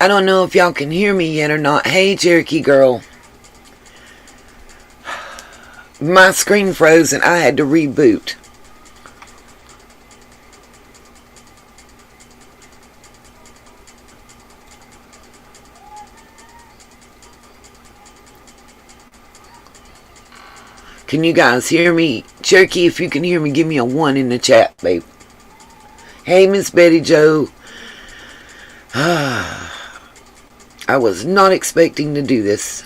I don't know if y'all can hear me yet or not. Hey, Cherokee girl. My screen froze and I had to reboot. Can you guys hear me? Cherokee, if you can hear me, give me a 1 in the chat, babe. Hey, Miss Betty Joe. I was not expecting to do this.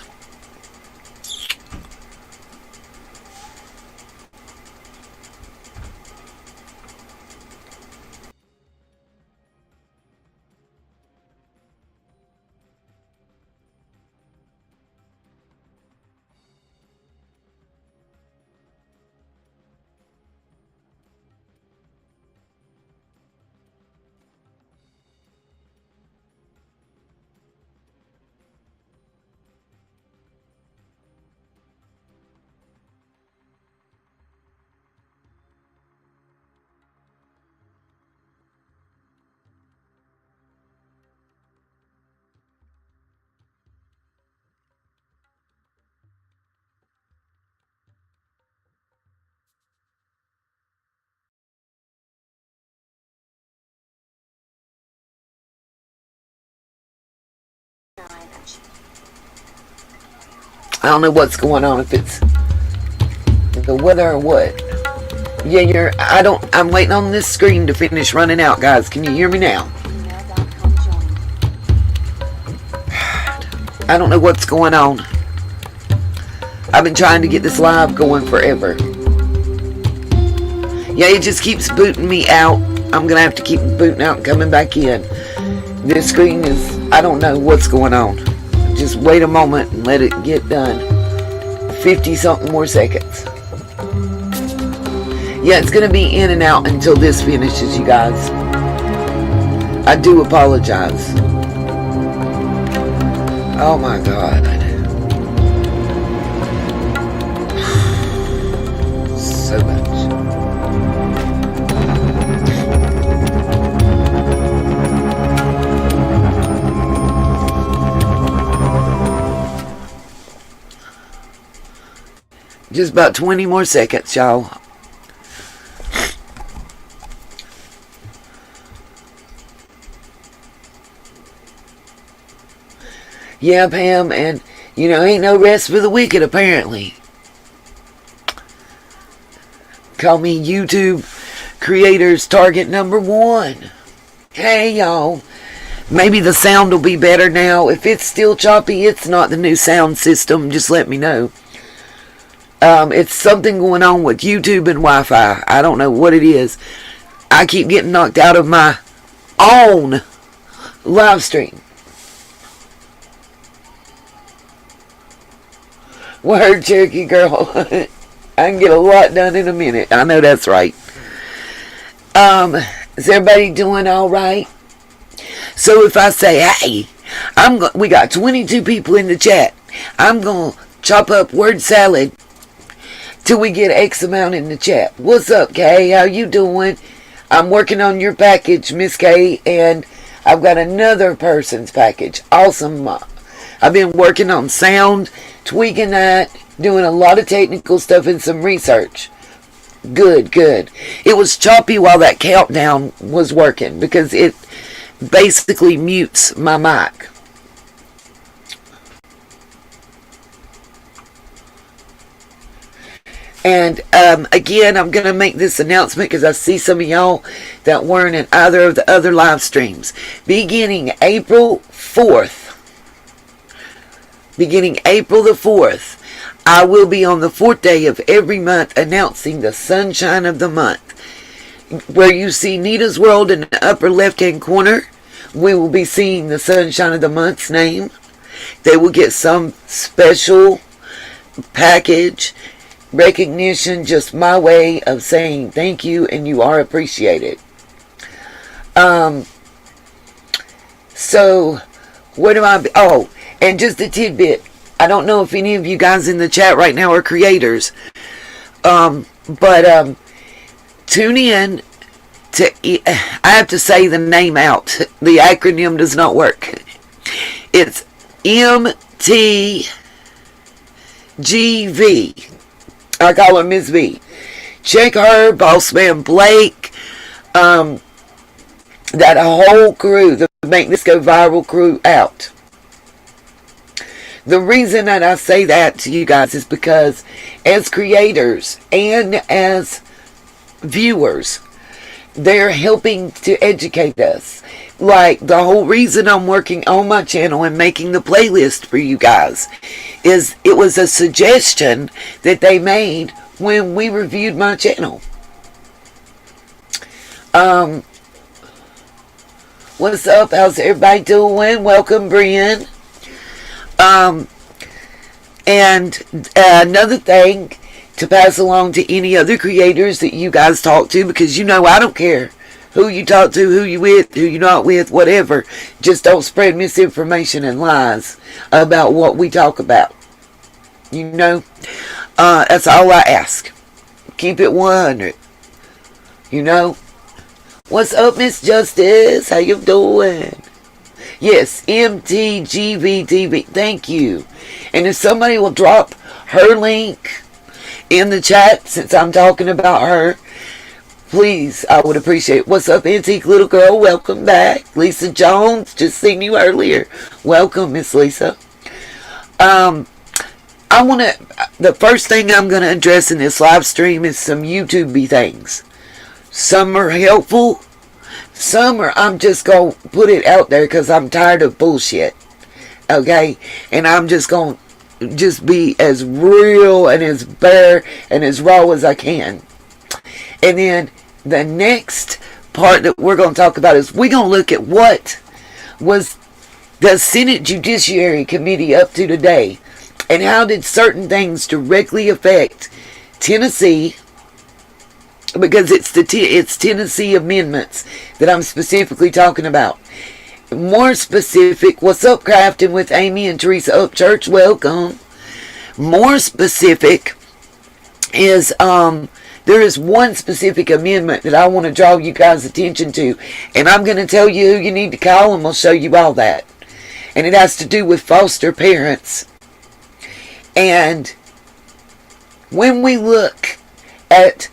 I don't know what's going on, if it's the weather or what. Yeah, I'm waiting on this screen to finish running out, guys. Can you hear me now? I don't know what's going on. I've been trying to get this live going forever. Yeah, it just keeps booting me out. I'm going to have to keep booting out and coming back in. This screen is, I don't know what's going on. Just wait a moment and let it get done. 50 something more seconds. Yeah, it's going to be in and out until this finishes, you guys. I do apologize. Oh my God. So much. Just about 20 more seconds, y'all. Yeah, Pam, and ain't no rest for the wicked, apparently. Call me YouTube creators target number 1. Hey, y'all. Maybe the sound will be better now. If it's still choppy, it's not the new sound system. Just let me know. It's something going on with YouTube and Wi-Fi. I don't know what it is. I keep getting knocked out of my own live stream. Word, Cherokee girl. I can get a lot done in a minute. I know that's right. Is everybody doing all right? So if I say, hey, we got 22 people in the chat. I'm going to chop up word salad till we get X amount in the chat. What's up, Kay? How you doing? I'm working on your package, Miss Kay, and I've got another person's package. Awesome. I've been working on sound, tweaking that, doing a lot of technical stuff and some research. Good. It was choppy while that countdown was working because it basically mutes my mic. And again, I'm going to make this announcement because I see some of y'all that weren't in either of the other live streams. Beginning April the 4th, I will be on the 4th day of every month announcing the sunshine of the month. Where you see Nita's World in the upper left-hand corner, we will be seeing the sunshine of the month's name. They will get some special package recognition, just my way of saying thank you and you are appreciated. So what do I and just a tidbit, I don't know if any of you guys in the chat right now are creators, but tune in to, I have to say the name out, the acronym does not work. It's MTGV. I call her Miss V. Check her, Boss Man Blake, that whole crew, the Make This Go Viral crew out. The reason that I say that to you guys is because as creators and as viewers, they're helping to educate us. Like, the whole reason I'm working on my channel and making the playlist for you guys is it was a suggestion that they made when we reviewed my channel. What's up? How's everybody doing? Welcome, Brian. And another thing to pass along to any other creators that you guys talk to, because you know I don't care who you talk to, who you with, who you not with, whatever. Just don't spread misinformation and lies about what we talk about. You know, that's all I ask. Keep it 100. You know. What's up, Miss Justice? How you doing? Yes, MTGVTV. Thank you. And if somebody will drop her link in the chat, since I'm talking about her, please, I would appreciate it. What's up, Antique Little Girl? Welcome back. Lisa Jones, just seen you earlier. Welcome, Miss Lisa. The first thing I'm going to address in this live stream is some YouTube-y things. Some are helpful. Some are, I'm just going to put it out there because I'm tired of bullshit. Okay? And I'm just going to just be as real and as bare and as raw as I can. And then the next part that we're going to talk about is we're going to look at what was the Senate Judiciary Committee up to today. And how did certain things directly affect Tennessee, because it's Tennessee amendments that I'm specifically talking about. More specific, what's up, Crafting with Amy and Teresa Upchurch? Welcome. More specific is there is one specific amendment that I want to draw you guys' attention to, and I'm going to tell you who you need to call, and we'll show you all that. And it has to do with foster parents. And when we look at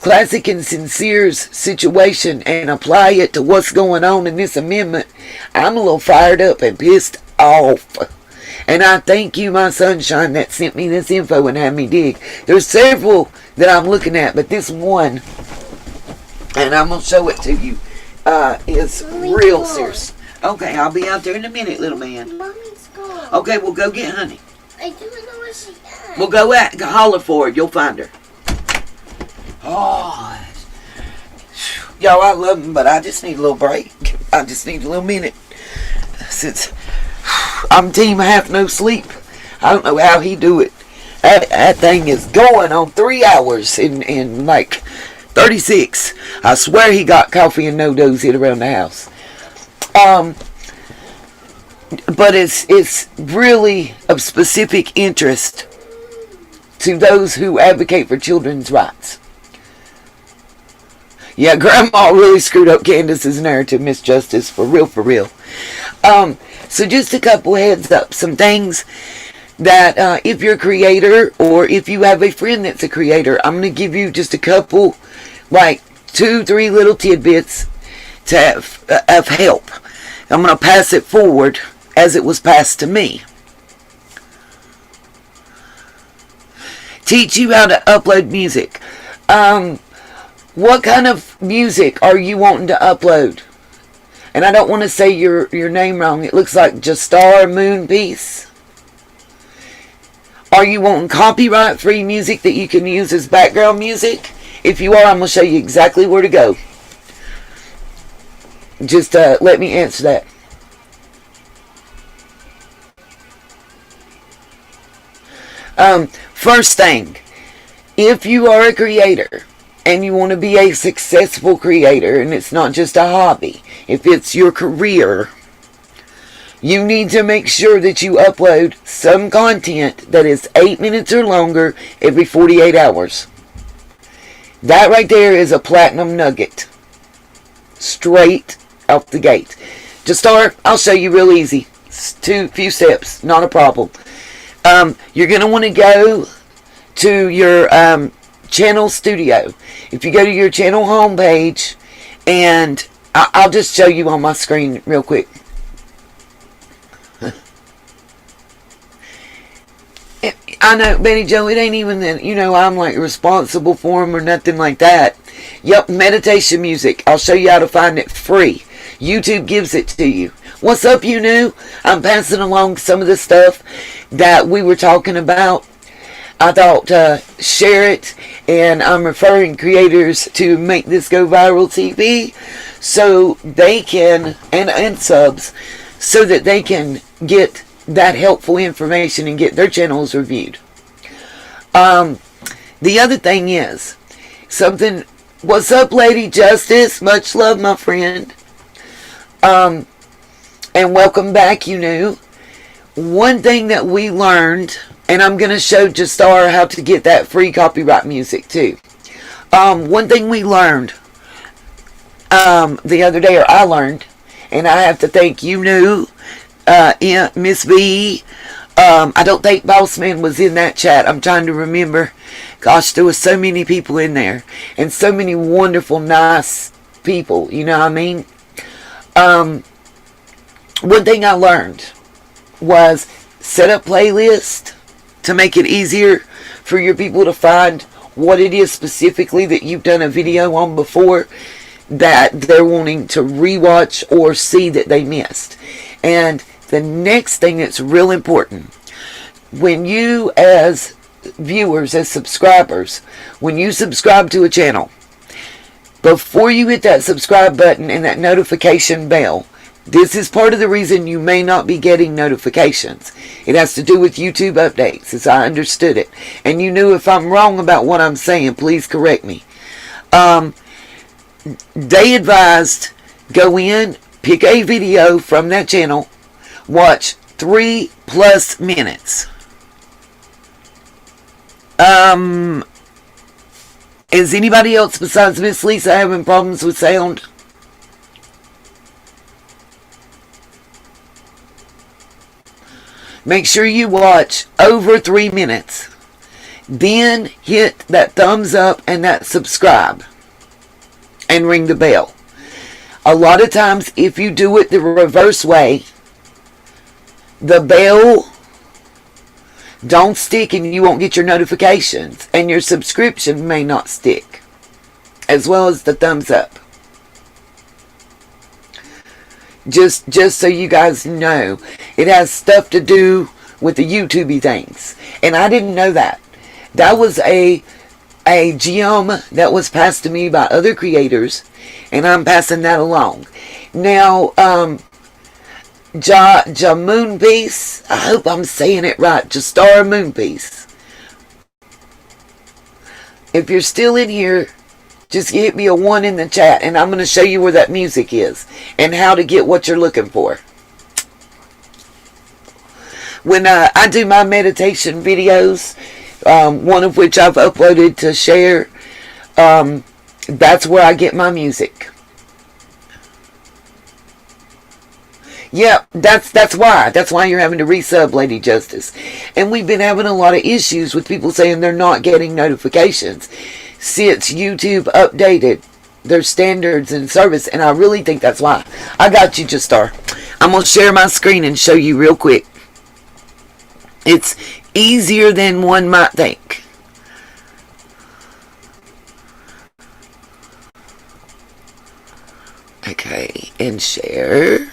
Classic and Sincere's situation and apply it to what's going on in this amendment, I'm a little fired up and pissed off. And I thank you, my sunshine, that sent me this info and had me dig. There's several that I'm looking at, but this one, and I'm going to show it to you, is real serious. Okay, I'll be out there in a minute, little man. Mommy's gone. Okay, we'll go get honey. I don't know where she's at. We'll go holler for her. You'll find her. Oh, y'all, I love them, but I just need a little break. I just need a little minute. Since I'm team half no sleep, I don't know how he do it. That thing is going on 3 hours in like 36. I swear he got coffee and no-dos hit around the house. But it's really of specific interest to those who advocate for children's rights. Yeah, Grandma really screwed up Candace's narrative, Miss Justice, for real, for real. So just a couple heads up, some things that if you're a creator or if you have a friend that's a creator, I'm going to give you just a couple, like 2-3 little tidbits to have help. I'm going to pass it forward as it was passed to me. Teach you how to upload music. What kind of music are you wanting to upload? And I don't want to say your name wrong. It looks like Justar Moonpiece. Are you wanting copyright-free music that you can use as background music? If you are, I'm going to show you exactly where to go. Just let me answer that. First thing, if you are a creator and you want to be a successful creator and it's not just a hobby, if it's your career, you need to make sure that you upload some content that is 8 minutes or longer every 48 hours. That right there is a platinum nugget. Straight out the gate. To start, I'll show you real easy. It's few steps, not a problem. You're going to want to go to your channel studio. If you go to your channel homepage, and I'll just show you on my screen real quick. I know, Betty Joe, it ain't even that, I'm like responsible for them or nothing like that. Yep, meditation music. I'll show you how to find it free. YouTube gives it to you. What's up, you new? I'm passing along some of the stuff that we were talking about. I thought, share it, and I'm referring creators to make this go viral TV so they can, and subs, so that they can get that helpful information and get their channels reviewed. The other thing is, what's up, Lady Justice? Much love, my friend. And welcome back, you new. One thing that we learned, and I'm going to show Jastar how to get that free copyright music too. One thing we learned the other day, or I learned, and I have to thank you new, Miss B. I don't think Bossman was in that chat. I'm trying to remember. Gosh, there was so many people in there, and so many wonderful, nice people. You know what I mean? One thing I learned was set up playlists to make it easier for your people to find what it is specifically that you've done a video on before that they're wanting to rewatch or see that they missed. And the next thing that's real important, when you as viewers, as subscribers, when you subscribe to a channel, before you hit that subscribe button and that notification bell, this is part of the reason you may not be getting notifications. It has to do with YouTube updates, as I understood it. And you knew if I'm wrong about what I'm saying, please correct me. They advised, go in, pick a video from that channel, watch 3+ minutes. Is anybody else besides Miss Lisa having problems with sound? Make sure you watch over 3 minutes. Then hit that thumbs up and that subscribe. And ring the bell. A lot of times, if you do it the reverse way, the bell don't stick and you won't get your notifications. And your subscription may not stick. As well as the thumbs up. Just so you guys know, it has stuff to do with the YouTubey things, and I didn't know that. That was a gem that was passed to me by other creators, and I'm passing that along. Now, Moonpiece, I hope I'm saying it right. Jastar Moonpiece. If you're still in here, just hit me a 1 in the chat, and I'm going to show you where that music is and how to get what you're looking for. When I do my meditation videos, one of which I've uploaded to share, that's where I get my music. Yep, that's why. That's why you're having to resub, Lady Justice. And we've been having a lot of issues with people saying they're not getting notifications since YouTube updated their standards and service, and I really think that's why. I got you, Jastar. I'm going to share my screen and show you real quick. It's easier than one might think. Okay, and share.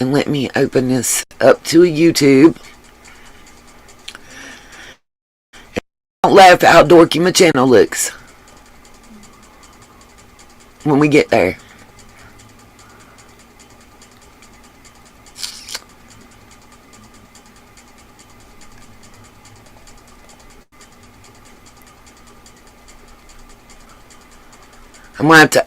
And let me open this up to a YouTube. Don't laugh at how dorky my channel looks when we get there. I'm going to have to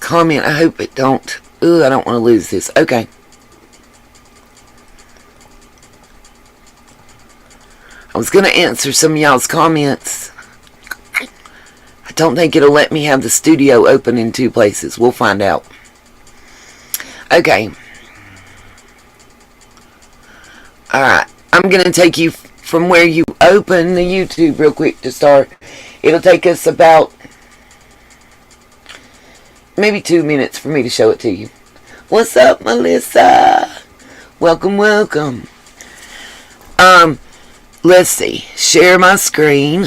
uncomment. I hope it don't. Ooh, I don't want to lose this. Okay. I was going to answer some of y'all's comments. I don't think it'll let me have the studio open in 2 places. We'll find out. Okay. Alright. I'm going to take you from where you open the YouTube real quick to start. It'll take us about maybe 2 minutes for me to show it to you. What's up, Melissa? Welcome, welcome. Let's see. Share my screen.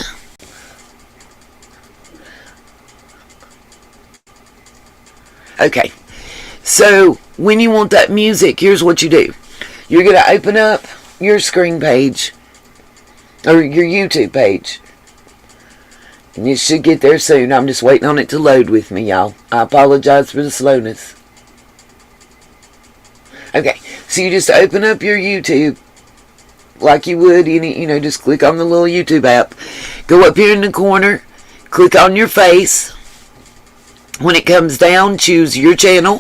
Okay. So, when you want that music, here's what you do. You're going to open up your screen page, or your YouTube page. And it should get there soon. I'm just waiting on it to load with me, y'all. I apologize for the slowness. Okay, so you just open up your YouTube like you would any, just click on the little YouTube app. Go up here in the corner, click on your face. When it comes down, choose your channel.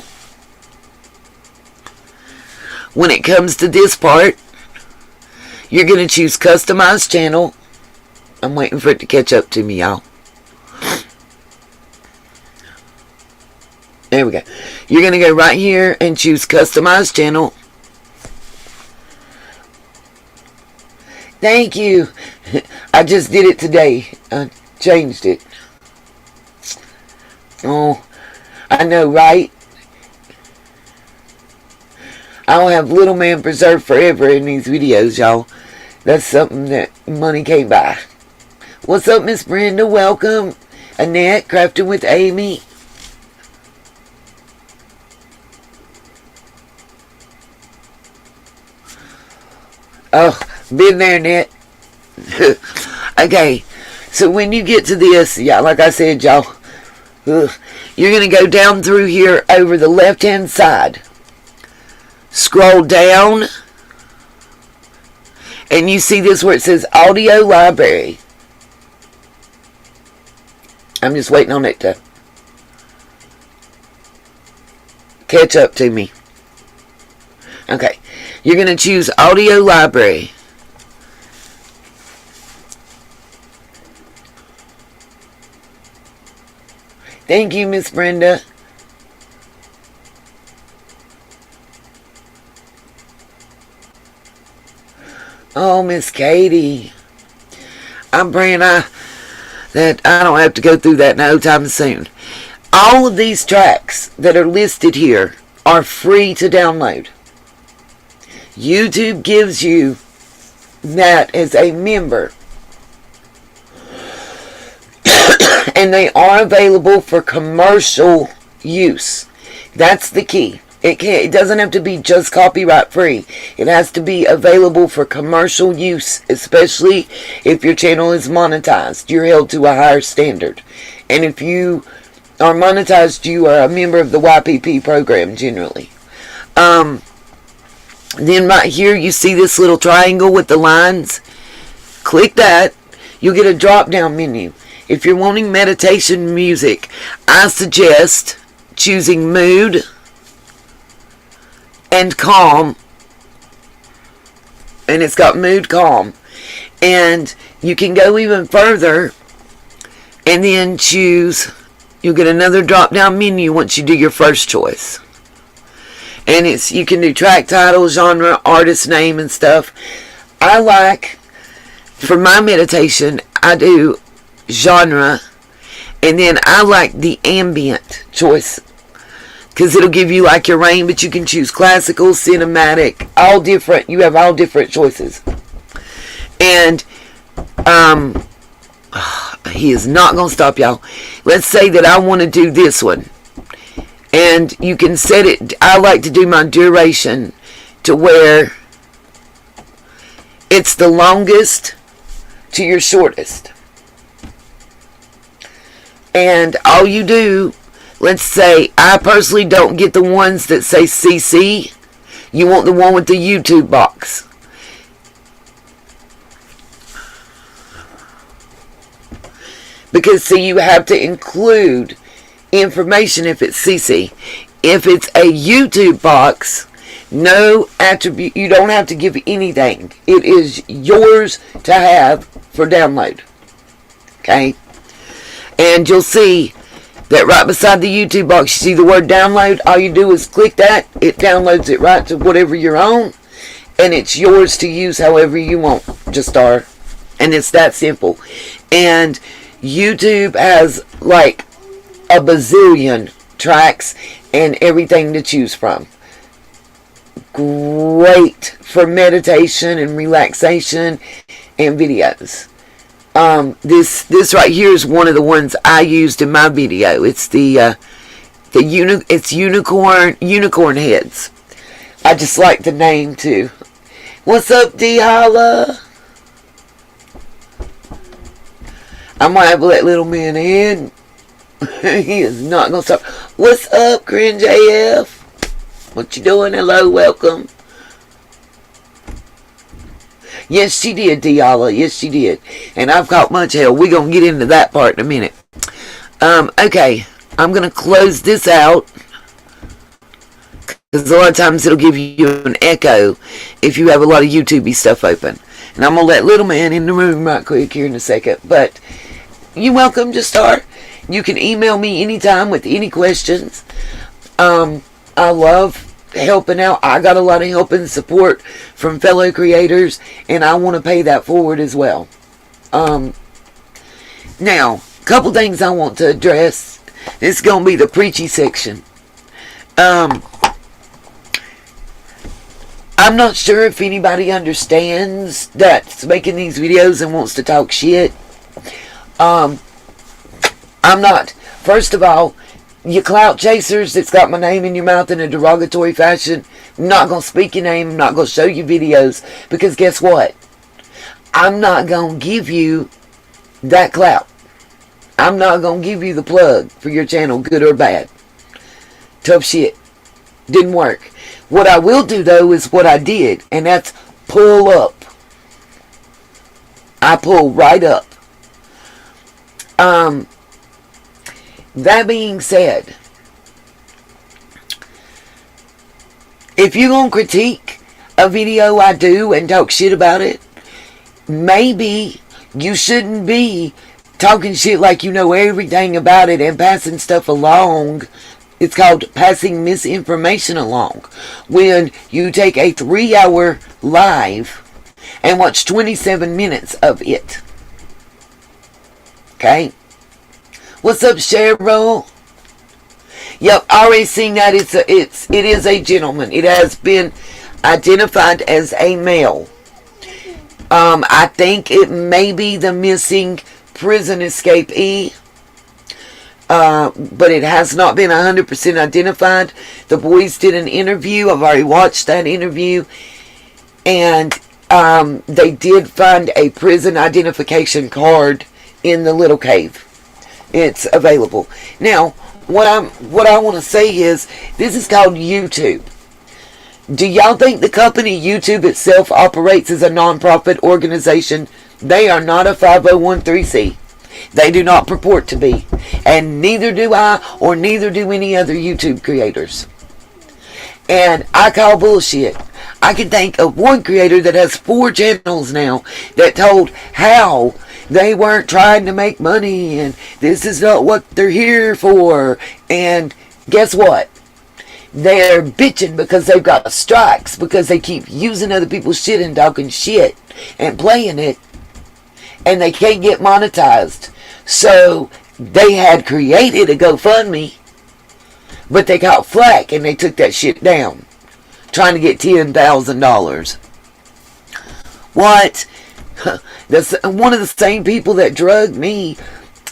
When it comes to this part, you're going to choose Customize Channel. I'm waiting for it to catch up to me, y'all. There we go. You're going to go right here and choose Customize Channel. Thank you. I just did it today. I changed it. Oh, I know, right? I'll have Little Man preserved forever in these videos, y'all. That's something that money can't buy. What's up, Miss Brenda? Welcome. Annette, Crafting with Amy. Oh, been there, Annette. Okay, so when you get to this, yeah, like I said, y'all, you're going to go down through here over the left-hand side. Scroll down, and you see this where it says Audio Library. I'm just waiting on it to catch up to me. Okay, you're going to choose Audio Library. Thank you, Miss Brenda. Oh, Miss Katie. I'm praying that I don't have to go through that no time soon. All of these tracks that are listed here are free to download. YouTube gives you that as a member. And they are available for commercial use. That's the key. It doesn't have to be just copyright free. It has to be available for commercial use, especially if your channel is monetized. You're held to a higher standard. And if you are monetized, you are a member of the YPP program generally. Then right here you see this little triangle with the lines. Click that. You'll get a drop down menu. If you're wanting meditation music, I suggest choosing mood and calm, and it's got mood calm, and you can go even further and then choose. You'll get another drop down menu once you do your first choice, and you can do track title, genre, artist name, and stuff. I like, for my meditation, I do genre, and then I like the ambient choice, because it'll give you like your range, but you can choose classical, cinematic, all different. You have all different choices. And he is not going to stop, y'all. Let's say that I want to do this one. And you can set it, I like to do my duration to where it's the longest to your shortest. And all you do, let's say, I personally don't get the ones that say CC. You want the one with the YouTube box. Because, see, you have to include information if it's CC. If it's a YouTube box, no attribute, you don't have to give anything. It is yours to have for download. Okay? And you'll see that right beside the YouTube box, you see the word download. All you do is click that. It downloads it right to whatever you're on. And it's yours to use however you want, Justar. And it's that simple. And YouTube has like a bazillion tracks and everything to choose from. Great for meditation and relaxation and videos. This right here is one of the ones I used in my video. It's it's unicorn heads. I just like the name too. What's up, D Holla? I'm gonna have to let little man in. He is not gonna stop. What's up, Cringe AF? What you doing? Hello, welcome. Yes, she did, Diala. Yes, she did. And I've caught much hell. We're going to get into that part in a minute. Okay. I'm going to close this out. Because a lot of times it'll give you an echo if you have a lot of YouTube-y stuff open. And I'm going to let little man in the room right quick here in a second. But you're welcome, Justar. You can email me anytime with any questions. I love helping out. I got a lot of help and support from fellow creators, and I want to pay that forward as well. Now, a couple things I want to address. This is going to be the preachy section. I'm not sure if anybody understands that's making these videos and wants to talk shit. I'm not. First of all, you clout chasers that's got my name in your mouth in a derogatory fashion, I'm not going to speak your name, I'm not going to show you videos, because guess what? I'm not going to give you that clout. I'm not going to give you the plug for your channel, good or bad. Tough shit. Didn't work. What I will do, though, is what I did, and that's pull up. I pull right up. That being said, if you're going to critique a video I do and talk shit about it, maybe you shouldn't be talking shit like you know everything about it and passing stuff along. It's called passing misinformation along. When you take a 3-hour live and watch 27 minutes of it. Okay? What's up, Cheryl? Yep, I already seen that. It is a gentleman. It has been identified as a male. I think it may be the missing prison escapee. But it has not been 100% identified. The boys did an interview. I've already watched that interview. And they did find a prison identification card in the little cave. It's available. Now, what I want to say is, this is called YouTube. Do y'all think the company YouTube itself operates as a non-profit organization? They are not a 501(c)(3). They do not purport to be. And neither do I, or neither do any other YouTube creators. And I call bullshit. I can think of one creator that has 4 channels now that told how they weren't trying to make money and this is not what they're here for. And guess what? They're bitching because they've got strikes because they keep using other people's shit and talking shit and playing it. And they can't get monetized. So they had created a GoFundMe, but they got flack and they took that shit down, trying to get $10,000. What? That's one of the same people that drugged me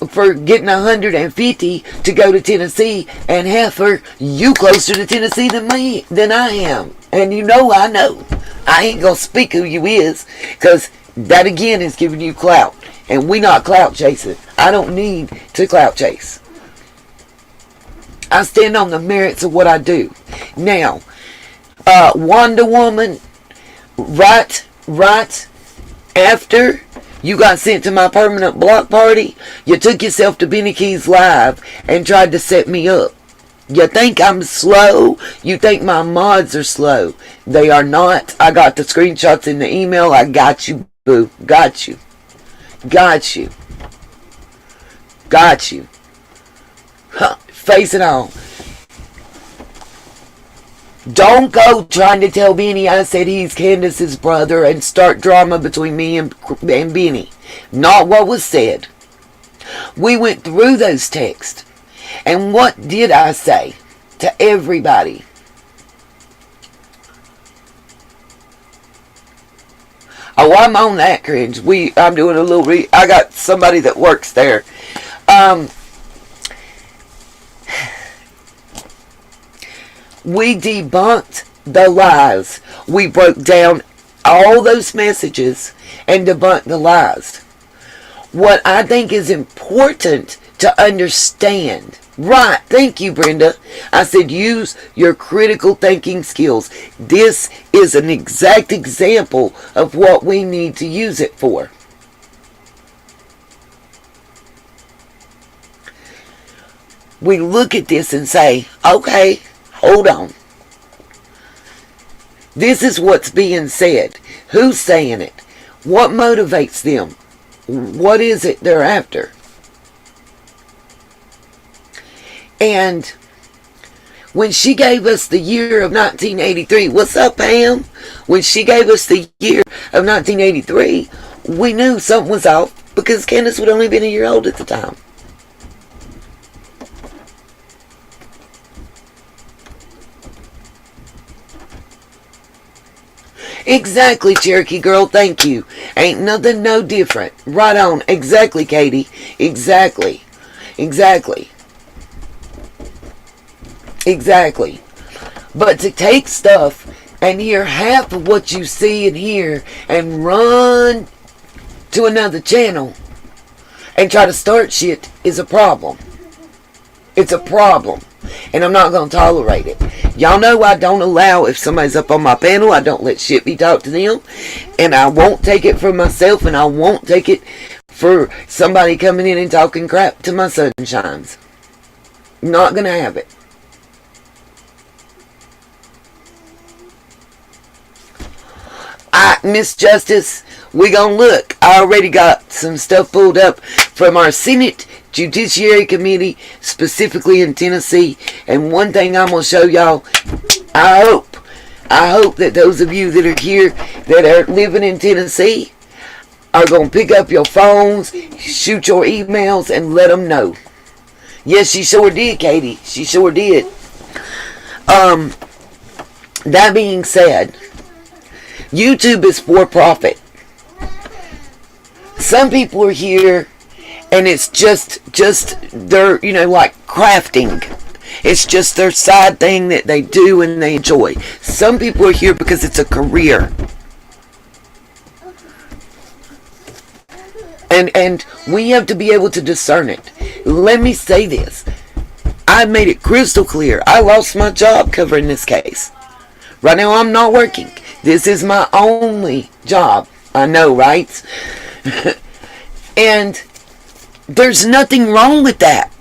for getting 150 to go to Tennessee, and heifer, you closer to Tennessee than I am. And you know I know. I ain't gonna speak who you is, because that again is giving you clout. And we not clout chasing. I don't need to clout chase. I stand on the merits of what I do. Now, Wonder Woman, right after you got sent to my permanent block party, you took yourself to Benny Keys Live and tried to set me up. You think I'm slow? You think my mods are slow? They are not. I got the screenshots in the email. I got you, boo. Got you. Got you. Got you. Face it on. Don't go trying to tell Benny I said he's Candace's brother and start drama between me and Benny. Not what was said. We went through those texts. And what did I say to everybody? Oh, I'm on that cringe. I'm doing a little I got somebody that works there. We debunked the lies. We broke down all those messages and debunked the lies. What I think is important to understand. Right, thank you, Brenda. I said use your critical thinking skills. This is an exact example of what we need to use it for. We look at this and say, okay, hold on. This is what's being said. Who's saying it? What motivates them? What is it they're after? And when she gave us the year of 1983, what's up, Pam? When she gave us the year of 1983, we knew something was off because Candace would only been a year old at the time. Exactly, Cherokee girl, thank you. Ain't nothing no different. Right on. Exactly, Katie. Exactly. Exactly. Exactly. But to take stuff and hear half of what you see and hear and run to another channel and try to start shit is a problem. It's a problem. And I'm not going to tolerate it. Y'all know I don't allow, if somebody's up on my panel, I don't let shit be talked to them. And I won't take it for myself, and I won't take it for somebody coming in and talking crap to my sunshines. Not going to have it. Miss Justice, we gonna look. I already got some stuff pulled up from our Senate Judiciary Committee, specifically in Tennessee. And one thing I'm gonna show y'all, I hope that those of you that are here that are living in Tennessee are gonna pick up your phones, shoot your emails, and let them know. Yes, she sure did, Katie. She sure did. That being said, YouTube is for profit. Some people are here and it's just their, like crafting. It's just their side thing that they do and they enjoy. Some people are here because it's a career. And we have to be able to discern it. Let me say this. I made it crystal clear. I lost my job covering this case. Right now I'm not working. This is my only job. I know, right? And there's nothing wrong with that.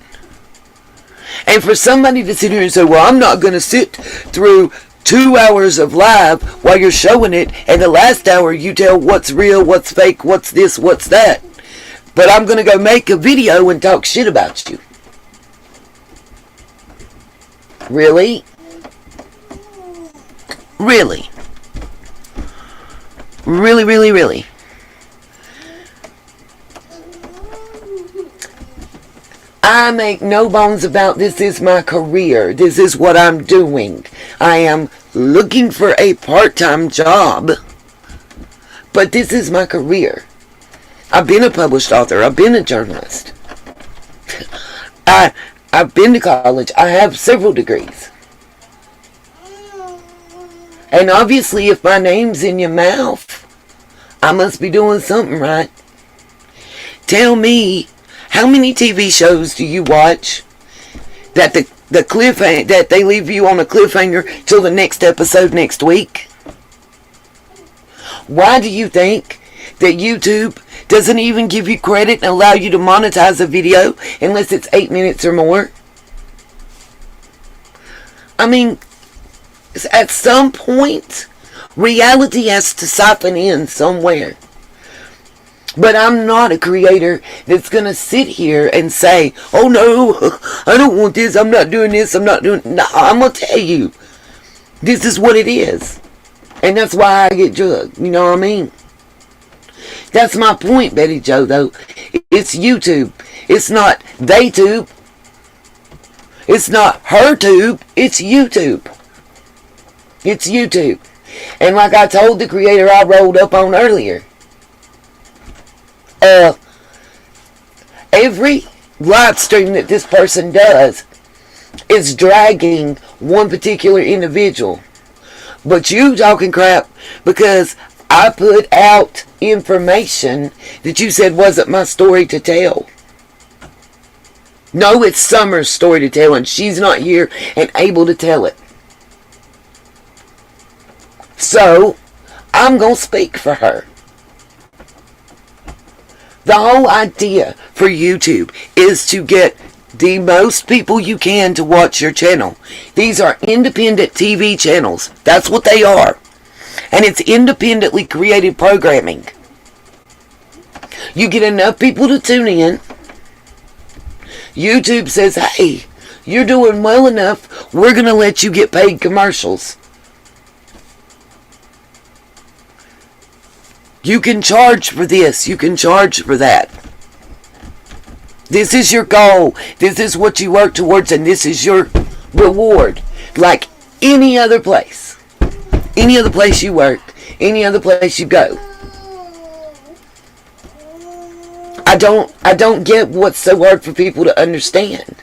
And for somebody to sit here and say, well, I'm not going to sit through 2 hours of live while you're showing it, and the last hour you tell what's real, what's fake, what's this, what's that. But I'm going to go make a video and talk shit about you. Really? Really? Really, really, really. I make no bones about this is my career. This is what I'm doing. I am looking for a part-time job. But this is my career. I've been a published author. I've been a journalist. I've been to college. I have several degrees. And obviously, if my name's in your mouth, I must be doing something right. Tell me, how many TV shows do you watch that the cliffhanger, that they leave you on a cliffhanger till the next episode next week? Why do you think that YouTube doesn't even give you credit and allow you to monetize a video unless it's 8 minutes or more? I mean, at some point, reality has to siphon in somewhere. But I'm not a creator that's going to sit here and say, oh no, I don't want this, I'm not doing this, I'm not doing... No, I'm going to tell you, this is what it is. And that's why I get drugged, you know what I mean? That's my point, Betty Joe, though. It's YouTube. It's not they tube. It's not her tube. It's YouTube. It's YouTube. And like I told the creator I rolled up on earlier, every live stream that this person does is dragging one particular individual. But you talking crap because I put out information that you said wasn't my story to tell. No, it's Summer's story to tell, and she's not here and able to tell it. So, I'm going to speak for her. The whole idea for YouTube is to get the most people you can to watch your channel. These are independent TV channels. That's what they are. And it's independently created programming. You get enough people to tune in. YouTube says, hey, you're doing well enough. We're going to let you get paid commercials. You can charge for this. You can charge for that. This is your goal. This is what you work towards, and this is your reward. Like any other place. Any other place you work. Any other place you go. I don't get what's so hard for people to understand.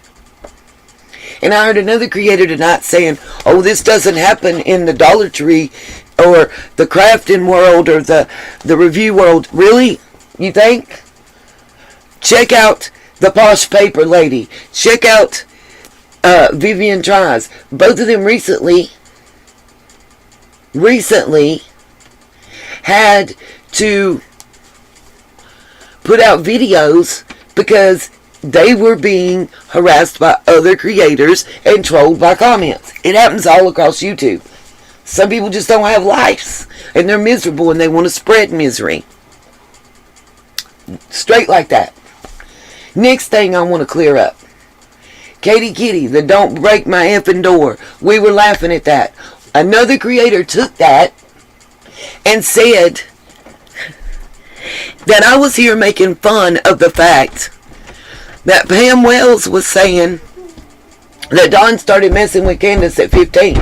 And I heard another creator tonight saying, oh, this doesn't happen in the Dollar Tree or the crafting world or the review world. Really? You think? Check out the Posh Paper Lady. Check out Vivian Tries. Both of them recently had to put out videos because they were being harassed by other creators and trolled by comments. It happens all across YouTube. Some people just don't have lives and they're miserable and they want to spread misery. Straight like that. Next thing I want to clear up. Katie Kitty, the don't break my effing door. We were laughing at that. Another creator took that and said that I was here making fun of the fact that Pam Wells was saying that Dawn started messing with Candace at 15.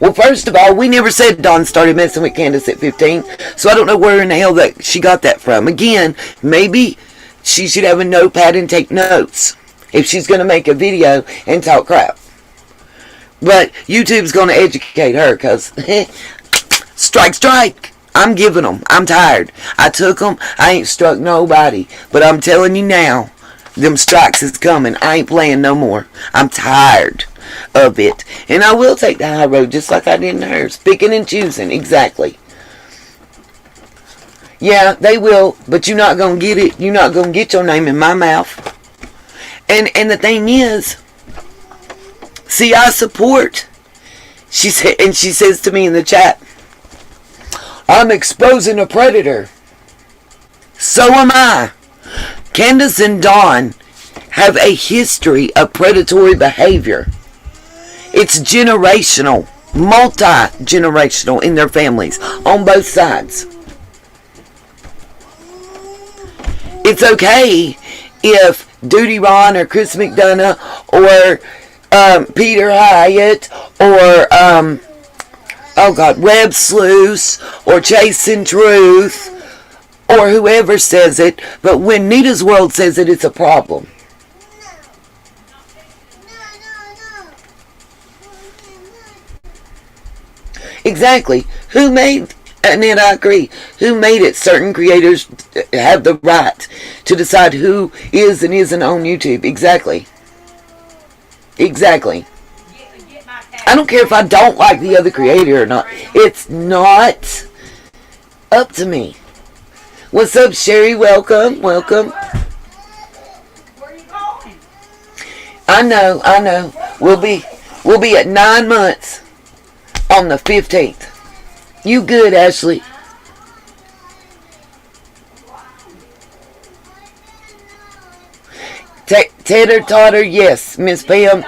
Well, first of all, we never said Dawn started messing with Candace at 15, so I don't know where in the hell that she got that from. Again, maybe she should have a notepad and take notes if she's going to make a video and talk crap. But YouTube's going to educate her because strike. I'm giving them. I'm tired. I took them. I ain't struck nobody. But I'm telling you now, them strikes is coming. I ain't playing no more. I'm tired of it. And I will take the high road just like I did in hers. Picking and choosing. Exactly. Yeah, they will. But you're not going to get it. You're not going to get your name in my mouth. And the thing is, see, I support. She said, and she says to me in the chat, I'm exposing a predator. So am I. Candace and Dawn have a history of predatory behavior. It's generational, multi-generational in their families, on both sides. It's okay if Duty Ron or Chris McDonough or Peter Hyatt or Web Sluice or Chasing Truth or whoever says it, but when Nita's World says it, it's a problem. Exactly. Who made, and then I agree, who made it certain creators have the right to decide who is and isn't on YouTube? Exactly. I don't care if I don't like the other creator or not. It's not up to me. What's up, Sherry? Welcome. Where are you going? I know. We'll be at 9 months on the 15th. You good, Ashley? Tater Totter, yes. Miss Pam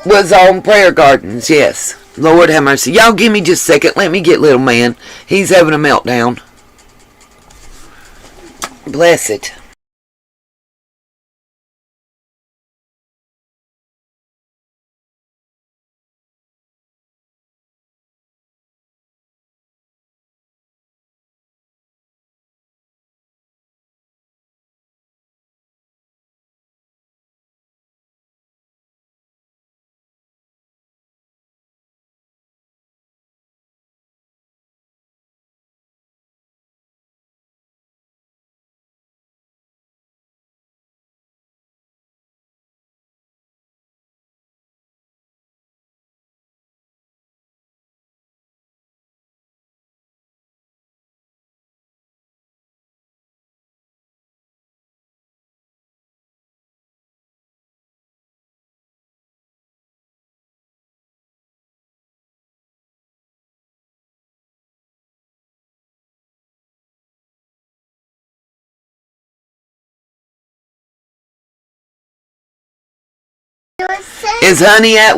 was on Prayer Gardens, yes. Lord have mercy. Y'all give me just a second. Let me get little man. He's having a meltdown. Bless it.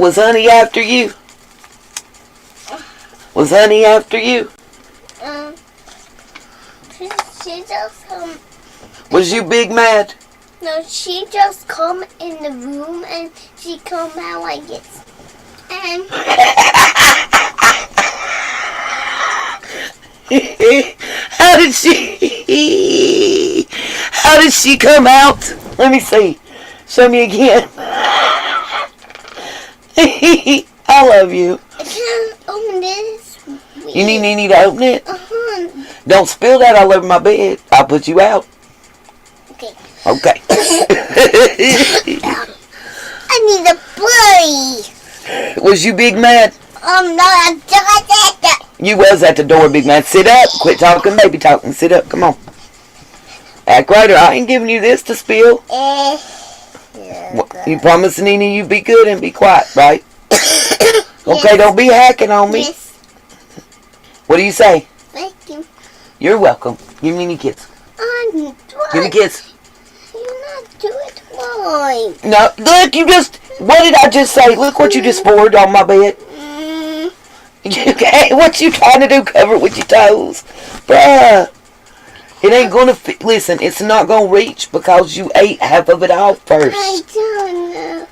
Was Honey after you? Was Honey after you? Um, she just come. Was you big mad? No, she just come in the room and she come out like this. And How did she? How did she come out? Let me see. Show me again. I love you. I can't open this. You need to open it. Don't spill that all over my bed. I'll put you out. Okay. Okay. I need a buddy. Was you big mad? No, I'm just that. You was at the door, big man. Sit up. Quit talking, baby talking. Sit up. Come on. Act right, or I ain't giving you this to spill. You promise, Nina, you be good and be quiet, right? Okay, Yes. Don't be hacking on me. Yes. What do you say? Thank you. You're welcome. Give me a kiss. Give me a kiss. You're not doing it right. No, look, what did I just say? Look what you just poured on my bed. Okay, what you trying to do? Cover it with your toes? Bruh. It ain't gonna fit. Listen, it's not gonna reach because you ate half of it off first. I don't know.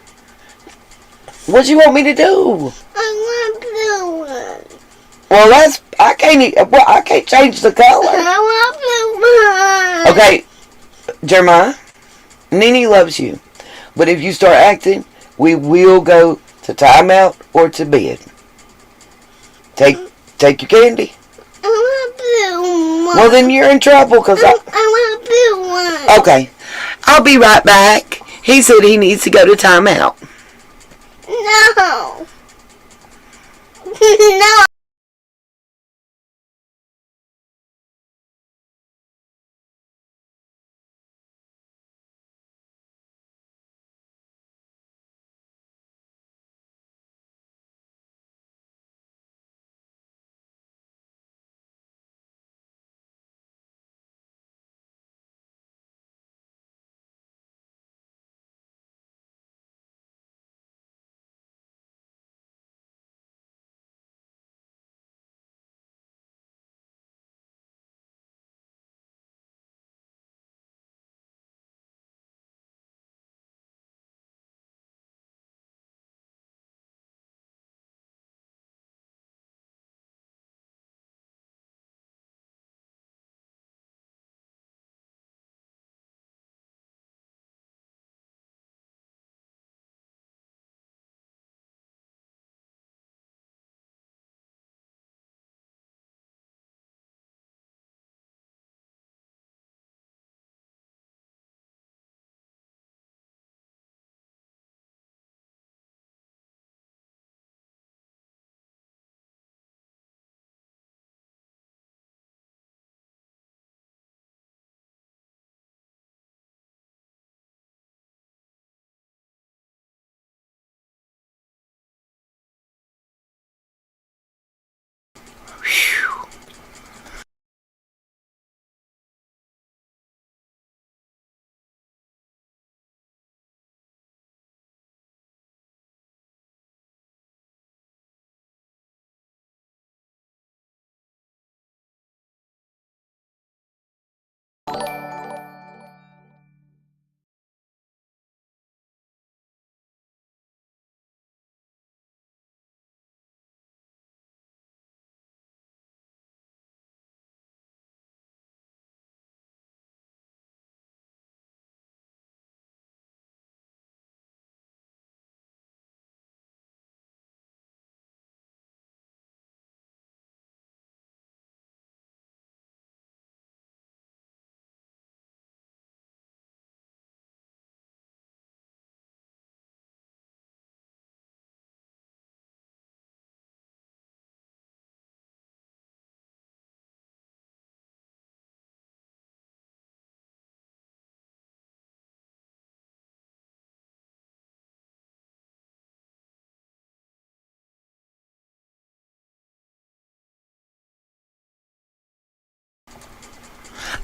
What you want me to do? I want blue one. Well, I can't change the color. I want blue one. Okay, Jeremiah, Nene loves you. But if you start acting, we will go to timeout or to bed. Take your candy. I want blue one. Well, then you're in trouble because I want blue one. Okay, I'll be right back. He said he needs to go to timeout. No. No.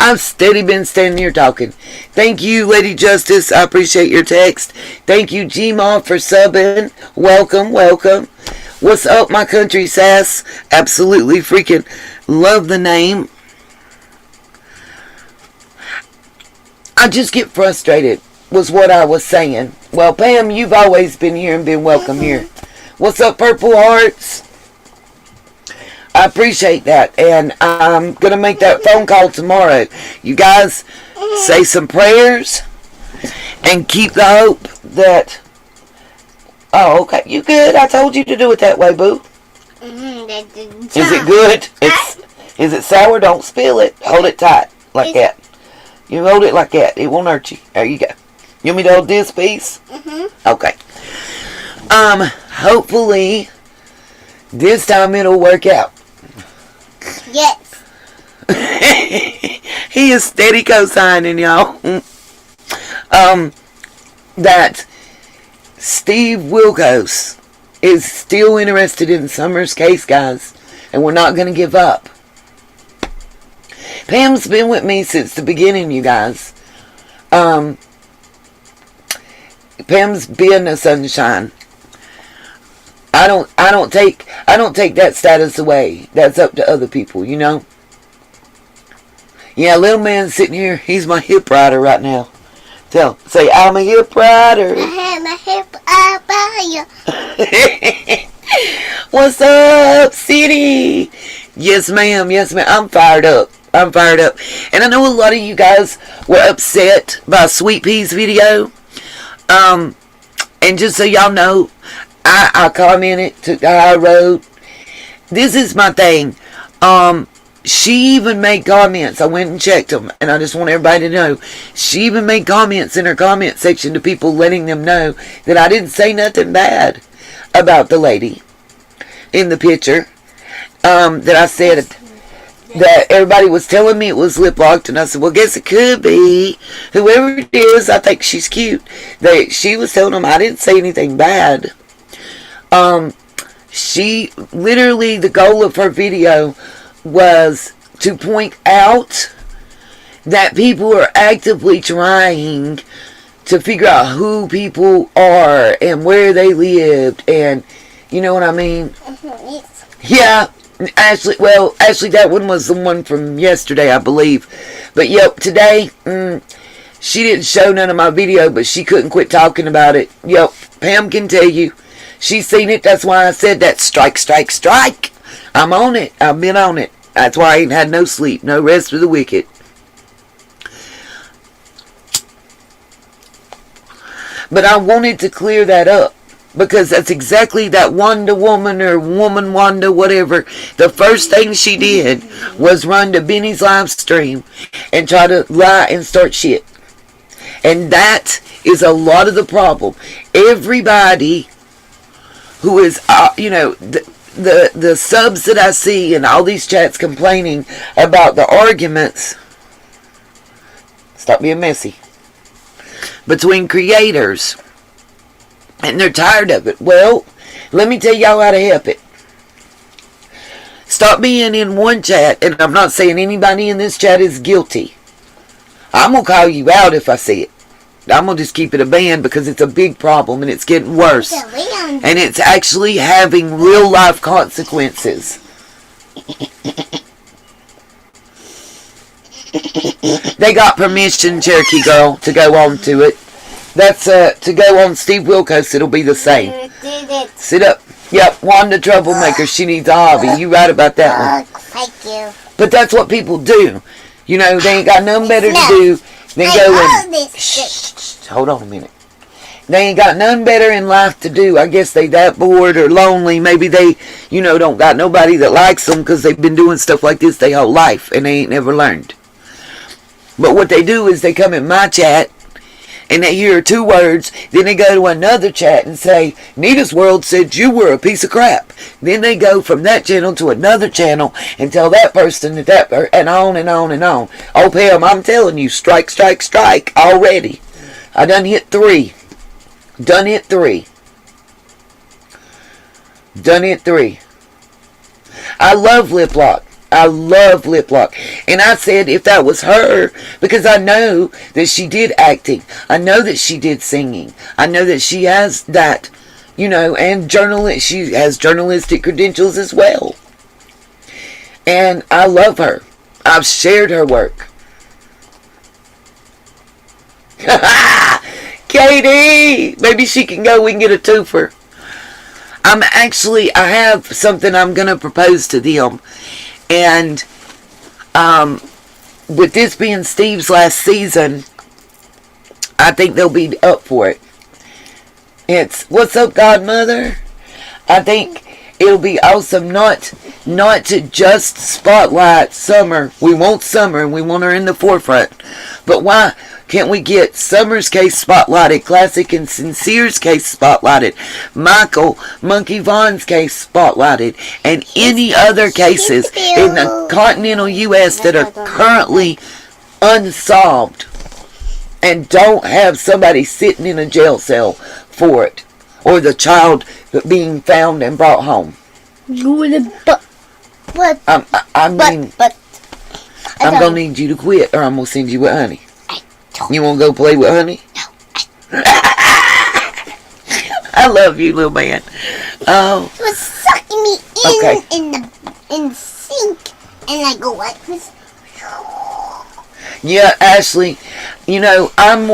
I've steady been standing here talking. Thank you, Lady Justice. I appreciate your text. Thank you, Gma, for subbing. Welcome, welcome. What's up, my country sass? Absolutely freaking love the name. I just get frustrated, was what I was saying. Well, Pam, you've always been here and been welcome here. What's up, Purple Hearts? I appreciate that, and I'm going to make that phone call tomorrow. You guys say some prayers and keep the hope that... Oh, okay. You good? I told you to do it that way, boo. Is it good? Is it sour? Don't spill it. Hold it tight, like that. You hold it like that. It won't hurt you. There you go. You want me to hold this piece? Okay. Hopefully, this time it'll work out. Yes. He is steady co-signing, y'all. That Steve Wilkos is still interested in Summer's case, guys. And we're not going to give up. Pam's been with me since the beginning, you guys. Pam's been a sunshine. I don't take that status away. That's up to other people, you know. Yeah, little man sitting here, he's my hip rider right now. Say, I'm a hip rider. I'm a hip rider. What's up, city? Yes, ma'am. Yes, ma'am. I'm fired up. And I know a lot of you guys were upset by Sweet Pea's video. And just so y'all know, I commented, took the high road. This is my thing. She even made comments. I went and checked them, and I just want everybody to know. She even made comments in her comment section to people, letting them know that I didn't say nothing bad about the lady in the picture. That I said that everybody was telling me it was lip locked, and I said, well, guess it could be. Whoever it is, I think she's cute. She was telling them I didn't say anything bad. She literally, the goal of her video was to point out that people are actively trying to figure out who people are and where they lived, and you know what I mean? Yeah, actually, that one was the one from yesterday, I believe. But yep, today, she didn't show none of my video, but she couldn't quit talking about it. Yep, Pam can tell you. She's seen it. That's why I said that. Strike, strike, strike. I'm on it. I've been on it. That's why I ain't had no sleep. No rest for the wicked. But I wanted to clear that up. Because that's exactly that Wonder Woman or Woman Wanda, whatever. The first thing she did was run to Benny's live stream and try to lie and start shit. And that is a lot of the problem. Everybody who is, the subs that I see in all these chats complaining about the arguments, stop being messy, between creators, and they're tired of it. Well, let me tell y'all how to help it. Stop being in one chat, and I'm not saying anybody in this chat is guilty. I'm going to call you out if I see it. I'm going to just keep it a ban because it's a big problem and it's getting worse. And it's actually having real life consequences. They got permission, Cherokee Girl, to go on to it. That's to go on Steve Wilkos, it'll be the same. Sit up. Yep, Wanda Troublemaker, she needs a hobby. You right about that one. Thank you. But that's what people do. You know, they ain't got nothing better to do than go and... Shh, hold on a minute. They ain't got nothing better in life to do. I guess they that bored or lonely. Maybe they, don't got nobody that likes them because they've been doing stuff like this their whole life and they ain't never learned. But what they do is they come in my chat and they hear 2 words, then they go to another chat and say, Nita's World said you were a piece of crap. Then they go from that channel to another channel and tell that person that and on and on and on. Oh, Pam, I'm telling you, strike, strike, strike already. I done hit 3. Done hit 3. I love lip lock. I love lip lock. And I said if that was her, because I know that she did acting. I know that she did singing. I know that she has that, and she has journalistic credentials as well. And I love her. I've shared her work. Katie! Maybe she can go. We can get a twofer. I have something I'm going to propose to them. And with this being Steve's last season, I think they'll be up for it. It's, what's up, Godmother? I think it'll be awesome not to just spotlight Summer. We want Summer and we want her in the forefront. But why can't we get Summer's case spotlighted, Classic and Sincere's case spotlighted, Michael Monkey Vaughn's case spotlighted, and any other cases in the continental U.S. that are currently unsolved and don't have somebody sitting in a jail cell for it, or the child being found and brought home. But I'm gonna need you to quit, or I'm gonna send you with Honey. You wanna go play with Honey? No. I love you, little man. Oh. It was sucking me in the sink, and I go like this. Yeah, Ashley, I'm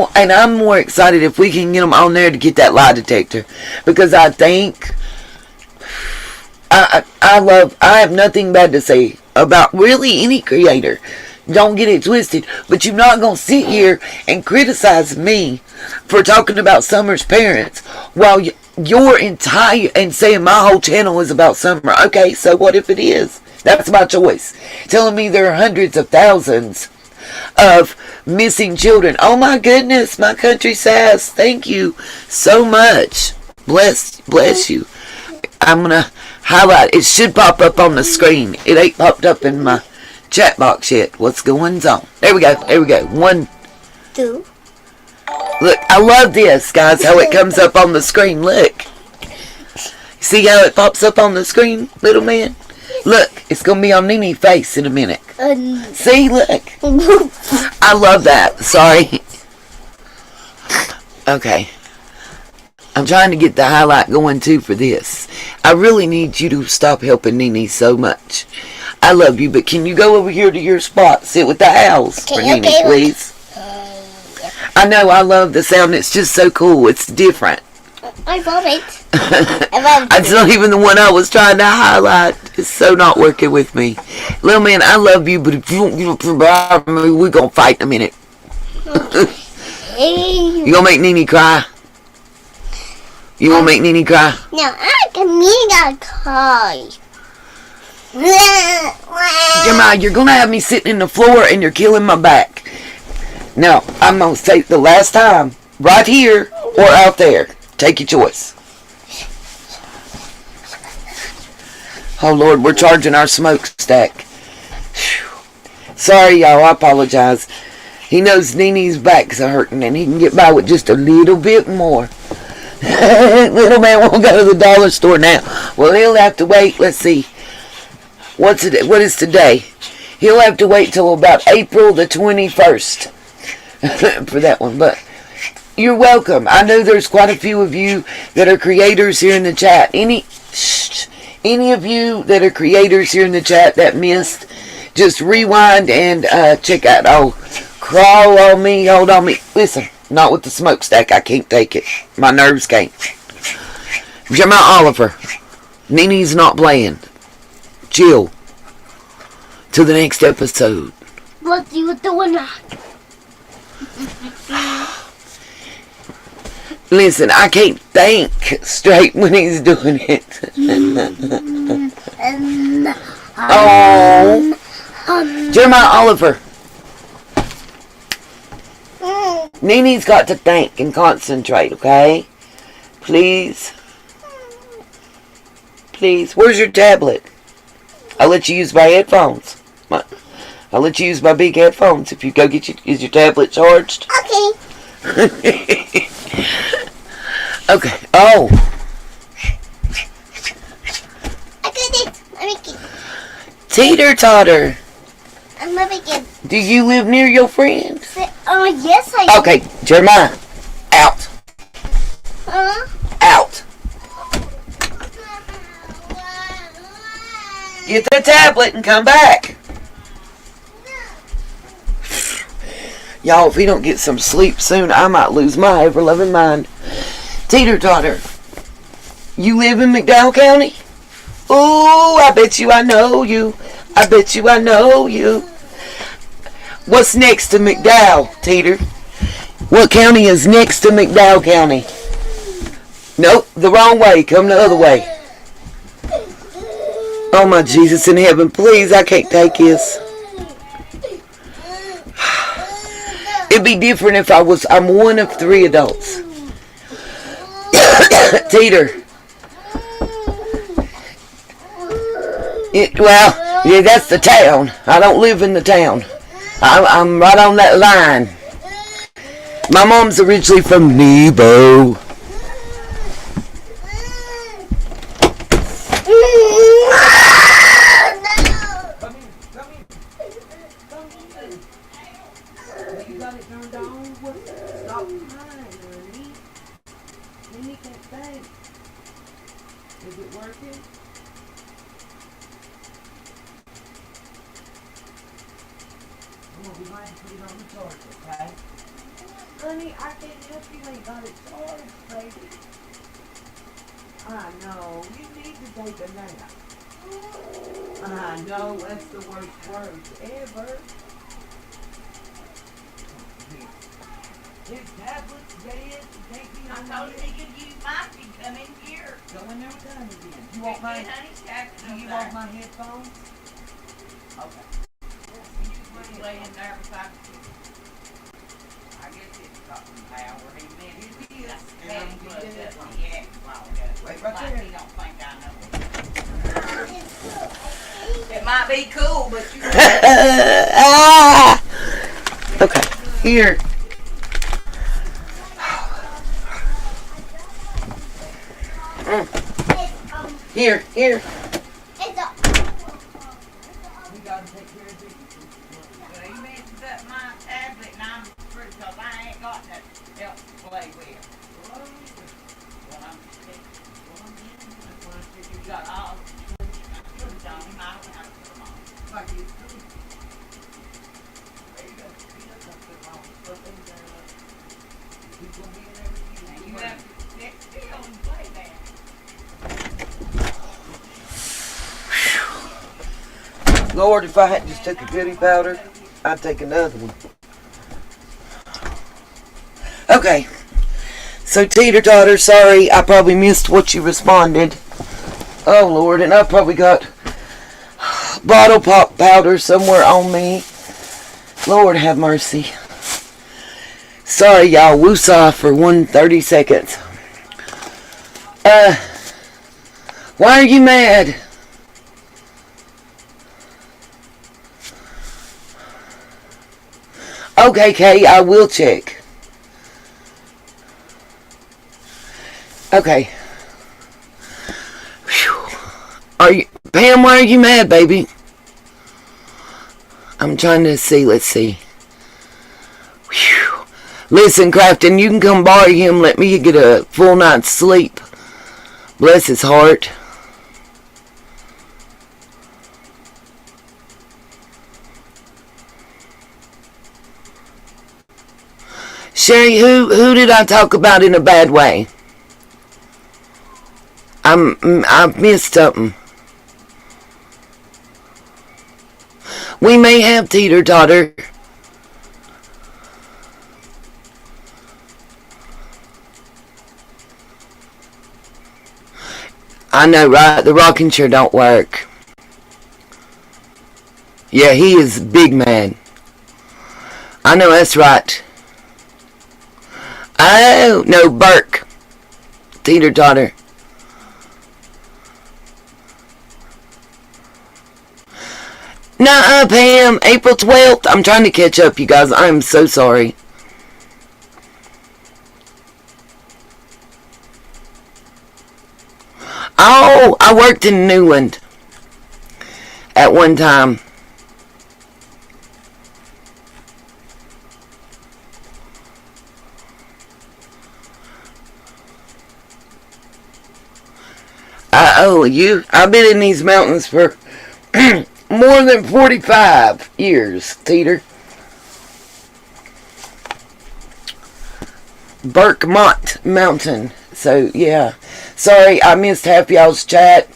more excited if we can get them on there to get that lie detector, because I think I have nothing bad to say about really any creator. Don't get it twisted, but you're not going to sit here and criticize me for talking about Summer's parents while your entire, and saying my whole channel is about Summer. Okay, so what if it is? That's my choice. Telling me there are hundreds of thousands of missing children. Oh my goodness, my country says, thank you so much. Bless you. I'm going to highlight. It should pop up on the screen. It ain't popped up in my chat box yet. What's going on? There we go. 1, 2. Look, I love this, guys, how it comes up on the screen. Look. See how it pops up on the screen, little man? Look, it's going to be on Nini's face in a minute. See, look. I love that. Sorry. Okay. I'm trying to get the highlight going, too, for this. I really need you to stop helping Nini so much. I love you, but can you go over here to your spot? Sit with the owls for Nini, please. I know, I love the sound. It's just so cool. It's different. I love it. It's not even the one I was trying to highlight. It's so not working with me. Little man, I love you, but if you don't get up from behind me, we're going to fight in a minute. You going to make Nini cry? You want to make Nini cry? No, I can make her cry. Jeremiah, you're going to have me sitting in the floor and you're killing my back. Now, I'm going to say the last time, right here or out there. Take your choice. Oh, Lord, we're charging our smokestack. Sorry, y'all, I apologize. He knows Nini's back's hurting and he can get by with just a little bit more. Little man won't go to the dollar store now. Well, he'll have to wait. Let's see. What is today? He'll have to wait till about April the 21st for that one. But you're welcome. I know there's quite a few of you that are creators here in the chat. Any of you that are creators here in the chat that missed, just rewind and check out. Oh, crawl on me, hold on me. Listen, not with the smokestack. I can't take it. My nerves can't. Jamal Oliver, Nini's not playing. Chill. Till the next episode. What you doing? Listen, I can't think straight when he's doing it. Oh. Jeremiah Oliver. Nini's got to think and concentrate, okay? Please. Please. Where's your tablet? I'll let you use my headphones. I'll let you use my big headphones if you go get is your tablet charged? Okay. Okay. Oh. I got it. Let me keep. Teeter-totter. I'm gonna get. Do you live near your friends? Yes, I do. Okay, Jeremiah. Out. Out. Get the tablet and come back. Y'all, if he don't get some sleep soon, I might lose my ever-loving mind. Teeter-totter. You live in McDowell County? Ooh, I bet you I know you. I bet you I know you. What's next to McDowell, Teeter? What county is next to McDowell County? Nope, the wrong way. Come the other way. Oh my Jesus in heaven, please, I can't take this. It'd be different if I'm one of 3 adults. Teeter. Well, yeah, that's the town. I don't live in the town. I'm right on that line. My mom's originally from Nebo. Honey, I can't help you ain't got it charged, baby. I know, you need to take a nap. I know, that's the worst words ever. His tablet's dead, he can't be I on told it. him he could use mine if he come in here. Go in there with time again. You want my, honey's tablet do you want my headphones? Okay. He's laying there beside the kitchen. I guess it's got some power. He meant it is. And He I'm dead. yeah, well, yeah. Wait right Like there. he don't think I know. It might be cool, but you Okay, here. Here. It's We gotta take care of it. But he messes up my tablet and I'm through because I ain't got nothing else to play with. Well, I'm you got all put it on him. I don't have to put them on. Like you. There you go. He doesn't put them on. Put them there. He's gonna be in there with you. And you have to sit still and play that. Lord, if I had just took a goody powder, I'd take another one. Okay. So, Teeter-totter, sorry, I probably missed what you responded. Oh, Lord, and I probably got bottle pop powder somewhere on me. Lord, have mercy. Sorry, y'all. Woosah for 130 seconds. Why are you mad? Okay, Kay, I will check. Okay. Whew. Pam, why are you mad, baby? I'm trying to see, let's see. Whew. Listen, Crafton, you can come borrow him, let me get a full night's sleep. Bless his heart. Sherry, who did I talk about in a bad way? I missed something. We may have teeter-totter. I know, right? The rocking chair don't work. Yeah, he is big man. I know, that's right. Oh, no, Burke. Teeter-totter. Nuh-uh, Pam. April 12th. I'm trying to catch up, you guys. I'm so sorry. Oh, I worked in Newland. at one time. I've been in these mountains for more than 45 years, Teeter. Burkmont Mountain. So, yeah. Sorry, I missed half y'all's chat.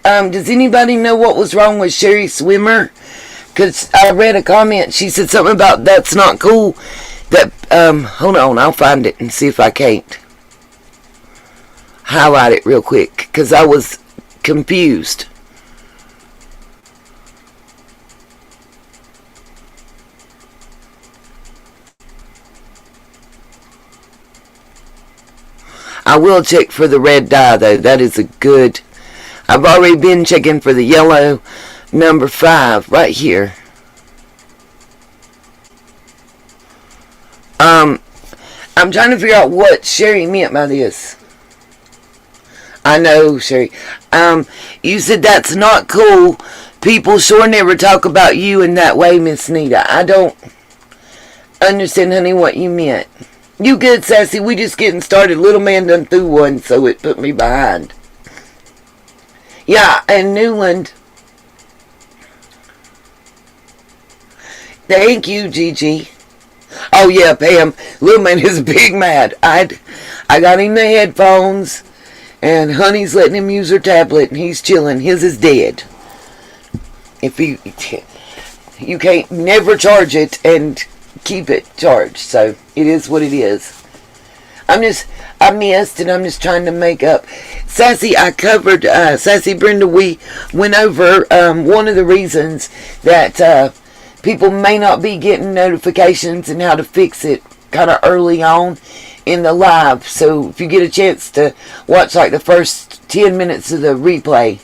Does anybody know what was wrong with Sherry Swimmer? Because I read a comment. She said something about that's not cool. That, hold on. I'll find it and see if I can't highlight it real quick. Because I was confused. I will check for the red dye, though. That is a good... I've already been checking for the yellow number 5 right here. I'm trying to figure out what Sherry meant by this. I know, Sherry. You said that's not cool. People sure never talk about you in that way, Miss Nita. I don't understand, honey, what you meant. You good, Sassy? We just getting started. Little man done threw one, so it put me behind. Yeah, and Newland. Thank you, Gigi. Oh, yeah, Pam. Little man is big mad. I got him the headphones, and Honey's letting him use her tablet, and he's chilling. His is dead. If you can't never charge it and keep it charged, so it is what it is. I missed, and I'm just trying to make up. Sassy, I covered, Sassy Brenda, we went over one of the reasons that people may not be getting notifications and how to fix it kind of early on in the live. So if you get a chance to watch like the first 10 minutes of the replay,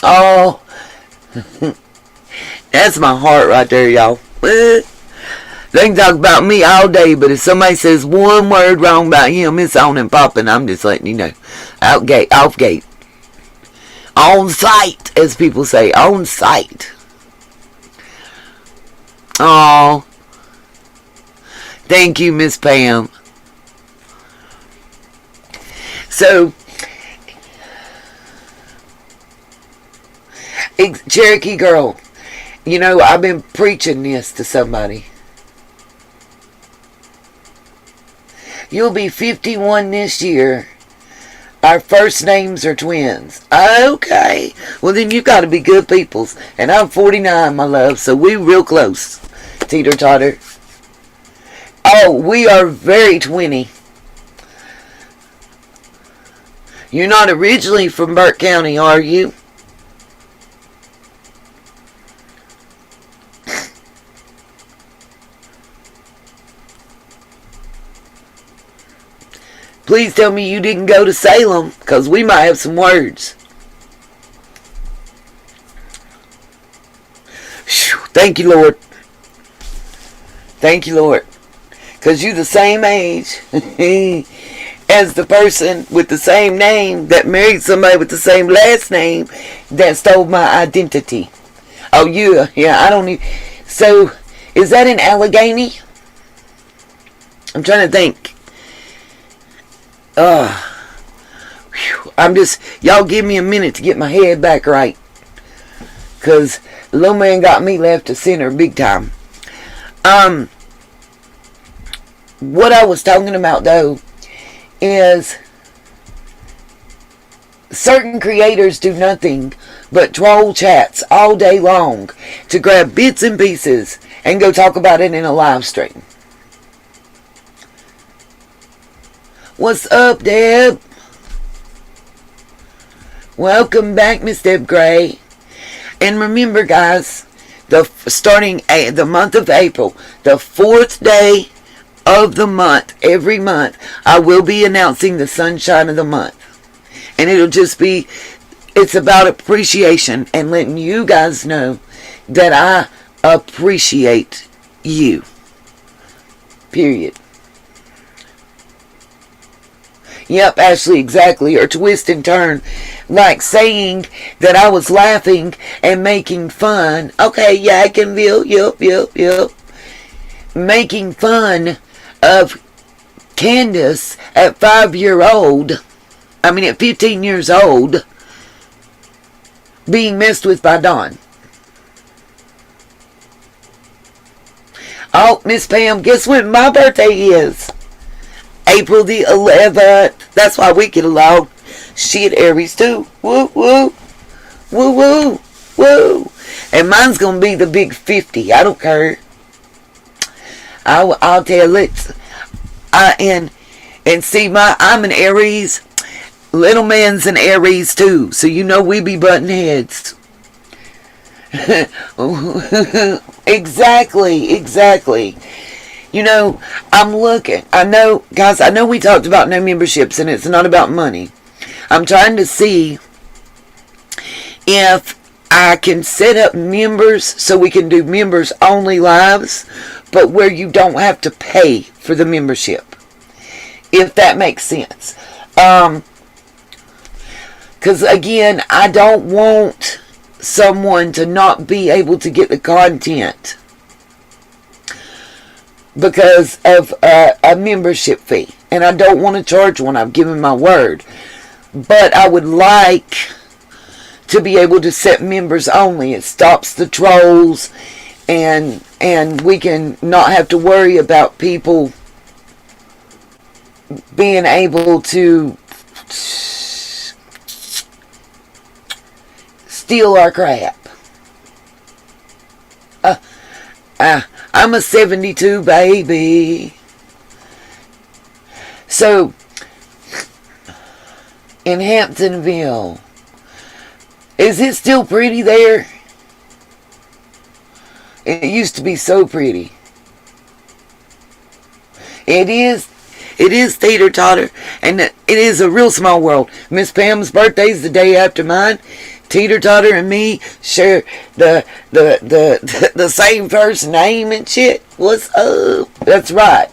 oh, that's my heart right there, y'all. They can talk about me all day, but if somebody says one word wrong about him, it's on and popping. I'm just letting you know. Off gate. On site, as people say. On site. Oh, thank you, Miss Pam. So, Cherokee girl, you know, I've been preaching this to somebody. You'll be 51 this year. Our first names are twins. Okay. Well, then you got to be good peoples. And I'm 49, my love, so we real close. Teeter-totter. Oh, we are very twinny. You're not originally from Burke County, are you? Please tell me you didn't go to Salem, because we might have some words. Whew, thank you, Lord. Thank you, Lord. Because you're the same age as the person with the same name that married somebody with the same last name that stole my identity. Oh, yeah, I don't need... So, is that in Allegheny? I'm trying to think. I'm just... Y'all give me a minute to get my head back right. Because little man got me left to center big time. What I was talking about, though, is certain creators do nothing but troll chats all day long to grab bits and pieces and go talk about it in a live stream. What's up, Deb? Welcome back, Miss Deb Gray. And remember, guys, starting the month of April, the 4th day of the month, every month, I will be announcing the sunshine of the month. And it'll just be, it's about appreciation and letting you guys know that I appreciate you. Period. Yep, Ashley, exactly. Or twist and turn. Like saying that I was laughing and making fun. Okay, yeah, I can feel. Yep. Making fun of Candace at 5-year-old. At 15 years old. Being messed with by Dawn. Oh, Miss Pam, guess when my birthday is? April the 11th. That's why we get along. Shit, Aries too. Woo, woo. Woo, woo. Woo. And mine's going to be the big 50. I don't care. I'll tell you. And see, I'm an Aries. Little man's an Aries too. So you know we be butting heads. Exactly. You know, I'm looking. I know, guys, we talked about no memberships and it's not about money. I'm trying to see if I can set up members so we can do members only lives, but where you don't have to pay for the membership. If that makes sense. Because again, I don't want someone to not be able to get the content because of a membership fee. And I don't want to charge one. I've given my word. But I would like to be able to set members only. It stops the trolls. And we can not have to worry about people being able to steal our crap. I'm a 72 baby. So, in Hamptonville, is it still pretty there? It used to be so pretty. It is teeter totter, and it is a real small world. Miss Pam's birthday's the day after mine. Teeter totter and me share the same first name and shit. What's up? That's right.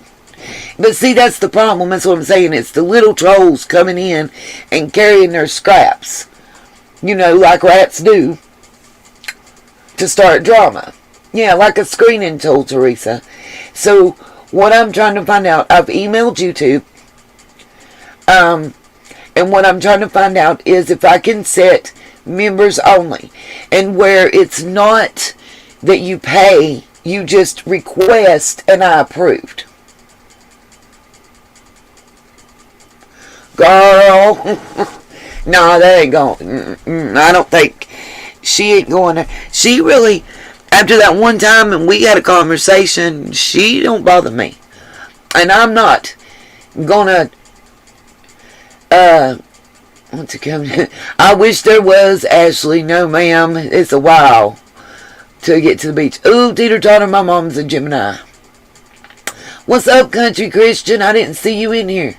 But see, that's the problem. That's what I'm saying. It's the little trolls coming in and carrying their scraps. You know, like rats do. To start drama. Yeah, like a screening tool, Teresa. So, what I'm trying to find out, I've emailed YouTube. And what I'm trying to find out is if I can set members only. And where it's not that you pay, you just request and I approved. Girl. No, that ain't going. I don't think she ain't going to. She really, after that one time and we had a conversation, she don't bother me. And I'm not gonna what's it coming? I wish there was, Ashley. No, ma'am. It's a while to get to the beach. Ooh, teeter totter, my mom's a Gemini. What's up, country Christian? I didn't see you in here.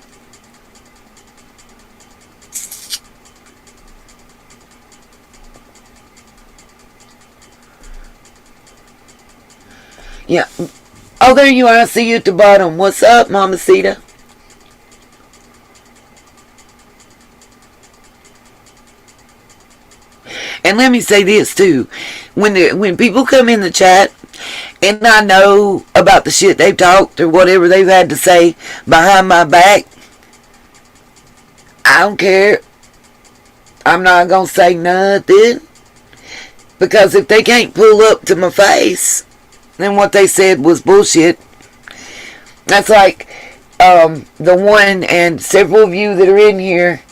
Yeah. Oh, there you are. I see you at the bottom. What's up, Mama Sita? And let me say this too. When people come in the chat and I know about the shit they've talked or whatever they've had to say behind my back, I don't care. I'm not going to say nothing. Because if they can't pull up to my face, then what they said was bullshit. That's like the one and several of you that are in here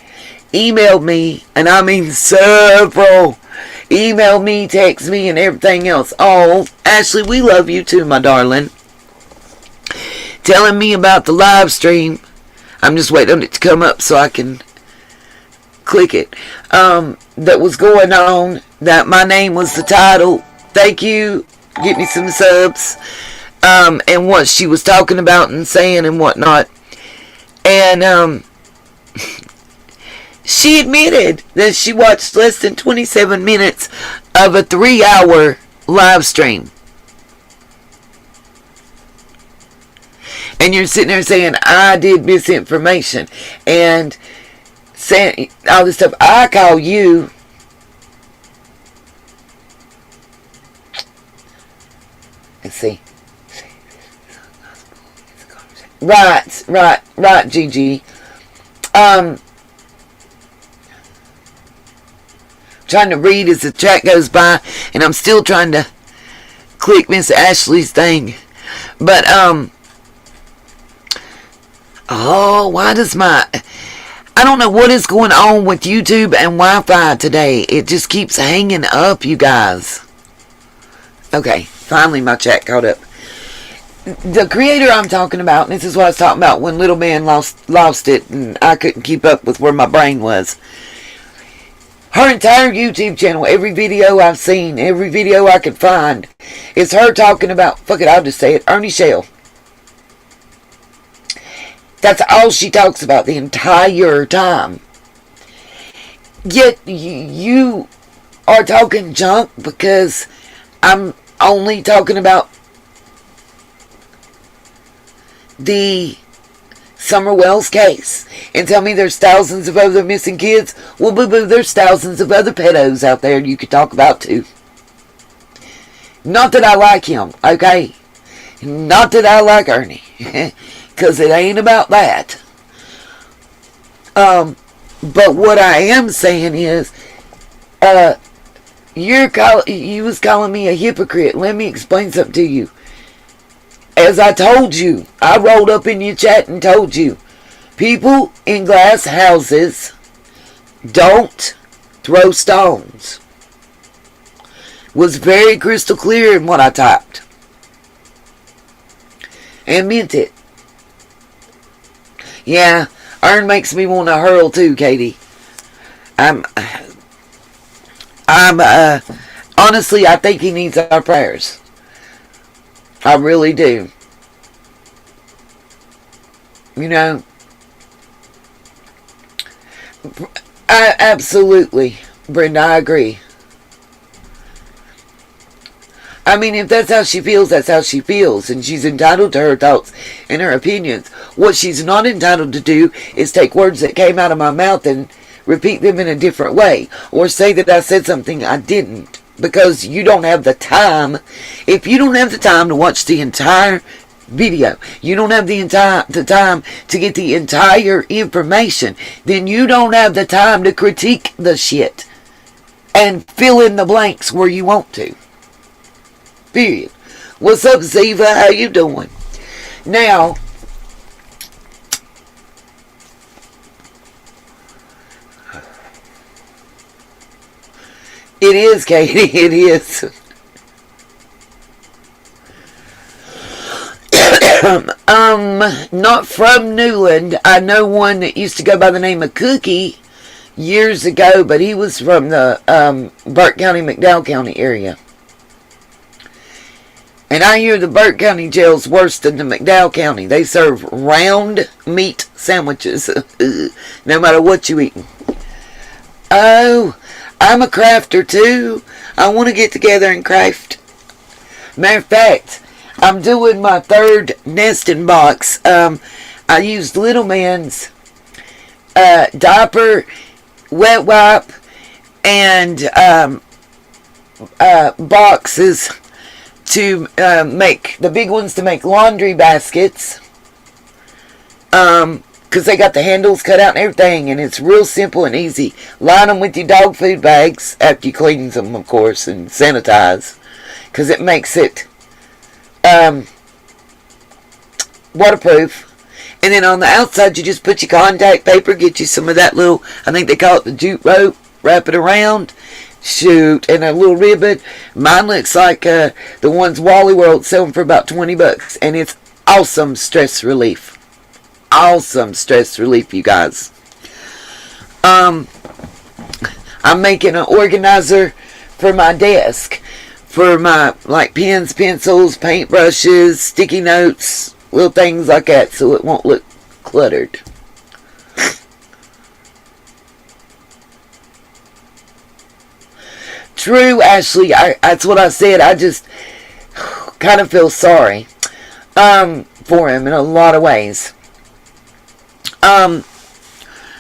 emailed me, and I mean several, emailed me, text me, and everything else. Oh, Ashley, we love you too, my darling. Telling me about the live stream. I'm just waiting on it to come up so I can click it. That was going on, that my name was the title. Thank you. Get me some subs. And what she was talking about and saying and whatnot. And she admitted that she watched less than 27 minutes of a 3-hour live stream. And you're sitting there saying, I did misinformation. And saying all this stuff. I call you. Let's see. Right, Gigi. Trying to read as the chat goes by, and I'm still trying to click Miss Ashley's thing. But, why does I don't know what is going on with YouTube and Wi-Fi today. It just keeps hanging up, you guys. Okay, finally my chat caught up. The creator I'm talking about, and this is what I was talking about when Little Man lost it, and I couldn't keep up with where my brain was. Her entire YouTube channel, every video I've seen, every video I could find, is her talking about, fuck it, I'll just say it, Ernie Shell. That's all she talks about the entire time. Yet you are talking junk because I'm only talking about the Summer Wells case, and tell me there's thousands of other missing kids. Well, boo-boo, there's thousands of other pedos out there you could talk about too. Not that I like him, okay? Not that I like Ernie, because it ain't about that. But what I am saying is, you was calling me a hypocrite. Let me explain something to you. As I told you, I rolled up in your chat and told you, people in glass houses don't throw stones. Was very crystal clear in what I typed. And meant it. Yeah, Ern makes me want to hurl too, Katie. Honestly, I think he needs our prayers. I really do. You know, absolutely, Brenda, I agree. I mean, if that's how she feels, that's how she feels, and she's entitled to her thoughts and her opinions. What she's not entitled to do is take words that came out of my mouth and repeat them in a different way, or say that I said something I didn't. Because you don't have the time. If you don't have the time to watch the entire video, you don't have the time to get the entire information, then you don't have the time to critique the shit and fill in the blanks where you want to. Period. What's up, Ziva? How you doing? Now, it is, Katie. It is. Not from Newland. I know one that used to go by the name of Cookie years ago, but he was from the Burke County, McDowell County area. And I hear the Burke County jail's worse than the McDowell County. They serve round meat sandwiches, no matter what you eating. Oh, I'm a crafter too. I want to get together and craft. Matter of fact, I'm doing my third nesting box. I used Little Man's diaper, wet wipe, and boxes to make the big ones to make laundry baskets. Because they got the handles cut out and everything, and it's real simple and easy. Line them with your dog food bags after you clean them, of course, and sanitize, because it makes it waterproof. And then on the outside, you just put your contact paper, get you some of that little, I think they call it the jute rope, wrap it around, shoot, and a little ribbon. Mine looks like the ones Wally World selling for about $20, and it's awesome stress relief. Awesome stress relief, you guys. I'm making an organizer for my desk, for my like pens, pencils, paintbrushes, sticky notes, little things like that, so it won't look cluttered. True, Ashley. That's what I said. I just kind of feel sorry. for him in a lot of ways.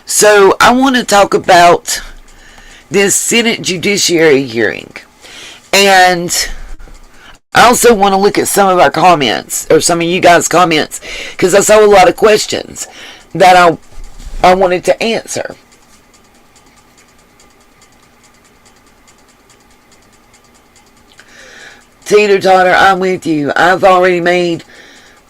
So I want to talk about this Senate Judiciary hearing. And I also want to look at some of our comments, or some of you guys' comments, because I saw a lot of questions that I wanted to answer. Teeter-totter, I'm with you. I've already made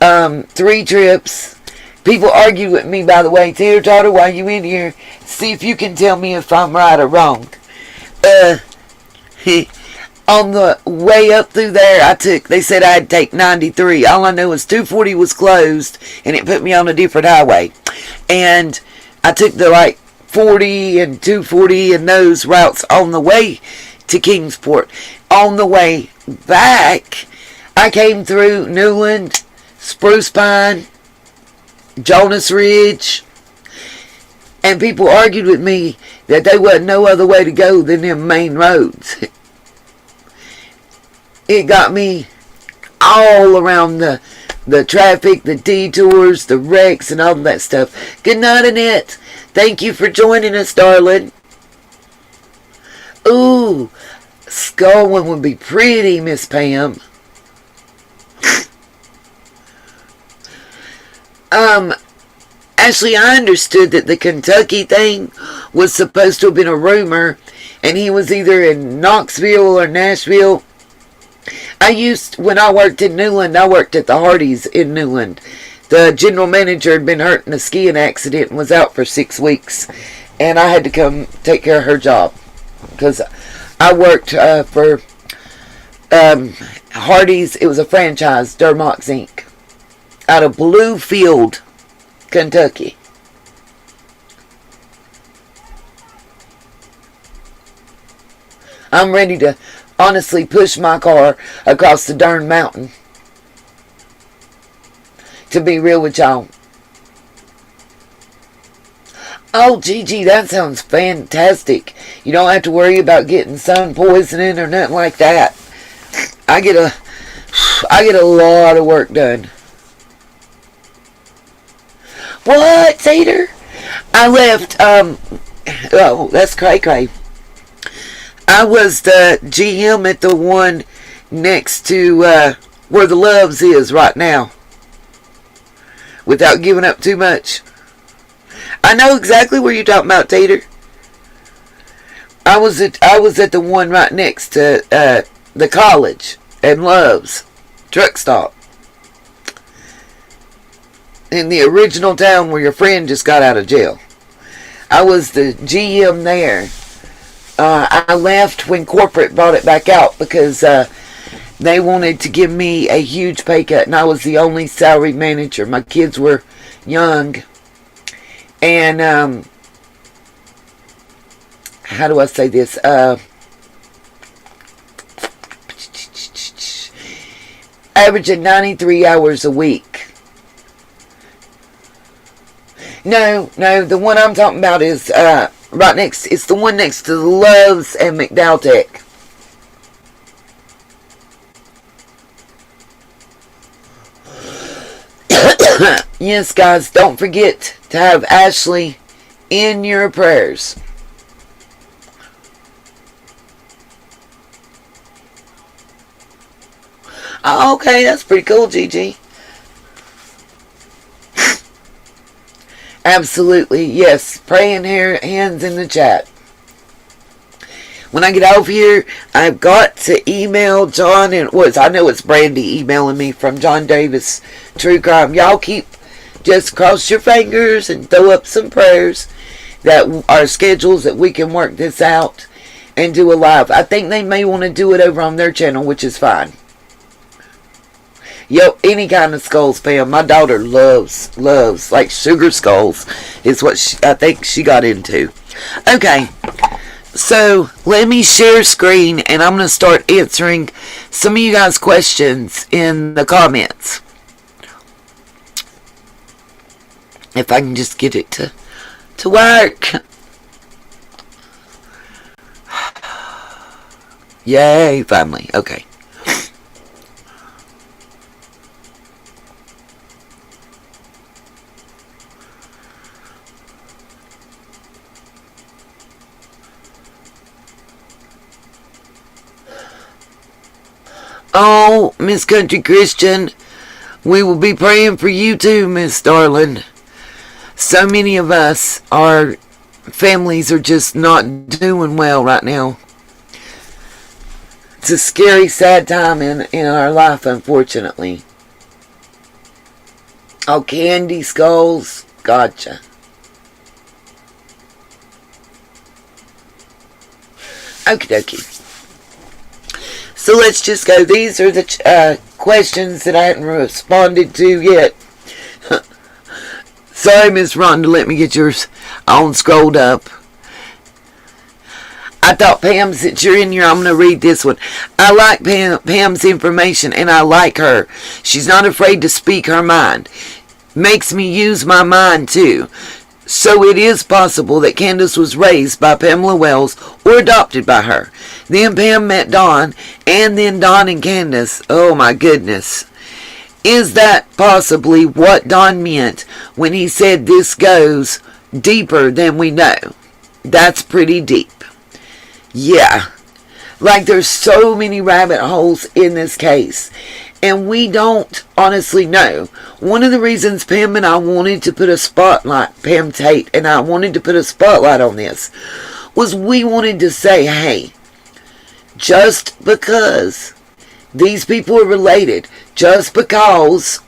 3 trips. People argue with me, by the way. Teeter-totter, while you in here, see if you can tell me if I'm right or wrong. On the way up through there, they said I'd take 93. All I know is 240 was closed, and it put me on a different highway. And I took the 40 and 240 and those routes on the way to Kingsport. On the way back, I came through Newland, Spruce Pine, Jonas Ridge, and people argued with me that there wasn't no other way to go than them main roads. It got me all around the traffic, the detours, the wrecks, and all that stuff. Good night, Annette. Thank you for joining us, darling. Ooh, Scullin would be pretty, Miss Pam. Ashley, I understood that the Kentucky thing was supposed to have been a rumor, and he was either in Knoxville or Nashville. When I worked in Newland, I worked at the Hardee's in Newland. The general manager had been hurt in a skiing accident and was out for 6 weeks, and I had to come take care of her job, because I worked for Hardee's. It was a franchise, Dermox Inc., out of Bluefield, Kentucky. I'm ready to honestly push my car across the darn mountain, to be real with y'all. Oh, Gigi, that sounds fantastic. You don't have to worry about getting sun poisoning or nothing like that. I get a lot of work done. What, Tater? I left, oh, that's cray-cray. I was the GM at the one next to where the Loves is right now, without giving up too much. I know exactly where you're talking about, Tater. I was at the one right next to the college and Loves truck stop, in the original town where your friend just got out of jail. I was the GM there. I left when corporate brought it back out because they wanted to give me a huge pay cut, and I was the only salary manager. My kids were young, and how do I say this? Averaging 93 hours a week. No, the one I'm talking about is right next. It's the one next to the Loves and McDowell. Yes, guys, don't forget to have Ashley in your prayers. Oh, okay, that's pretty cool, Gigi. Absolutely, yes. Praying hands in the chat. When I get off here, I've got to email John, and I know it's Brandy emailing me from John Davis True Crime. Y'all just cross your fingers and throw up some prayers that our schedules, that we can work this out and do a live. I think they may want to do it over on their channel, which is fine. Yo, any kind of skulls, Pam. My daughter loves, like sugar skulls is what I think she got into. Okay, so let me share screen, and I'm going to start answering some of you guys' questions in the comments. If I can just get it to work. Yay, finally. Okay. Oh, Miss Country Christian, we will be praying for you too, Miss Darling. So many of us, our families are just not doing well right now. It's a scary, sad time in our life, unfortunately. Oh, candy skulls. Gotcha. Okie dokie. So let's just go. These are the questions that I hadn't responded to yet. Sorry, Miss Rhonda, let me get yours on scrolled up. I thought Pam, since you're in here, I'm going to read this one. I like Pam's information, and I like her. She's not afraid to speak her mind. Makes me use my mind, too. So it is possible that Candace was raised by Pamela Wells or adopted by her. Then Pam met Don, and then Don and Candace. Oh, my goodness. Is that possibly what Don meant when he said this goes deeper than we know? That's pretty deep. Yeah. Like there's so many rabbit holes in this case. And we don't honestly know. One of the reasons Pam and I wanted to put a spotlight, Pam Tate and I wanted to put a spotlight on this, was we wanted to say, hey, just because these people are related, just because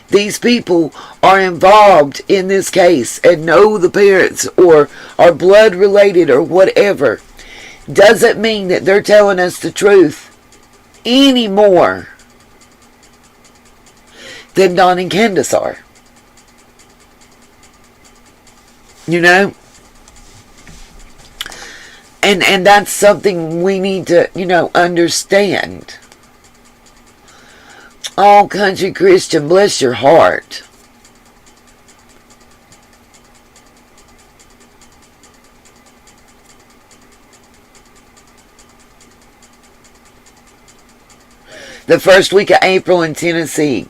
these people are involved in this case and know the parents or are blood related or whatever, doesn't mean that they're telling us the truth any more than Don and Candace are. You know? And that's something we need to, understand. Oh, Country Christian, bless your heart. The first week of April in Tennessee.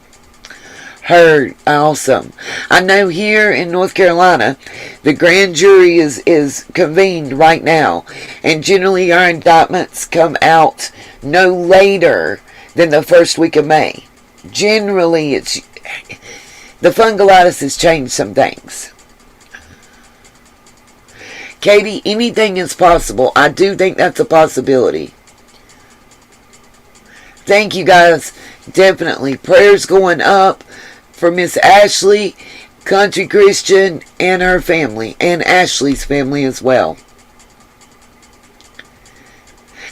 Heard. Awesome. I know here in North Carolina, the grand jury is convened right now. And generally our indictments come out no later than the first week of May. Generally, the fungulitis has changed some things. Katie, anything is possible. I do think that's a possibility. Thank you guys. Definitely. Prayers going up for Miss Ashley, Country Christian, and her family. And Ashley's family as well.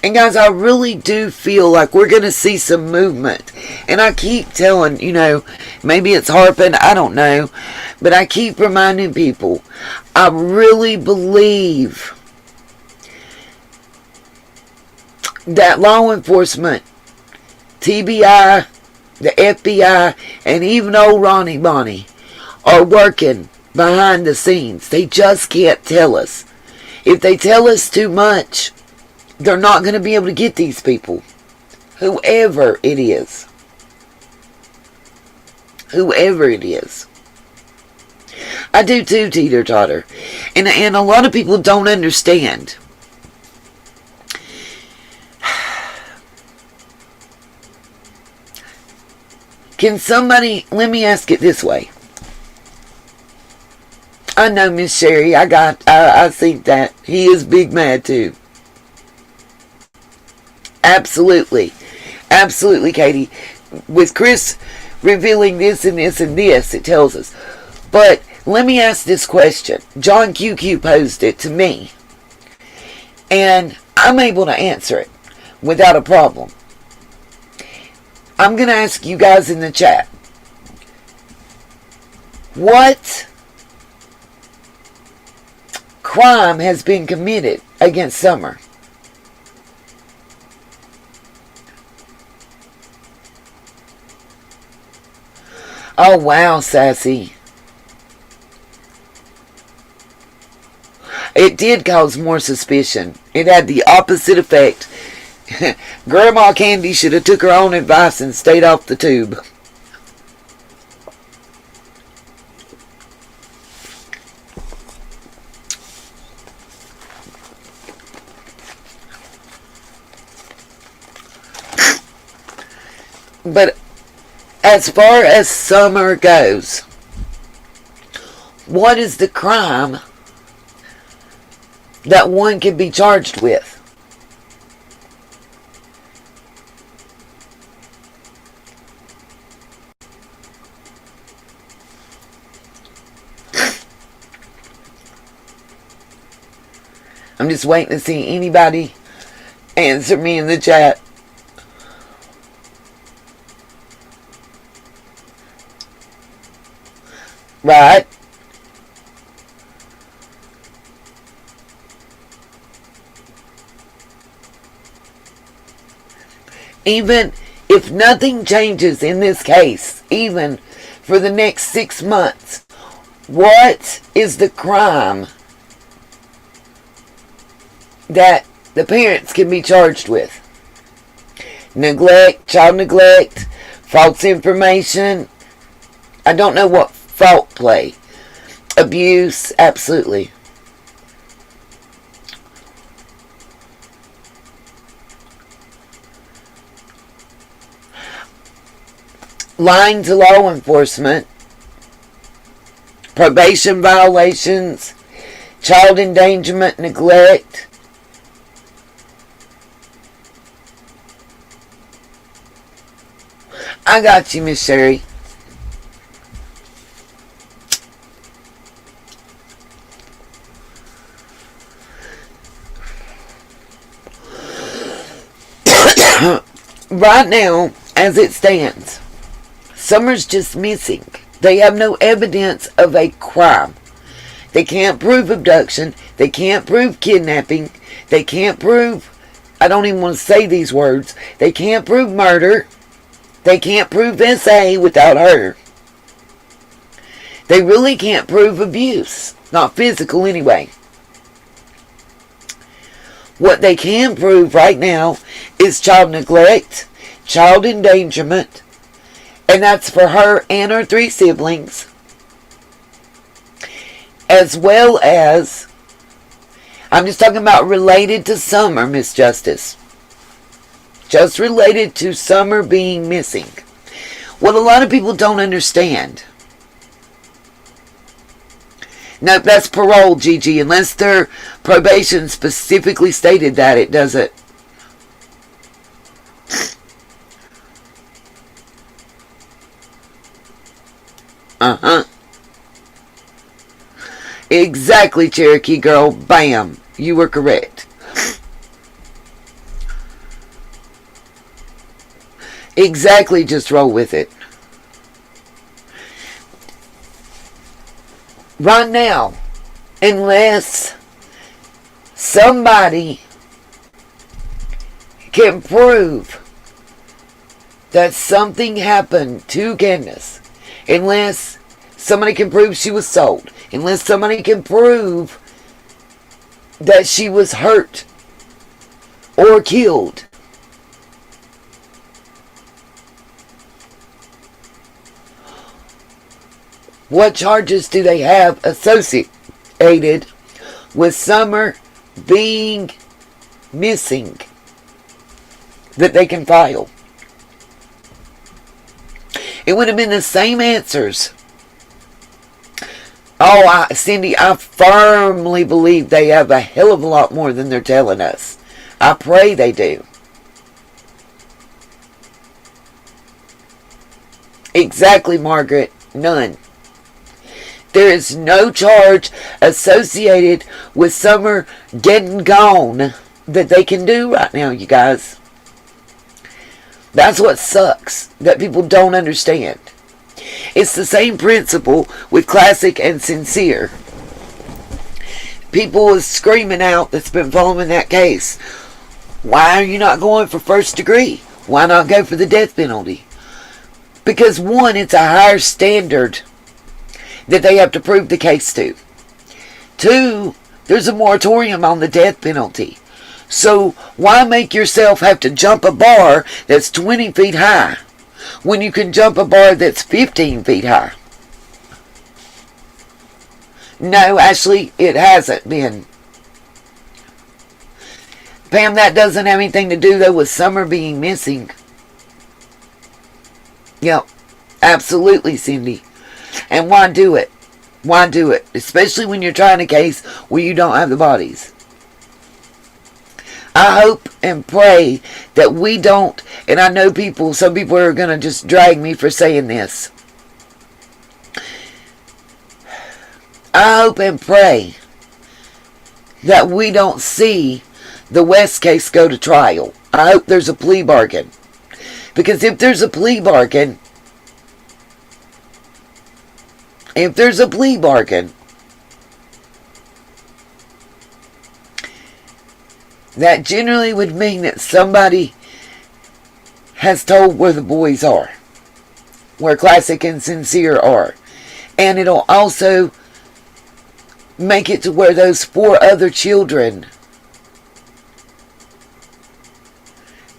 And guys, I really do feel like we're going to see some movement. And I keep telling, maybe it's harping, I don't know. But I keep reminding people, I really believe that law enforcement, TBI, the FBI, and even old Ronnie Bonnie are working behind the scenes. They just can't tell us. If they tell us too much, they're not going to be able to get these people. Whoever it is. Whoever it is. I do too, Teeter Totter. And a lot of people don't understand. Can somebody, let me ask it this way. I know, Miss Sherry, I think that. He is big mad too. Absolutely. Absolutely, Katie. With Chris revealing this and this and this, it tells us. But let me ask this question. John QQ posed it to me. And I'm able to answer it without a problem. I'm going to ask you guys in the chat. What crime has been committed against Summer? Oh, wow, Sassy. It did cause more suspicion. It had the opposite effect. Grandma Candy should have took her own advice and stayed off the tube. But as far as Summer goes, what is the crime that one can be charged with? I'm just waiting to see anybody answer me in the chat. Right? Even if nothing changes in this case, even for the next 6 months, what is the crime that the parents can be charged with? Neglect, child neglect, false information. I don't know what fault play. Abuse, absolutely. Lying to law enforcement, probation violations, child endangerment, neglect. I got you, Miss Sherry. Right now, as it stands, Summer's just missing. They have no evidence of a crime. They can't prove abduction. They can't prove kidnapping. They can't prove, I don't even want to say these words, they can't prove murder. They can't prove SA without her. They really can't prove abuse. Not physical anyway. What they can prove right now is child neglect, child endangerment, and that's for her and her 3 siblings, as well as, I'm just talking about related to Summer, Miss Justice. Just related to Summer being missing. What a lot of people don't understand. Nope, that's parole, Gigi. Unless their probation specifically stated that, it doesn't. Uh-huh. Exactly, Cherokee girl. Bam. You were correct. Exactly, just roll with it. Right now, unless somebody can prove that something happened to Candace, unless somebody can prove she was sold, unless somebody can prove that she was hurt or killed, what charges do they have associated with Summer being missing that they can file? It would have been the same answers. Oh, Cindy, I firmly believe they have a hell of a lot more than they're telling us. I pray they do. Exactly, Margaret. None. There is no charge associated with Summer getting gone that they can do right now, you guys. That's what sucks, that people don't understand. It's the same principle with Classic and Sincere. People is screaming out that's been following that case. Why are you not going for first degree? Why not go for the death penalty? Because one, it's a higher standard that they have to prove the case to. Two, there's a moratorium on the death penalty. So why make yourself have to jump a bar that's 20 feet high when you can jump a bar that's 15 feet high? No, Ashley, it hasn't been. Pam, that doesn't have anything to do, though, with Summer being missing. Yep. Absolutely, Cindy. And why do it? Why do it? Especially when you're trying a case where you don't have the bodies. I hope and pray that we don't, and I know some people are going to just drag me for saying this. I hope and pray that we don't see the West case go to trial. I hope there's a plea bargain. Because if there's a plea bargain, that generally would mean that somebody has told where the boys are, where Classic and Sincere are. And it'll also make it to where those 4 other children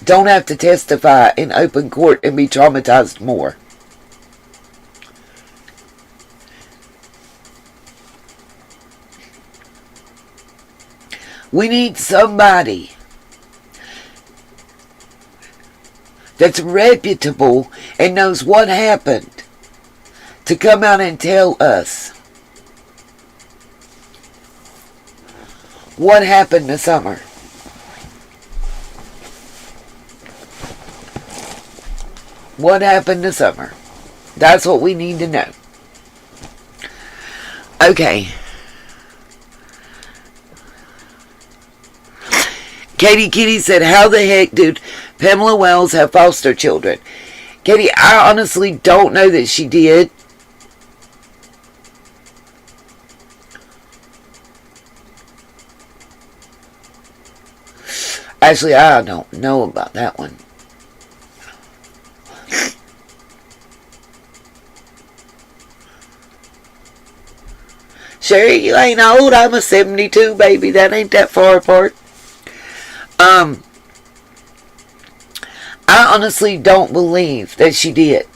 don't have to testify in open court and be traumatized more. We need somebody that's reputable and knows what happened to come out and tell us what happened this summer. What happened this summer? That's what we need to know. Okay. Katie Kitty said, how the heck did Pamela Wells have foster children? Katie, I honestly don't know that she did. Actually, I don't know about that one. Sherry, you ain't old. I'm a 72, baby. That ain't that far apart. I honestly don't believe that she did.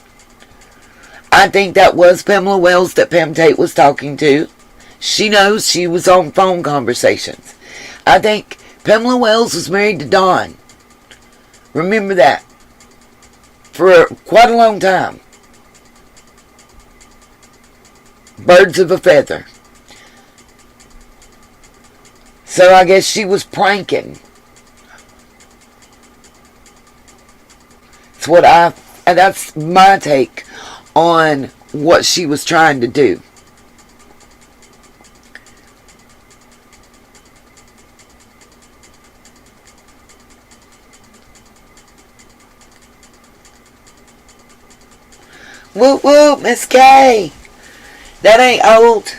I think that was Pamela Wells that Pam Tate was talking to. She knows she was on phone conversations. I think Pamela Wells was married to Don. Remember that. For quite a long time. Birds of a feather. So I guess she was pranking. That's my take on what she was trying to do. Whoop whoop, Miss Kay. That ain't old.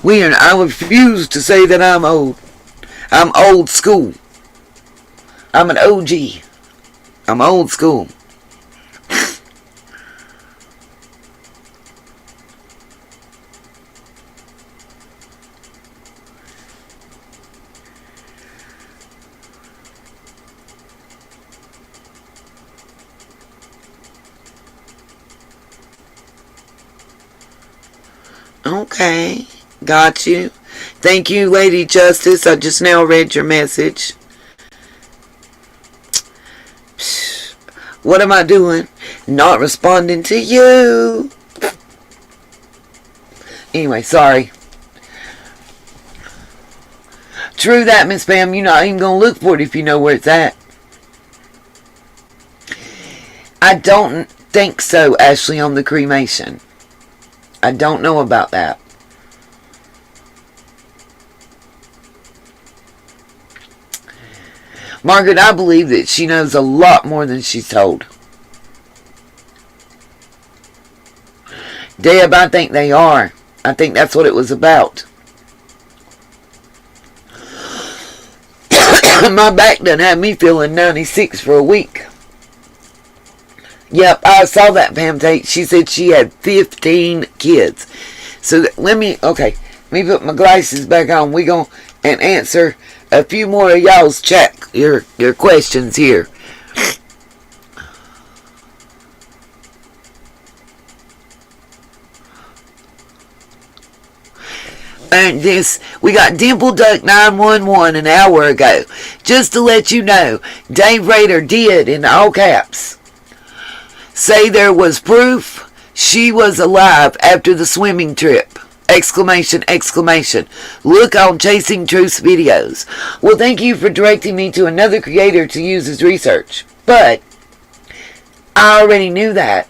I refuse to say that I'm old. I'm old school. I'm an OG. I'm old school. Okay, got you. Thank you, Lady Justice. I just now read your message. What am I doing? Not responding to you. Anyway, sorry. True that, Miss Pam. You're not even going to look for it if you know where it's at. I don't think so, Ashley, on the cremation. I don't know about that. Margaret, I believe that she knows a lot more than she's told. Deb, I think they are. I think that's what it was about. My back done had me feeling 96 for a week. Yep, I saw that, Pam Tate. She said she had 15 kids. So let me put my glasses back on. We gonna and answer a few more of y'all's your questions here. And we got Dimple Duck 911 an hour ago. Just to let you know, Dave Rader did, in all caps, say there was proof she was alive after the swimming trip. Exclamation, exclamation. Look on Chasing Truth's videos. Well, thank you for directing me to another creator to use as research. But I already knew that.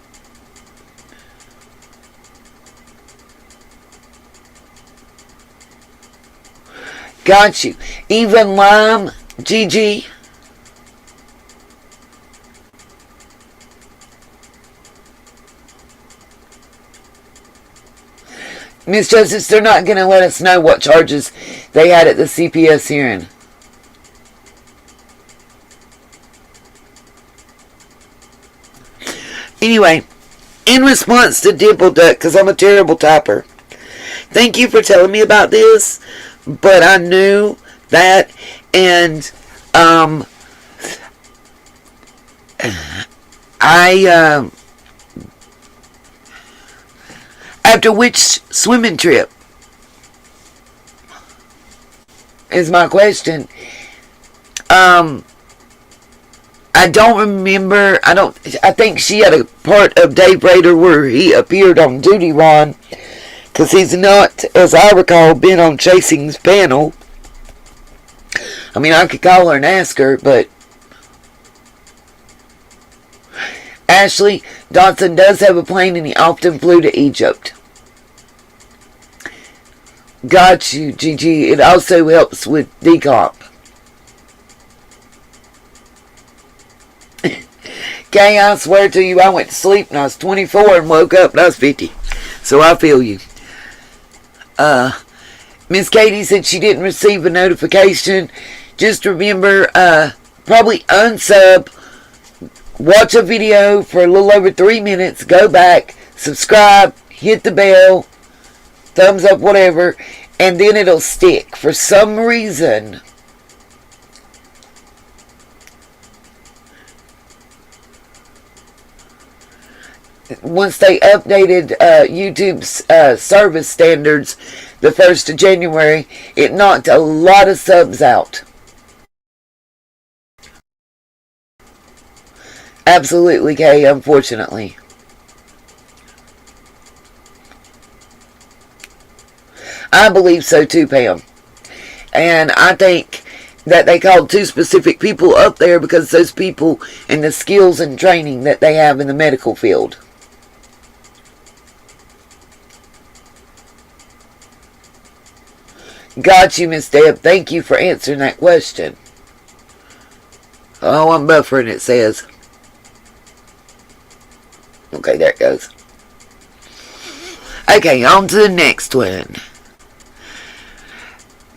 Got you. Even Lime, GG. Miss Justice, they're not going to let us know what charges they had at the CPS hearing. Anyway, in response to Dimple Duck, because I'm a terrible typer, thank you for telling me about this, but I knew that, and after which swimming trip is my question. I don't remember. I think she had a part of Dave Rader where he appeared on Duty Ron, because he's not, as I recall, been on Chasing's panel. I mean, I could call her and ask her, but Ashley Dodson does have a plane, and he often flew to Egypt. Got you, Gigi. It also helps with decomp. Kay, I swear to you, I went to sleep and I was 24 and woke up and I was 50. So I feel you. Miss Katie said she didn't receive a notification. Just remember, probably unsub, watch a video for a little over 3 minutes, go back, subscribe, hit the bell, thumbs up, whatever, and then it'll stick. For some reason, once they updated YouTube's service standards the 1st of January, it knocked a lot of subs out. Absolutely, Kay, unfortunately. I believe so too, Pam. And I think that they called 2 specific people up there because those people and the skills and training that they have in the medical field. Got you, Miss Deb. Thank you for answering that question. Oh, I'm buffering, it says. Okay, there it goes. Okay, on to the next one.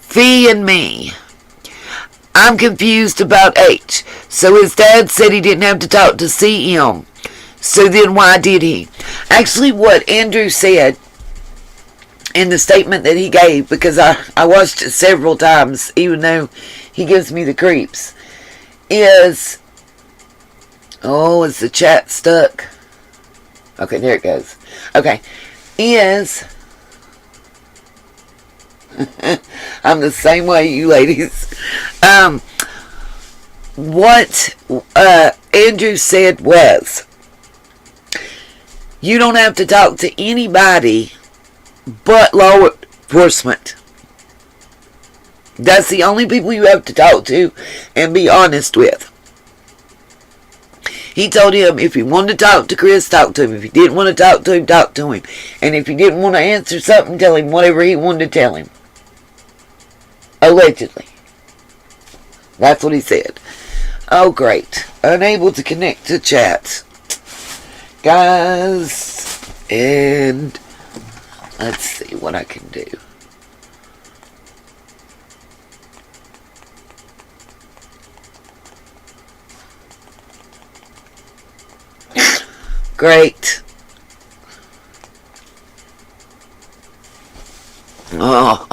Fee and me. I'm confused about H. So his dad said he didn't have to talk to CM. So then why did he? Actually, what Andrew said in the statement that he gave, because I watched it several times, even though he gives me the creeps, is... Oh, is the chat stuck? Okay, there it goes. Okay. Is... I'm the same way, you ladies. What Andrew said was, you don't have to talk to anybody but law enforcement. That's the only people you have to talk to and be honest with. He told him if he wanted to talk to Chris, talk to him. If he didn't want to talk to him, talk to him. And if he didn't want to answer something, tell him whatever he wanted to tell him. Allegedly. That's what he said. Oh, great. Unable to connect to chat. Guys, and let's see what I can do. Great. Oh.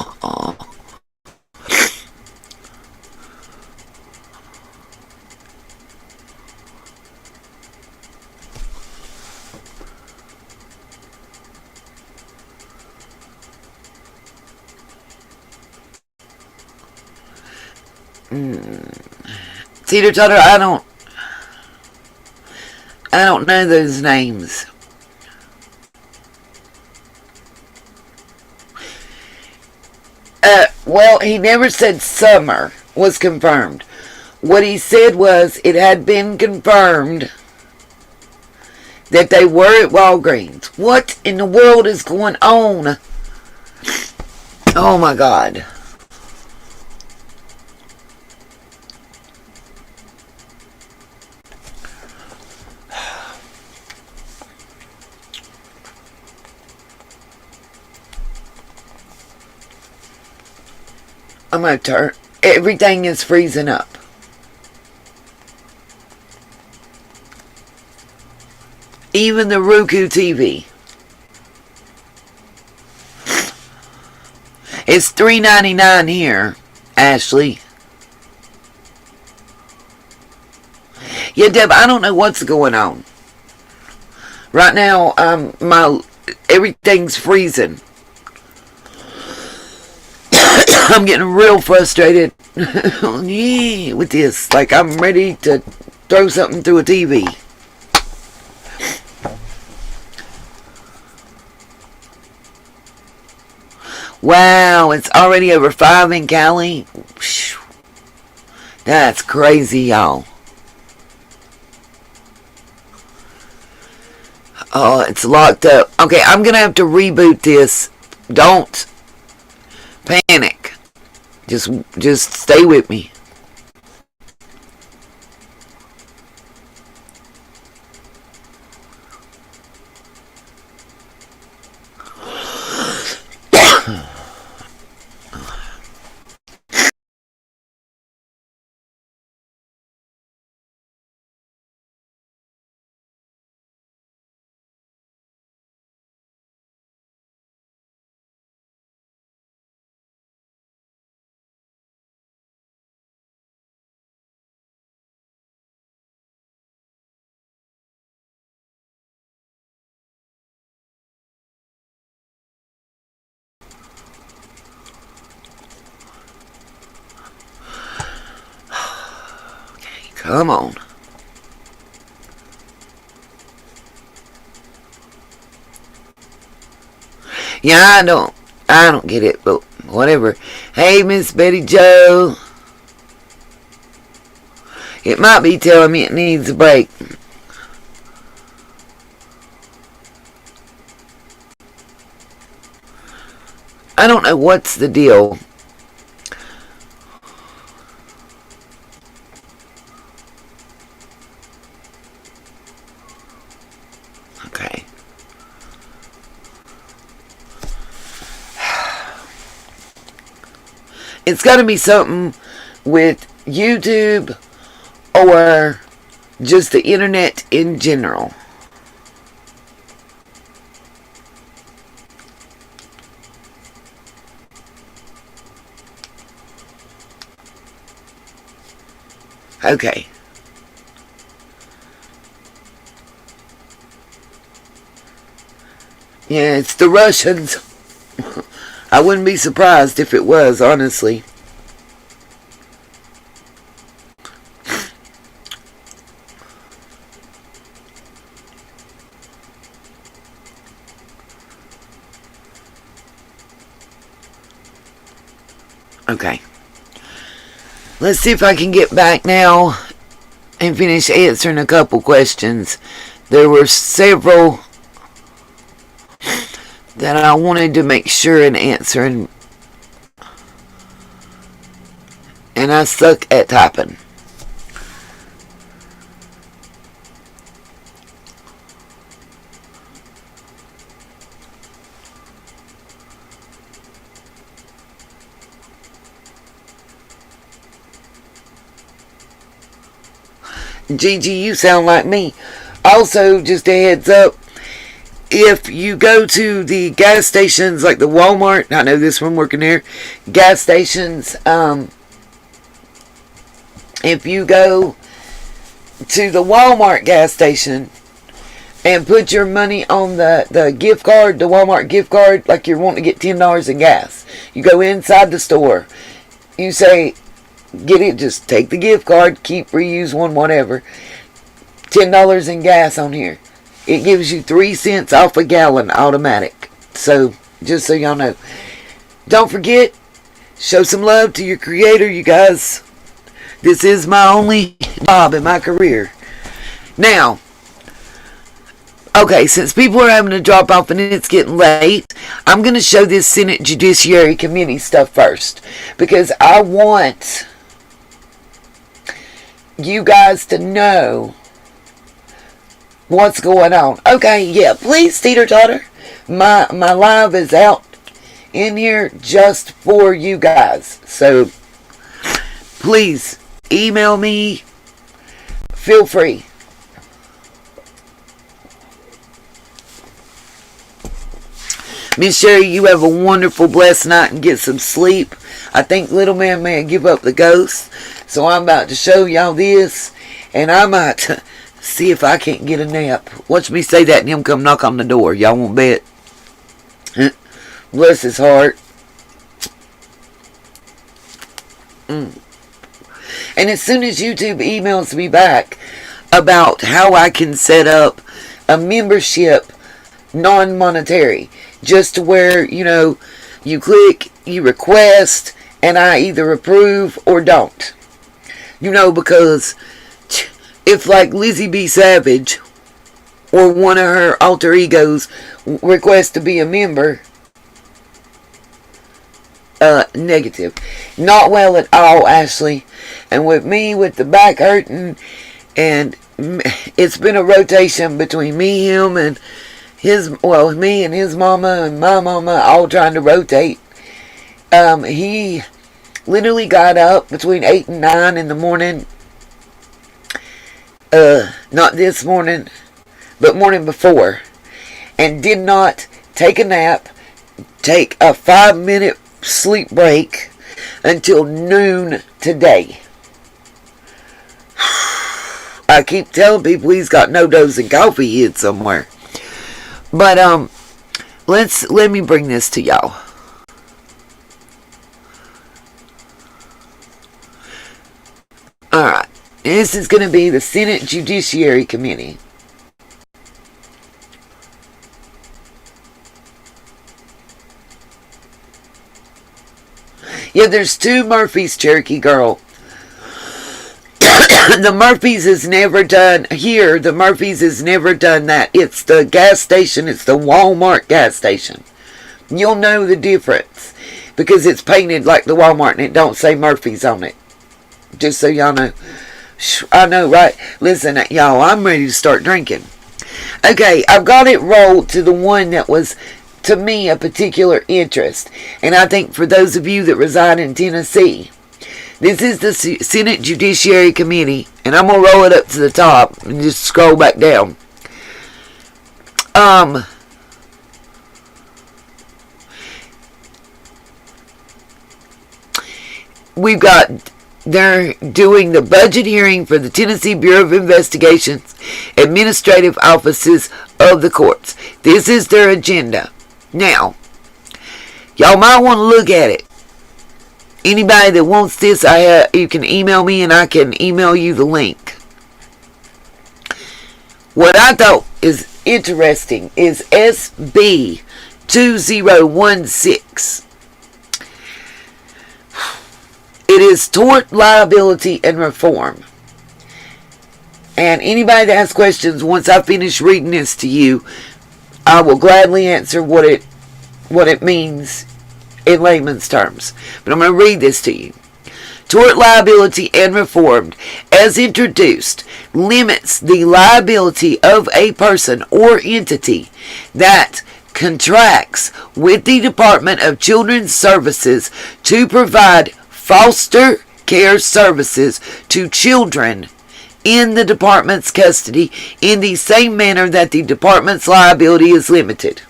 Teeter totter, I don't know those names. Well, he never said summer was confirmed. What he said was it had been confirmed that they were at Walgreens. What in the world is going on? Oh my God. I'm going to turn. Everything is freezing up. Even the Roku TV. It's $3.99 here, Ashley. Yeah, Deb, I don't know what's going on. Right now, everything's freezing. I'm getting real frustrated with this. Like, I'm ready to throw something through a TV. Wow, it's already over 5 in Cali. That's crazy, y'all. Oh, it's locked up. Okay, I'm going to have to reboot this. Don't panic. Just stay with me. Come on. Yeah, I don't get it, but whatever. Hey, Miss Betty Joe. It might be telling me it needs a break. I don't know what's the deal. Okay. It's got to be something with YouTube or just the internet in general. Okay. Yeah, it's the Russians. I wouldn't be surprised if it was, honestly. Okay. Let's see if I can get back now and finish answering a couple questions. There were several that I wanted to make sure and answer, and I suck at typing. Gigi, you sound like me. Also, just a heads up, if you go to the gas stations like the Walmart, I know this from working there, gas stations, if you go to the Walmart gas station and put your money on the gift card, the Walmart gift card, like you're wanting to get $10 in gas, you go inside the store, you say, get it, just take the gift card, keep, reuse one, whatever, $10 in gas on here. It gives you 3 cents off a gallon automatic. So, just so y'all know. Don't forget, show some love to your creator, you guys. This is my only job in my career. Now, okay, since people are having to drop off and it's getting late, I'm going to show this Senate Judiciary Committee stuff first. Because I want you guys to know what's going on. Okay, yeah, please, teeter-totter. My live is out in here just for you guys. So, please, email me. Feel free. Miss Sherry, you have a wonderful, blessed night and get some sleep. I think little man may give up the ghost. So I'm about to show y'all this. And I might see if I can't get a nap. Watch me say that and him come knock on the door. Y'all won't bet. Bless his heart. And as soon as YouTube emails me back about how I can set up a membership non-monetary, just to where, you know, you click, you request, and I either approve or don't. You know, because if like Lizzie B. Savage or one of her alter egos requests to be a member, negative. Not well at all, Ashley. And with me, with the back hurting, and it's been a rotation between me, him, and me and his mama and my mama all trying to rotate. He literally got up between 8 and 9 in the morning. Not this morning, but morning before. And did not take a nap, take a 5-minute sleep break until noon today. I keep telling people he's got no dose in coffee hid somewhere. But let me bring this to y'all. Alright. This is going to be the Senate Judiciary Committee. Yeah, there's 2 Murphys, Cherokee girl. The Murphys is never done here. The Murphys is never done that. It's the gas station. It's the Walmart gas station. You'll know the difference because it's painted like the Walmart and it don't say Murphys on it. Just so y'all know. I know, right? Listen, y'all, I'm ready to start drinking. Okay, I've got it rolled to the one that was, to me, a particular interest. And I think for those of you that reside in Tennessee, this is the Senate Judiciary Committee, and I'm going to roll it up to the top and just scroll back down. We've got, they're doing the budget hearing for the Tennessee Bureau of Investigation's administrative offices of the courts. This is their agenda. Now, y'all might want to look at it. Anybody that wants this, you can email me and I can email you the link. What I thought is interesting is SB 2016. It is tort liability and reform. And anybody that has questions, once I finish reading this to you, I will gladly answer what it means in layman's terms. But I'm going to read this to you. Tort liability and reformed, as introduced, limits the liability of a person or entity that contracts with the Department of Children's Services to provide foster care services to children in the department's custody in the same manner that the department's liability is limited.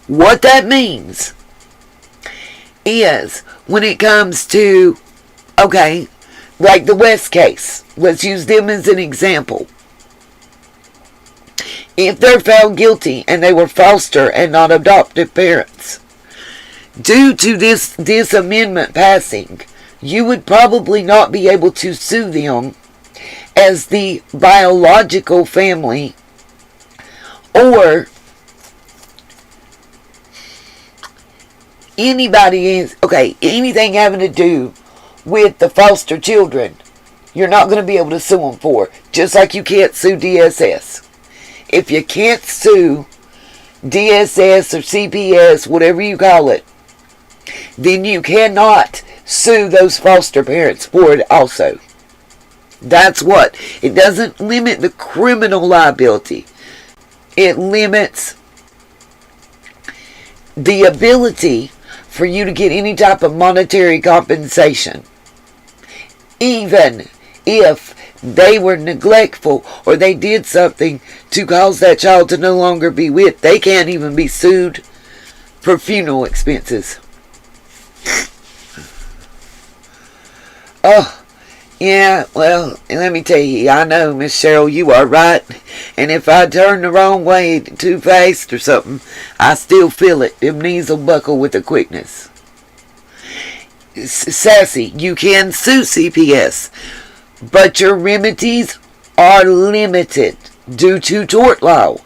What that means is when it comes to, okay, like the West case, let's use them as an example. If they're found guilty and they were foster and not adoptive parents, due to this amendment passing, you would probably not be able to sue them as the biological family, or anything having to do with the foster children, you're not going to be able to sue them for. Just like you can't sue DSS. If you can't sue DSS or CPS, whatever you call it, then you cannot sue those foster parents for it also. That's what. It doesn't limit the criminal liability. It limits the ability for you to get any type of monetary compensation. Even if they were neglectful or they did something to cause that child to no longer be with, they can't even be sued for funeral expenses. Oh, yeah, well, let me tell you, I know, Miss Cheryl, you are right. And if I turn the wrong way too fast or something, I still feel it. Them knees will buckle with the quickness. Sassy, you can sue CPS, but your remedies are limited due to tort law.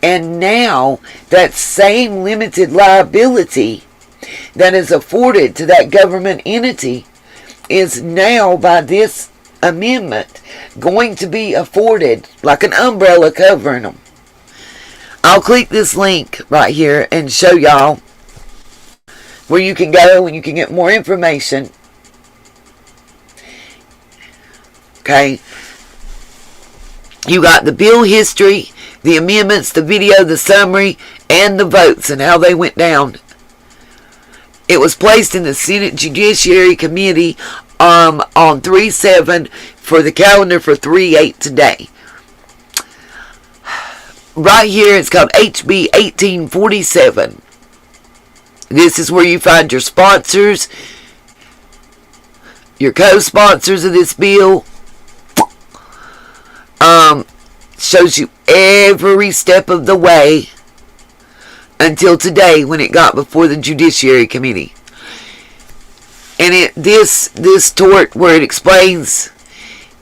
And now, that same limited liability that is afforded to that government entity is now, by this amendment, going to be afforded like an umbrella covering them. I'll click this link right here and show y'all where you can go and you can get more information. Okay. You got the bill history, the amendments, the video, the summary, and the votes and how they went down. It was placed in the Senate Judiciary Committee on 3/7 for the calendar for 3/8 today. Right here, it's called HB 1847. This is where you find your sponsors, your co-sponsors of this bill. Shows you every step of the way until today when it got before the Judiciary Committee. And this tort where it explains,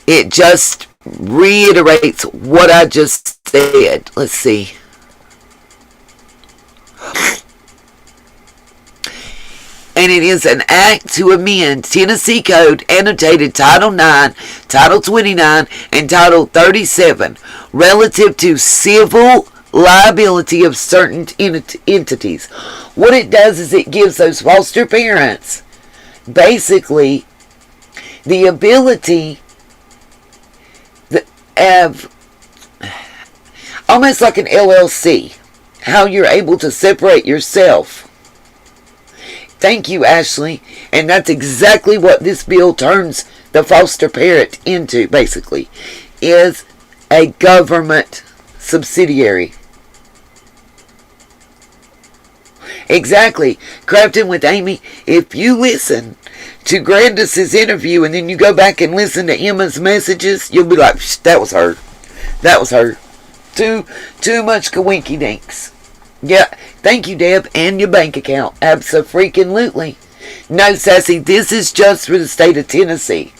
it just reiterates what I just said. Let's see. And it is an act to amend Tennessee Code annotated Title 9, Title 29, and Title 37 relative to civil liability of certain entities. What it does is it gives those foster parents basically the ability to have almost like an LLC, how you're able to separate yourself. Thank you, Ashley. And that's exactly what this bill turns the foster parent into, basically, is a government subsidiary. Exactly. Crafting with Amy, if you listen to Grandis's interview and then you go back and listen to Emma's messages, you'll be like, that was her. That was her. Too much kawinky dinks. Yeah, thank you, Deb, and your bank account. Abso-freaking-lutely. No, Sassy, this is just for the state of Tennessee.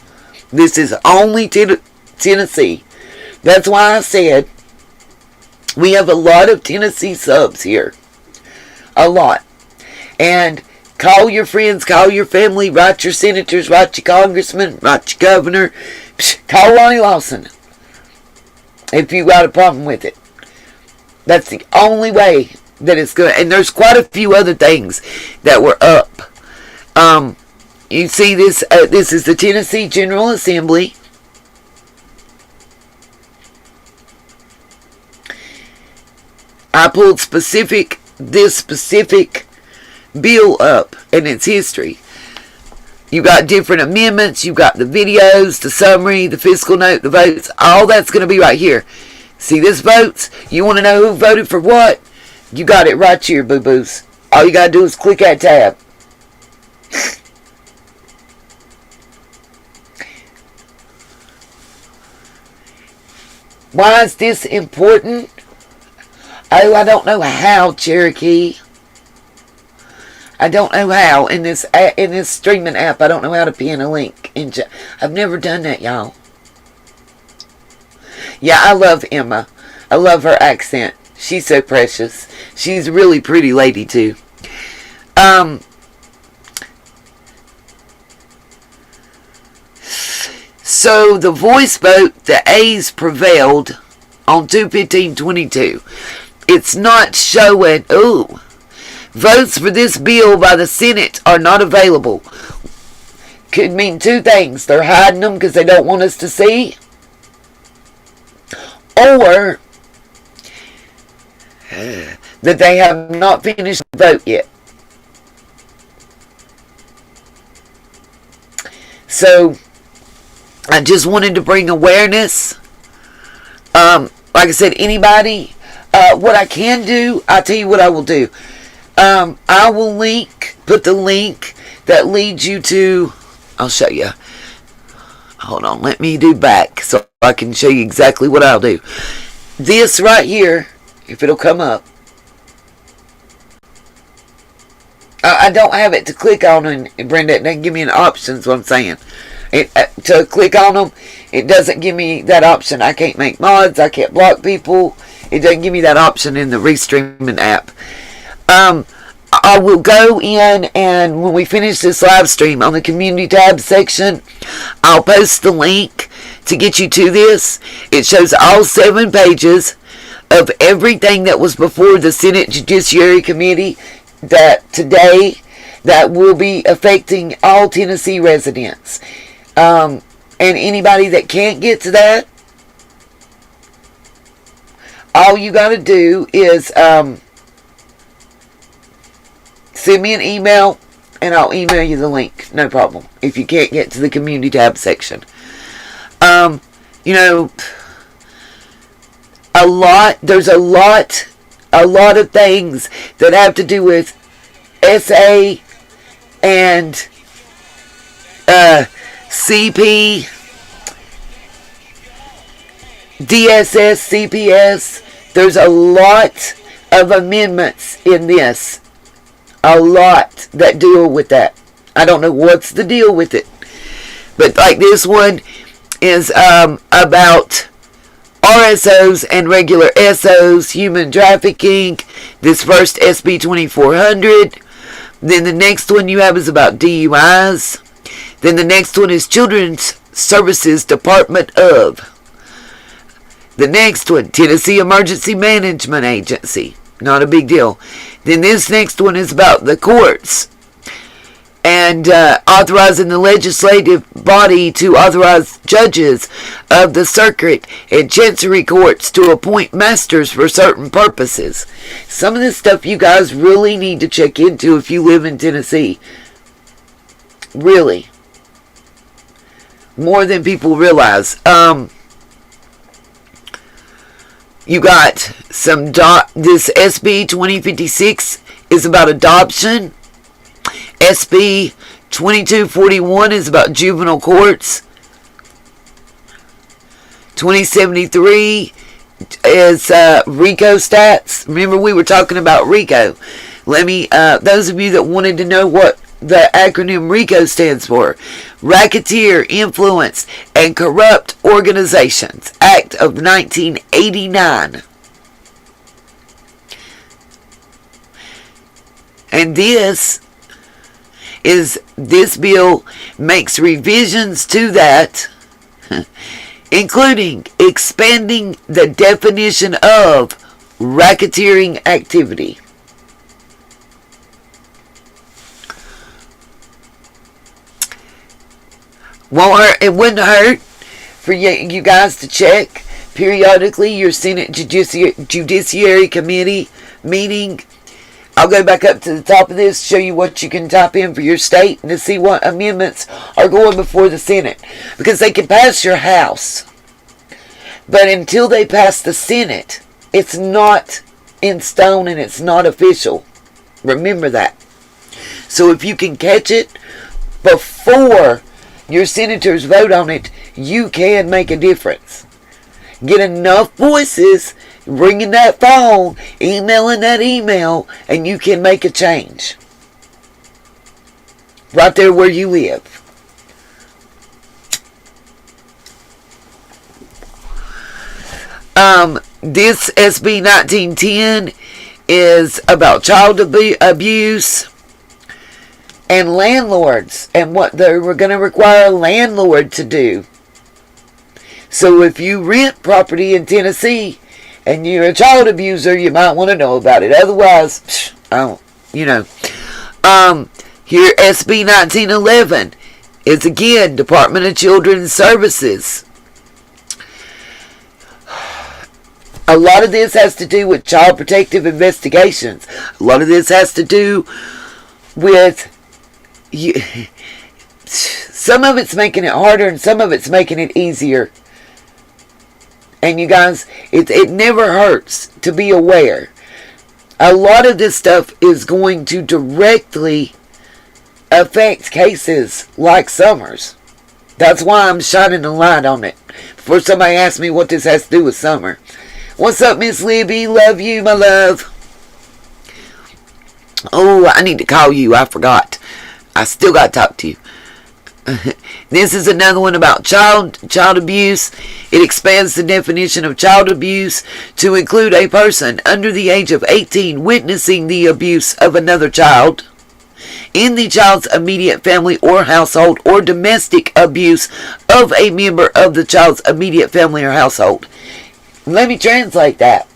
This is only Tennessee. That's why I said we have a lot of Tennessee subs here. A lot. And call your friends, call your family, write your senators, write your congressman, write your governor. Call Lonnie Lawson if you got a problem with it. That's the only way that it's good. And there's quite a few other things that were up. You see this, this is the Tennessee General Assembly. I pulled this specific bill up and its history. You got different amendments, you got the videos, the summary, the fiscal note, the votes, all that's going to be right here. See this votes? You want to know who voted for what? You got it right here, boo-boos. All you got to do is click that tab. Why is this important? Oh, I don't know how, Cherokee. I don't know how. In this streaming app, I don't know how to pin a link. I've never done that, y'all. Yeah, I love Emma. I love her accent. She's so precious. She's a really pretty lady, too. So the voice vote, the A's prevailed on 215-22. It's not showing, votes for this bill by the Senate are not available. Could mean two things. They're hiding them because they don't want us to see. Or that they have not finished the vote yet. So I just wanted to bring awareness. Like I said, anybody, what I can do, I'll tell you what I will do. I will put the link that leads you to, I'll show you. Hold on, let me do back so I can show you exactly what I'll do. This right here, if it'll come up. I don't have it to click on, and Brenda, it doesn't give me an option, is what I'm saying. To click on them, it doesn't give me that option. I can't make mods, I can't block people. It doesn't give me that option in the Restreaming app. I will go in, and when we finish this live stream on the community tab section, I'll post the link to get you to this. It shows all 7 pages of everything that was before the Senate Judiciary Committee that today that will be affecting all Tennessee residents. And anybody that can't get to that, all you got to do is send me an email, and I'll email you the link. No problem. If you can't get to the community tab section. There's a lot of things that have to do with SA and CP, DSS, CPS. There's a lot of amendments in this. A lot that deal with that. I don't know what's the deal with it. But like this one is about RSOs and regular SOs, human trafficking. This first SB 2400. Then the next one you have is about DUIs. Then the next one is Children's Services Department of. The next one, Tennessee Emergency Management Agency. Not a big deal. Then this next one is about the courts. And authorizing the legislative body to authorize judges of the circuit and chancery courts to appoint masters for certain purposes. Some of this stuff you guys really need to check into if you live in Tennessee. Really. More than people realize. You got some, this SB 2056 is about adoption. SB 2241 is about juvenile courts. 2073 is RICO stats. Remember we were talking about RICO. Those of you that wanted to know what the acronym RICO stands for, Racketeer, Influence, and Corrupt Organizations Act of 1989. And this bill makes revisions to that, including expanding the definition of racketeering activity. It wouldn't hurt for you guys to check periodically your Senate Judiciary Committee meeting. I'll go back up to the top of this, show you what you can type in for your state, and to see what amendments are going before the Senate. Because they can pass your House, but until they pass the Senate, it's not in stone and it's not official. Remember that. So if you can catch it before your senators vote on it, you can make a difference. Get enough voices ringing that phone, emailing that email, and you can make a change. Right there where you live. This SB 1910 is about child abuse and landlords and what they were going to require a landlord to do. So if you rent property in Tennessee and you're a child abuser, you might want to know about it. Otherwise, I don't, Here, SB 1911 is again Department of Children's Services. A lot of this has to do with child protective investigations. A lot of this has to do with some of it's making it harder and some of it's making it easier. And you guys, it never hurts to be aware. A lot of this stuff is going to directly affect cases like Summer's. That's why I'm shining a light on it. Before somebody asks me what this has to do with Summer. What's up, Miss Libby? Love you, my love. Oh, I need to call you. I forgot. I still got to talk to you. This is another one about child abuse. It expands the definition of child abuse to include a person under the age of 18 witnessing the abuse of another child in the child's immediate family or household, or domestic abuse of a member of the child's immediate family or household. Let me translate that.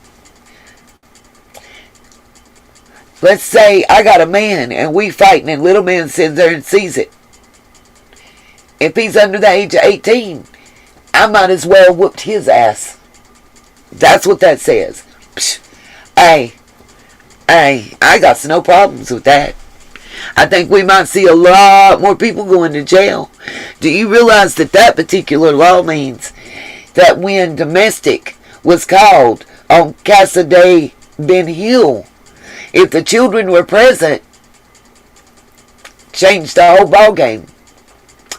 Let's say I got a man and we fighting and little man sits there and sees it. If he's under the age of 18, I might as well whooped his ass. That's what that says. Hey, I got no problems with that. I think we might see a lot more people going to jail. Do you realize that that particular law means that when domestic was called on Casa de Ben Hill, if the children were present, changed the whole ball game.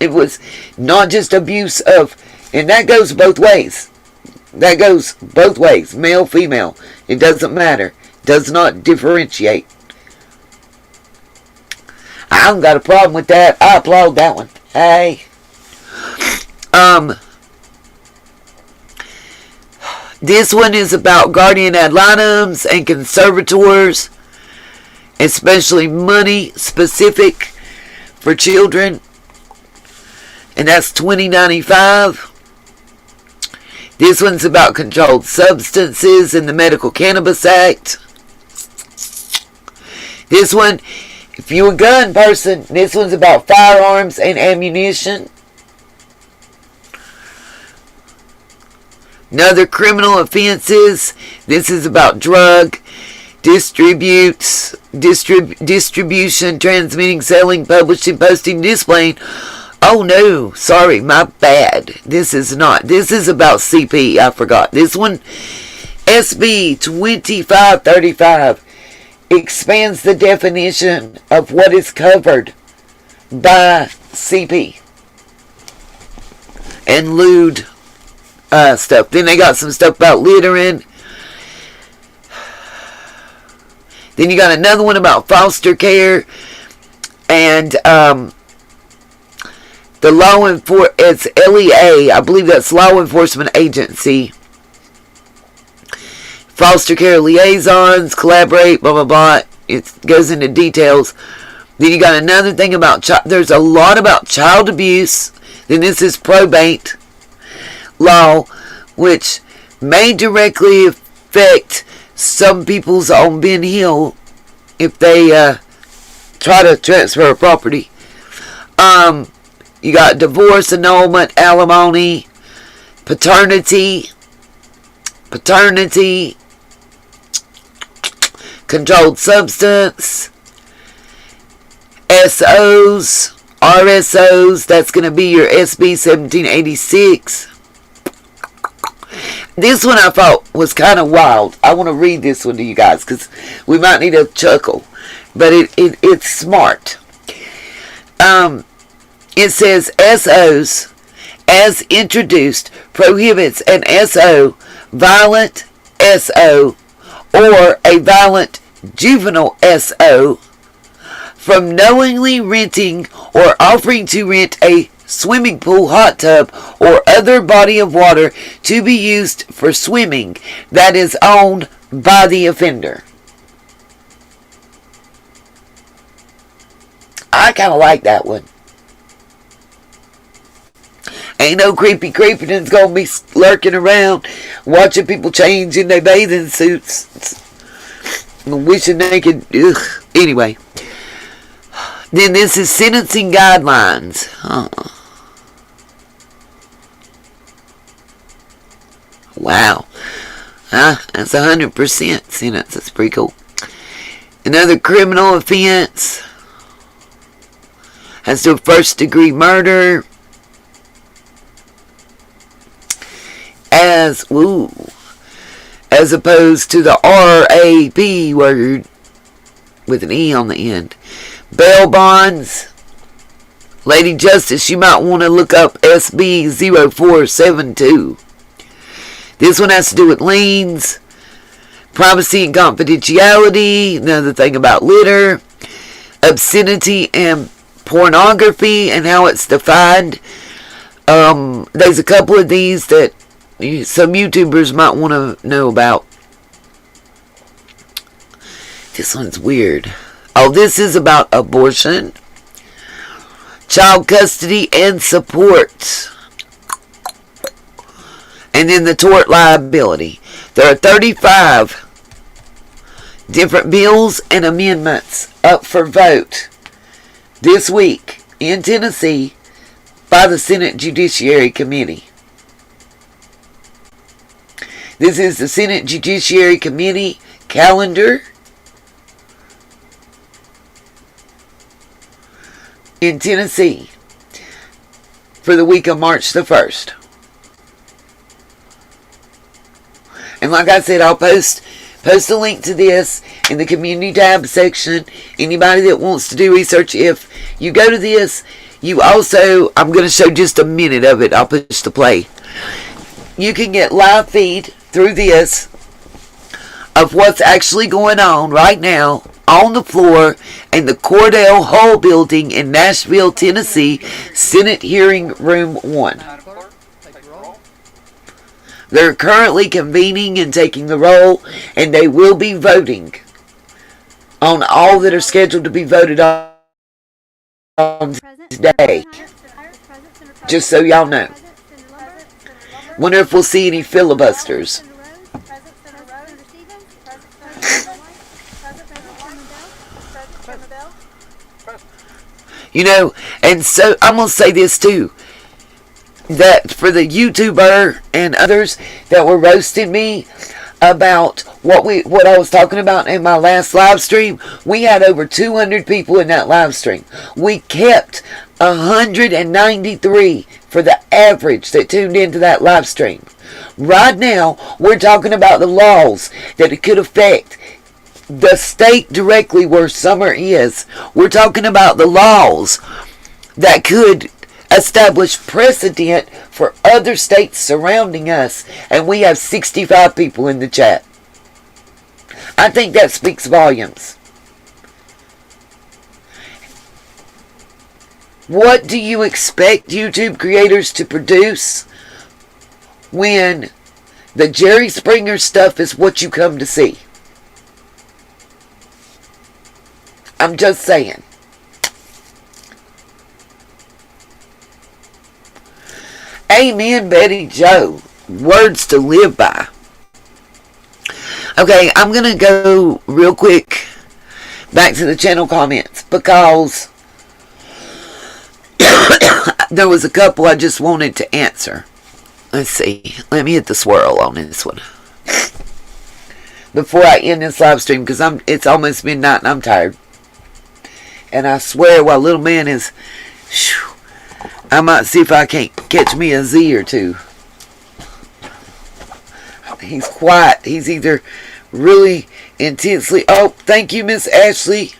It was not just abuse of, and that goes both ways. That goes both ways, male, female. It doesn't matter. Does not differentiate. I haven't got a problem with that. I applaud that one. Hey. This one is about guardian ad litems and conservators, especially money specific for children. And that's $20.95. This one's about controlled substances in the Medical Cannabis Act. This one, if you're a gun person, this one's about firearms and ammunition. Another criminal offenses. This is about drug distribution, transmitting, selling, publishing, posting, displaying. Oh no, sorry, my bad. This is not. This is about CP. I forgot. This one, SB 2535, expands the definition of what is covered by CP and lewd stuff. Then they got some stuff about littering. Then you got another one about foster care and the law enforcement, it's LEA, I believe that's Law Enforcement Agency. Foster care liaisons, collaborate, blah, blah, blah. It goes into details. Then you got another thing about, there's a lot about child abuse. Then this is probate law, which may directly affect some people's on Ben Hill if they try to transfer a property. You got divorce, annulment, alimony, paternity, controlled substance, SOs, RSOs, that's going to be your SB 1786. This one I thought was kind of wild. I want to read this one to you guys because we might need a chuckle, but it's smart. It says SOs, as introduced, prohibits an SO, violent SO, or a violent juvenile SO from knowingly renting or offering to rent a swimming pool, hot tub, or other body of water to be used for swimming that is owned by the offender. I kind of like that one. Ain't no creepy creepiness gonna be lurking around watching people change in their bathing suits, wishing they could. Ugh. Anyway, then this is sentencing guidelines. Wow, that's 100% sentence. That's pretty cool. Another criminal offense has to first degree murder. As opposed to the RAP word with an E on the end. Bail bonds. Lady Justice, you might want to look up SB 0472. This one has to do with liens, privacy and confidentiality, another thing about litter, obscenity and pornography and how it's defined. There's a couple of these that some YouTubers might want to know about. This one's weird. Oh, this is about abortion, child custody and support, and then the tort liability. There are 35 different bills and amendments up for vote this week in Tennessee by the Senate Judiciary Committee. This is the Senate Judiciary Committee calendar in Tennessee for the week of March the 1st. And like I said, I'll post a link to this in the community tab section. Anybody that wants to do research, if you go to this, you also, I'm going to show just a minute of it. I'll push the play. You can get live feed through this of what's actually going on right now on the floor in the Cordell Hall building in Nashville, Tennessee, Senate Hearing Room 1. They're currently convening and taking the roll, and they will be voting on all that are scheduled to be voted on today. Just so y'all know. Wonder if we'll see any filibusters. You know, and so I'm going to say this too. That for the YouTuber and others that were roasting me about what I was talking about in my last live stream, we had over 200 people in that live stream. We kept 193 for the average that tuned into that live stream. Right now, we're talking about the laws that it could affect the state directly where Summer is. We're talking about the laws that could establish precedent for other states surrounding us, and we have 65 people in the chat. I think that speaks volumes. What do you expect YouTube creators to produce when the Jerry Springer stuff is what you come to see? I'm just saying. Amen, Betty Joe. Words to live by. Okay, I'm going to go real quick back to the channel comments because there was a couple I just wanted to answer. Let's see. Let me hit the swirl on this one before I end this live stream because it's almost midnight and I'm tired. And I swear while little man is... I might see if I can't catch me a Z or two. He's quiet. He's either really intensely... Oh, thank you, Miss Ashley.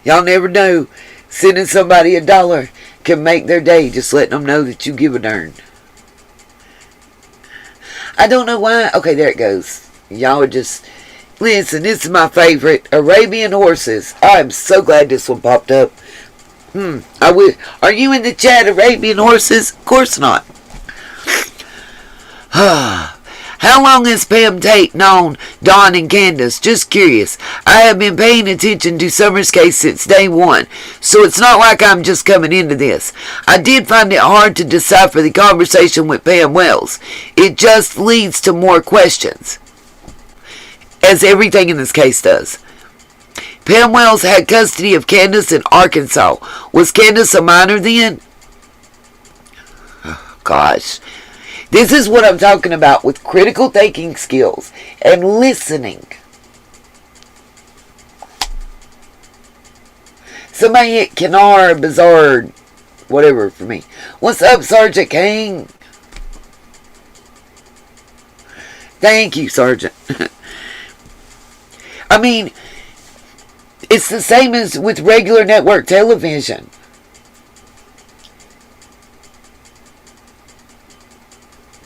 Y'all never know. Sending somebody $1 can make their day. Just letting them know that you give a darn. I don't know why. Okay, there it goes. Y'all are just... Listen, this is my favorite. Arabian horses. I'm so glad this one popped up. Are you in the chat, Arabian horses? Of course not. How long has Pam Tate known Dawn and Candace? Just curious. I have been paying attention to Summer's case since day one, so it's not like I'm just coming into this. I did find it hard to decipher the conversation with Pam Wells. It just leads to more questions, as everything in this case does. Pam Wells had custody of Candace in Arkansas. Was Candace a minor then? Oh, gosh. This is what I'm talking about with critical thinking skills and listening. Somebody hit Canard, Bizarre, whatever for me. What's up, Sergeant King? Thank you, Sergeant. I mean, it's the same as with regular network television.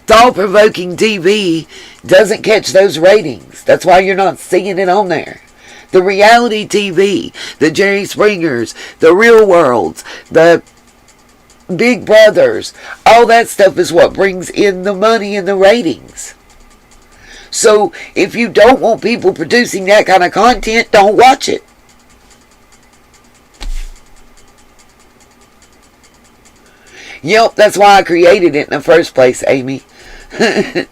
Thought-provoking TV doesn't catch those ratings. That's why you're not seeing it on there. The reality TV, the Jerry Springers, the Real Worlds, the Big Brothers, all that stuff is what brings in the money and the ratings. So if you don't want people producing that kind of content, don't watch it. Yep, that's why I created it in the first place, Amy. He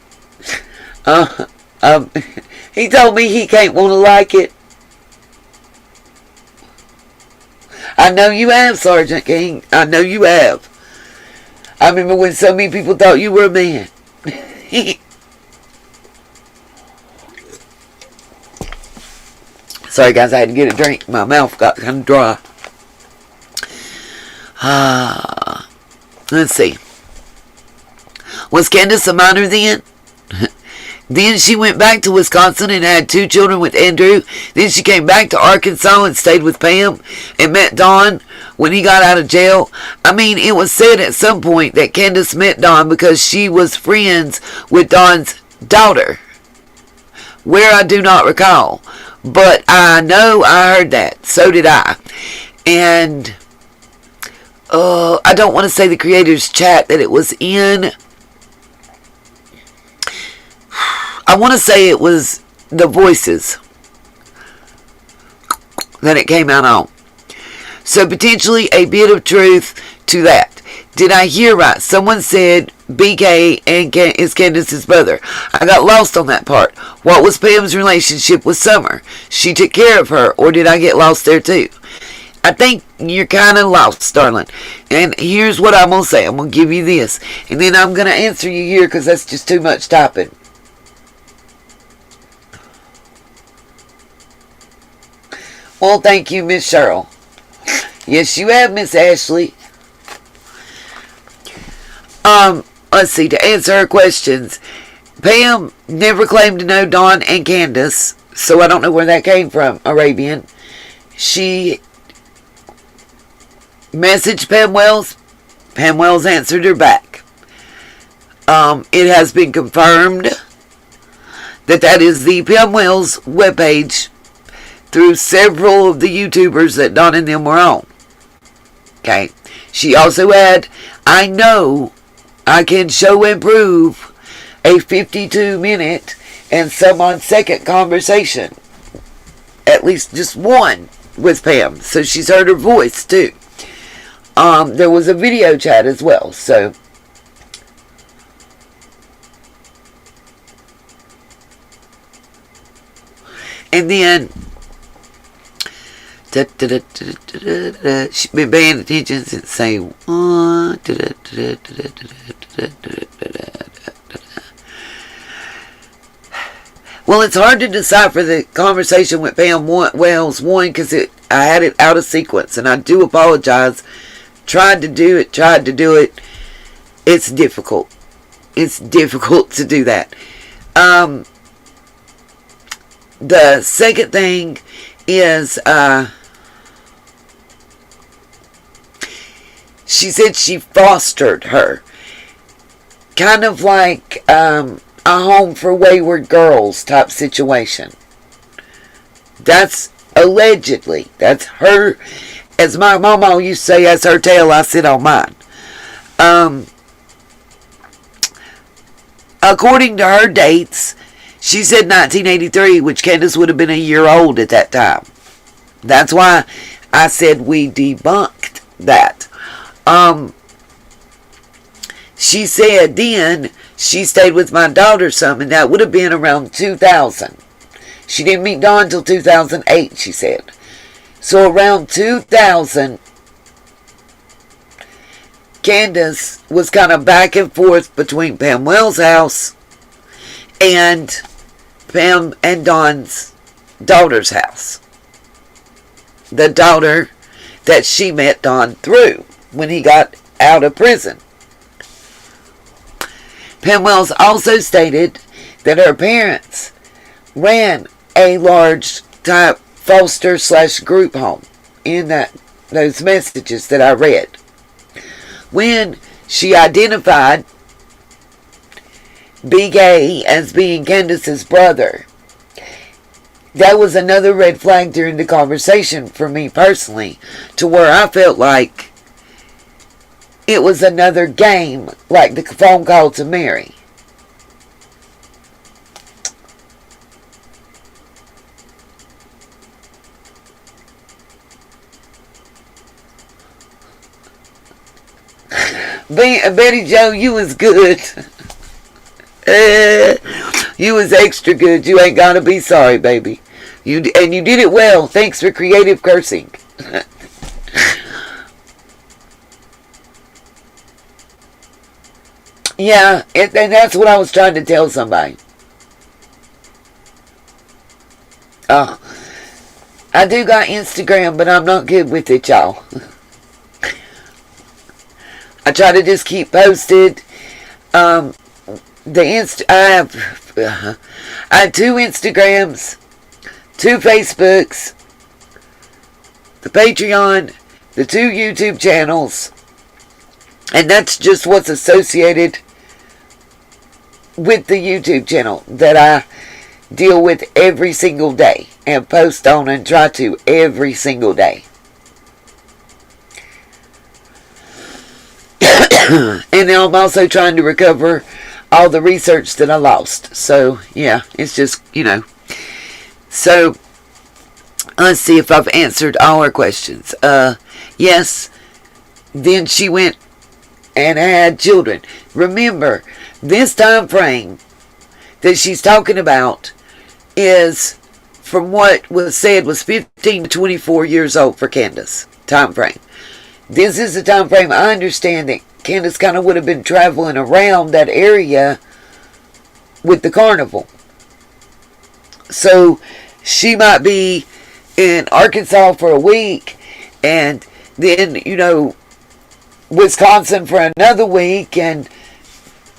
told me he can't want to like it. I know you have, Sergeant King. I know you have. I remember when so many people thought you were a man. Sorry, guys, I had to get a drink. My mouth got kind of dry. Let's see. Was Candace a minor then? Then she went back to Wisconsin and had 2 children with Andrew. Then she came back to Arkansas and stayed with Pam and met Don when he got out of jail. I mean, it was said at some point that Candace met Don because she was friends with Don's daughter. Where I do not recall. But I know I heard that. So did I. And I don't want to say the creator's chat that it was in. I want to say it was the Voices that it came out on. So potentially a bit of truth to that. Did I hear right? Someone said BK is Candace's brother. I got lost on that part. What was Pam's relationship with Summer? She took care of her, or did I get lost there too? I think you're kind of lost, darling. And here's what I'm going to say. I'm going to give you this. And then I'm going to answer you here because that's just too much typing. Well, thank you, Miss Cheryl. Yes, you have, Miss Ashley. Let's see, to answer her questions. Pam never claimed to know Dawn and Candace, so I don't know where that came from, Arabian. She messaged Pam Wells. Pam Wells answered her back. It has been confirmed that is the Pam Wells webpage through several of the YouTubers that Dawn and them were on. Okay. She also had, I know I can show and prove, a 52-minute and some odd second conversation. At least just one with Pam. So she's heard her voice too. There was a video chat as well. So and then she's been paying attention since say one. Well, it's hard to decipher the conversation with Pam Wells, one, because I had it out of sequence, and I do apologize. Tried to do it. It's difficult. It's difficult to do that. The second thing is, she said she fostered her. Kind of like a home for wayward girls type situation. That's allegedly. That's her. As my mama used to say, as her tail, I sit on mine. According to her dates, she said 1983, which Candace would have been a year old at that time. That's why I said we debunked that. She said then she stayed with my daughter some, and that would have been around 2000. She didn't meet Dawn until 2008, she said. So around 2000, Candace was kind of back and forth between Pam Wells' house and Pam and Dawn's daughter's house. The daughter that she met Dawn through when he got out of prison. Pam Wells also stated that her parents ran a large type foster/group home in those messages that I read. When she identified Big A as being Candace's brother, that was another red flag during the conversation for me personally, to where I felt like it was another game, like the phone call to Mary. Betty Jo, you was good. You was extra good. You ain't gotta be sorry, baby. You did it well. Thanks for creative cursing. Yeah, and that's what I was trying to tell somebody. Oh, I do got Instagram, but I'm not good with it, y'all. I try to just keep posted. I have 2 Instagrams, 2 Facebooks, the Patreon, the 2 YouTube channels, and that's just what's associated with the YouTube channel that I deal with every single day and post on and try to every single day. And now I'm also trying to recover all the research that I lost. So, yeah, it's just, So, let's see if I've answered all her questions. Yes, then she went and had children. Remember, this time frame that she's talking about is, from what was said, was 15 to 24 years old for Candace. Time frame. This is the time frame I understand that Candace kind of would have been traveling around that area with the carnival. So she might be in Arkansas for a week, and then, Wisconsin for another week, and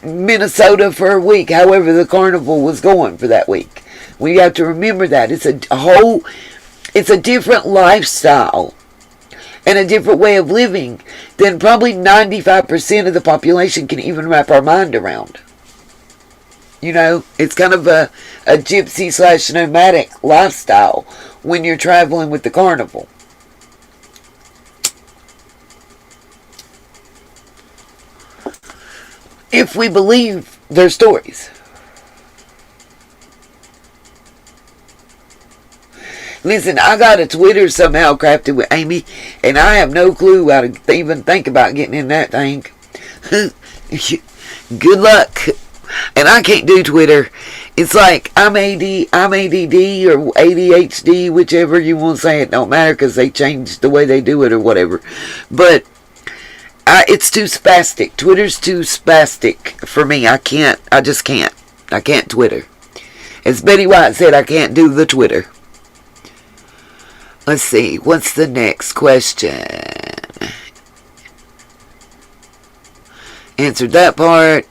Minnesota for a week, however the carnival was going for that week. We have to remember that. It's a different lifestyle and a different way of living than probably 95% of the population can even wrap our mind around. It's kind of a gypsy/nomadic lifestyle when you're traveling with the carnival. If we believe their stories. Listen, I got a Twitter somehow crafted with Amy, and I have no clue how to even think about getting in that thing. Good luck. And I can't do Twitter. It's like I'm ADD or ADHD, whichever you want to say. It don't matter because they changed the way they do it or whatever. But it's too spastic. Twitter's too spastic for me. I just can't. I can't Twitter. As Betty White said, I can't do the Twitter. Let's see. What's the next question? Answered that part.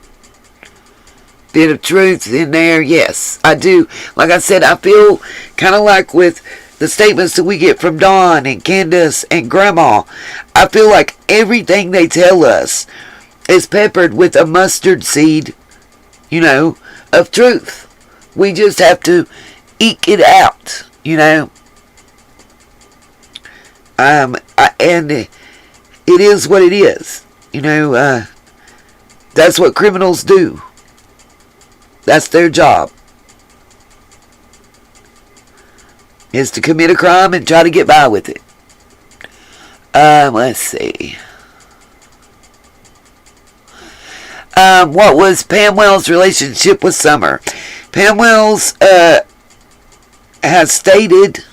Bit of truth in there. Yes, I do. Like I said, I feel kind of like with the statements that we get from Dawn and Candace and Grandma, I feel like everything they tell us is peppered with a mustard seed, of truth. We just have to eke it out, And it is what it is. You know, that's what criminals do. That's their job. Is to commit a crime and try to get by with it. Let's see. What was Pam Wells' relationship with Summer? Pam Wells has stated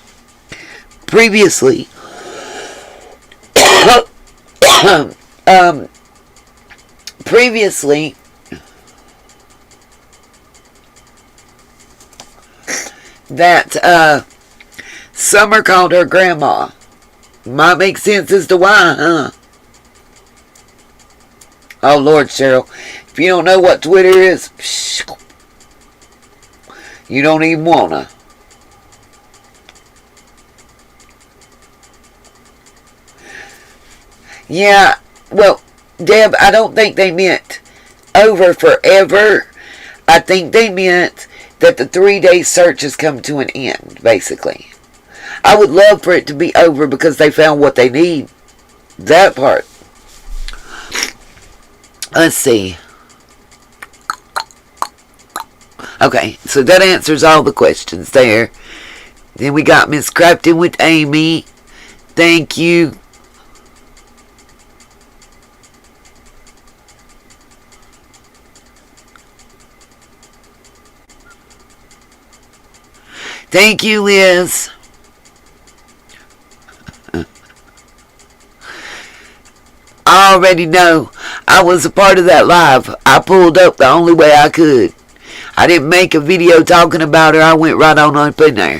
previously that Summer called her grandma. Might make sense as to why, huh? Oh, Lord, Cheryl. If you don't know what Twitter is, you don't even wanna. Yeah, well, Deb, I don't think they meant over forever. I think they meant that the 3-day search has come to an end, basically. I would love for it to be over because they found what they need. That part. Let's see. Okay, so that answers all the questions there. Then we got Miss Crafton with Amy. Thank you. Thank you, Liz. I already know. I was a part of that live. I pulled up the only way I could. I didn't make a video talking about her. I went right on up in there.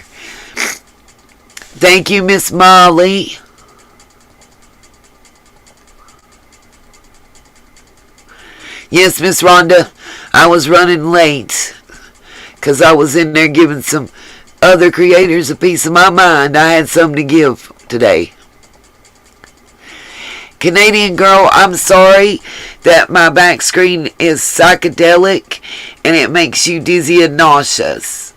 Thank you, Miss Molly. Yes, Miss Rhonda. I was running late because I was in there giving some other creators a piece of my mind. I had something to give today. Canadian girl, I'm sorry that my back screen is psychedelic and it makes you dizzy and nauseous.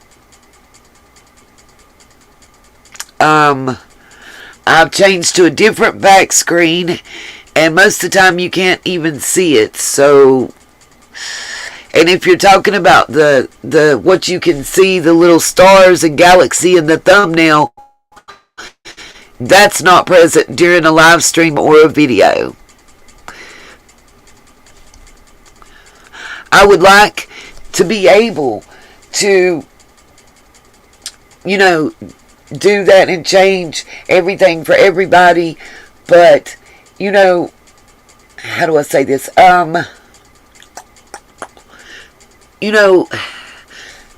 I've changed to a different back screen and most of the time you can't even see it. So, and if you're talking about the what you can see, the little stars and galaxy in the thumbnail, that's not present during a live stream or a video. I would like to be able to, you know, do that and change everything for everybody. But, you know, how do I say this? You know,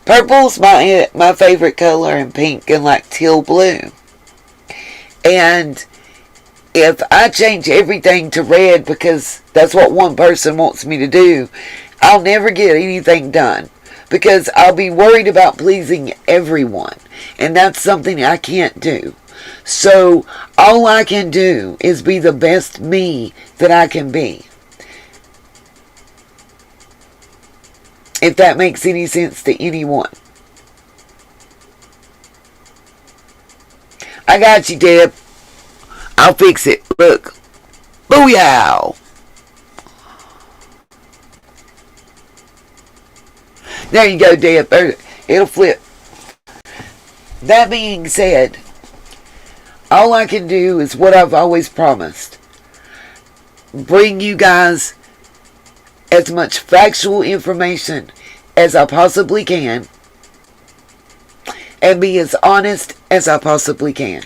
purple's my favorite color, and pink and like teal blue. And if I change everything to red because that's what one person wants me to do, I'll never get anything done because I'll be worried about pleasing everyone. And that's something I can't do. So all I can do is be the best me that I can be. If that makes any sense to anyone. I got you, Deb. I'll fix it. Look. Booyah! There you go, Deb. It'll flip. That being said, all I can do is what I've always promised. Bring you guys as much factual information as I possibly can. And be as honest as I possibly can.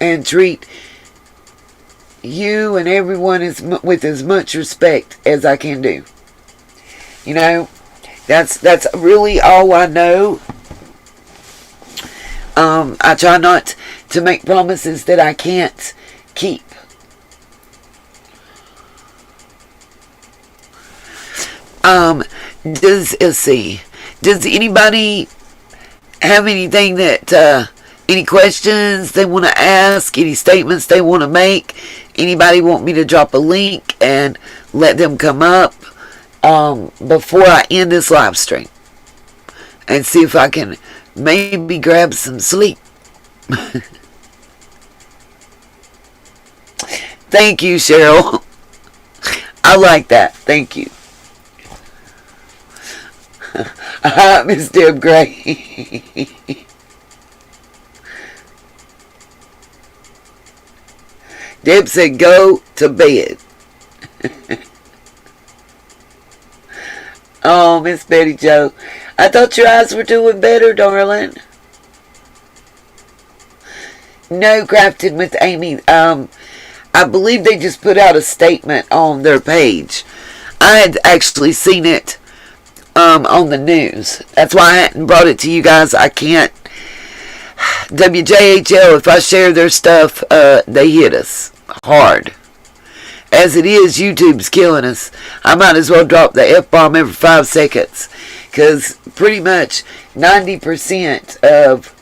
And treat you and everyone with as much respect as I can do. You know, that's really all I know. I try not to make promises that I can't keep. Let's see. Does anybody have anything that, any questions they want to ask, any statements they want to make? Anybody want me to drop a link and let them come up before I end this live stream? and see if I can maybe grab some sleep. Thank you, Cheryl. I like that. Thank you. Miss Deb Gray. Deb said go to bed. Oh, Miss Betty Jo. I thought your eyes were doing better, darling. No, Crafted with Amy. I believe they just put out a statement on their page. I had actually seen it on the news. That's why I hadn't brought it to you guys. I can't. WJHL, if I share their stuff, they hit us hard. As it is, YouTube's killing us. I might as well drop the F-bomb every 5 seconds. Because pretty much 90% of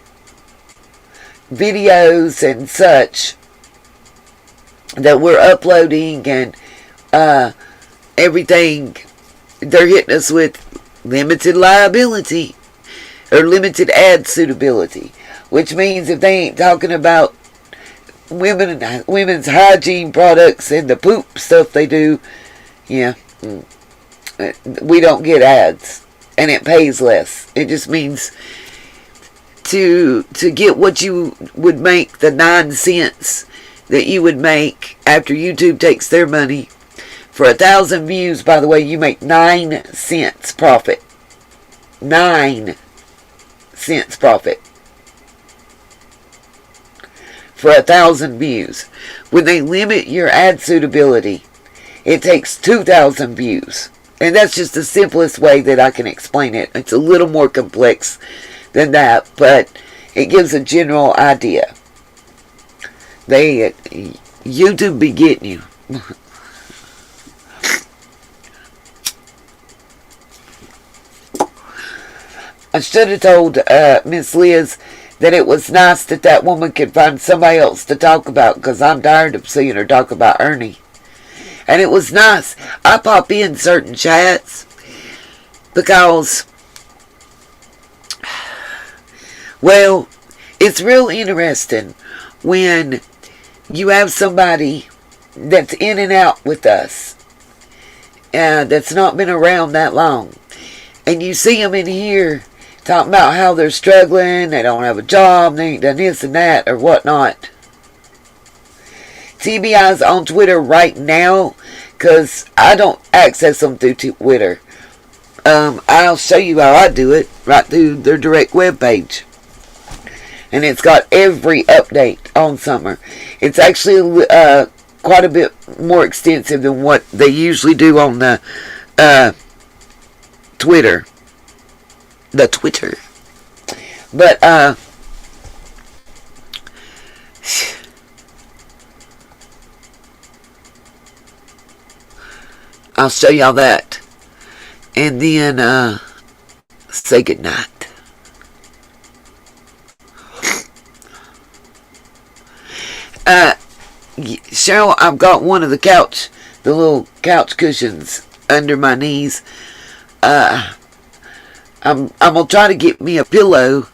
videos and such that we're uploading and everything, they're hitting us with limited liability or limited ad suitability, which means if they ain't talking about women's hygiene products and the poop stuff they do, yeah, we don't get ads, and it pays less. It just means to get what you would make, the 9 cents that you would make after YouTube takes their money. For 1,000 views, by the way, you make 9 cents profit. 9 cents profit. For 1,000 views. When they limit your ad suitability, it takes 2,000 views. And that's just the simplest way that I can explain it. It's a little more complex than that, but it gives a general idea. YouTube be getting you. I should have told Miss Liz that it was nice that that woman could find somebody else to talk about, because I'm tired of seeing her talk about Ernie. And it was nice. I pop in certain chats because, well, it's real interesting when you have somebody that's in and out with us, that's not been around that long, and you see them in here talking about how they're struggling, they don't have a job, they ain't done this and that, or whatnot. TBI's on Twitter right now, because I don't access them through Twitter. I'll show you how I do it, right through their direct web page. And it's got every update on summer. It's actually quite a bit more extensive than what they usually do on the Twitter. The Twitter. But, I'll show y'all that. And then, say goodnight. Cheryl, I've got one of the little couch cushions under my knees. I'm gonna try to get me a pillow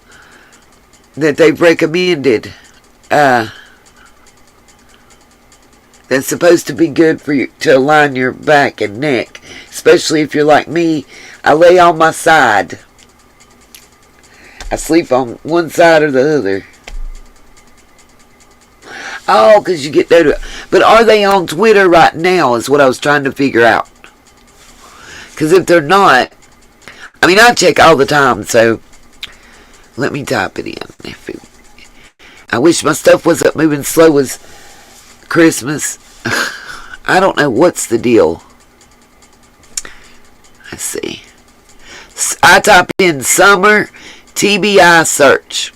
that they've recommended. That's supposed to be good for you to align your back and neck, especially if you're like me. I lay on my side. I sleep on one side or the other. Oh, because you get that. But are they on Twitter right now is what I was trying to figure out. Because if they're not, I mean, I check all the time, so let me type it in. I wish my stuff wasn't moving slow as Christmas. I don't know what's the deal. Let's see. I type in summer TBI search.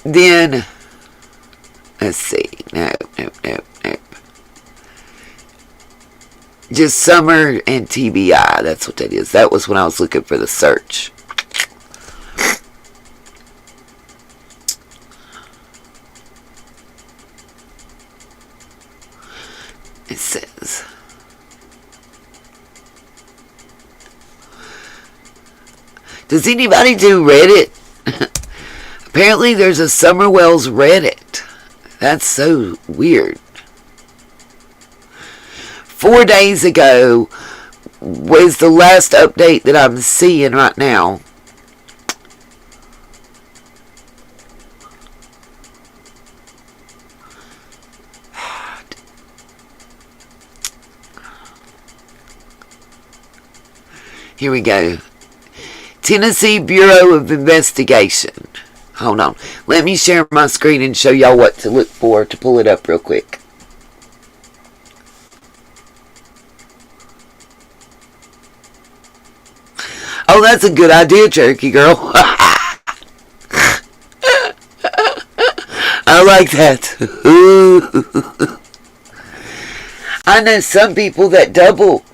Then, let's see. Nope. Just summer and TBI. That's what that is. That was when I was looking for the search. It says, Does anybody do Reddit? Apparently there's a Summer Wells Reddit. That's so weird. 4 days ago was the last update that I'm seeing right now. Here we go. Tennessee Bureau of Investigation. Hold on. Let me share my screen and show y'all what to look for to pull it up real quick. Oh, that's a good idea, Cherokee Girl. I like that. I know some people that double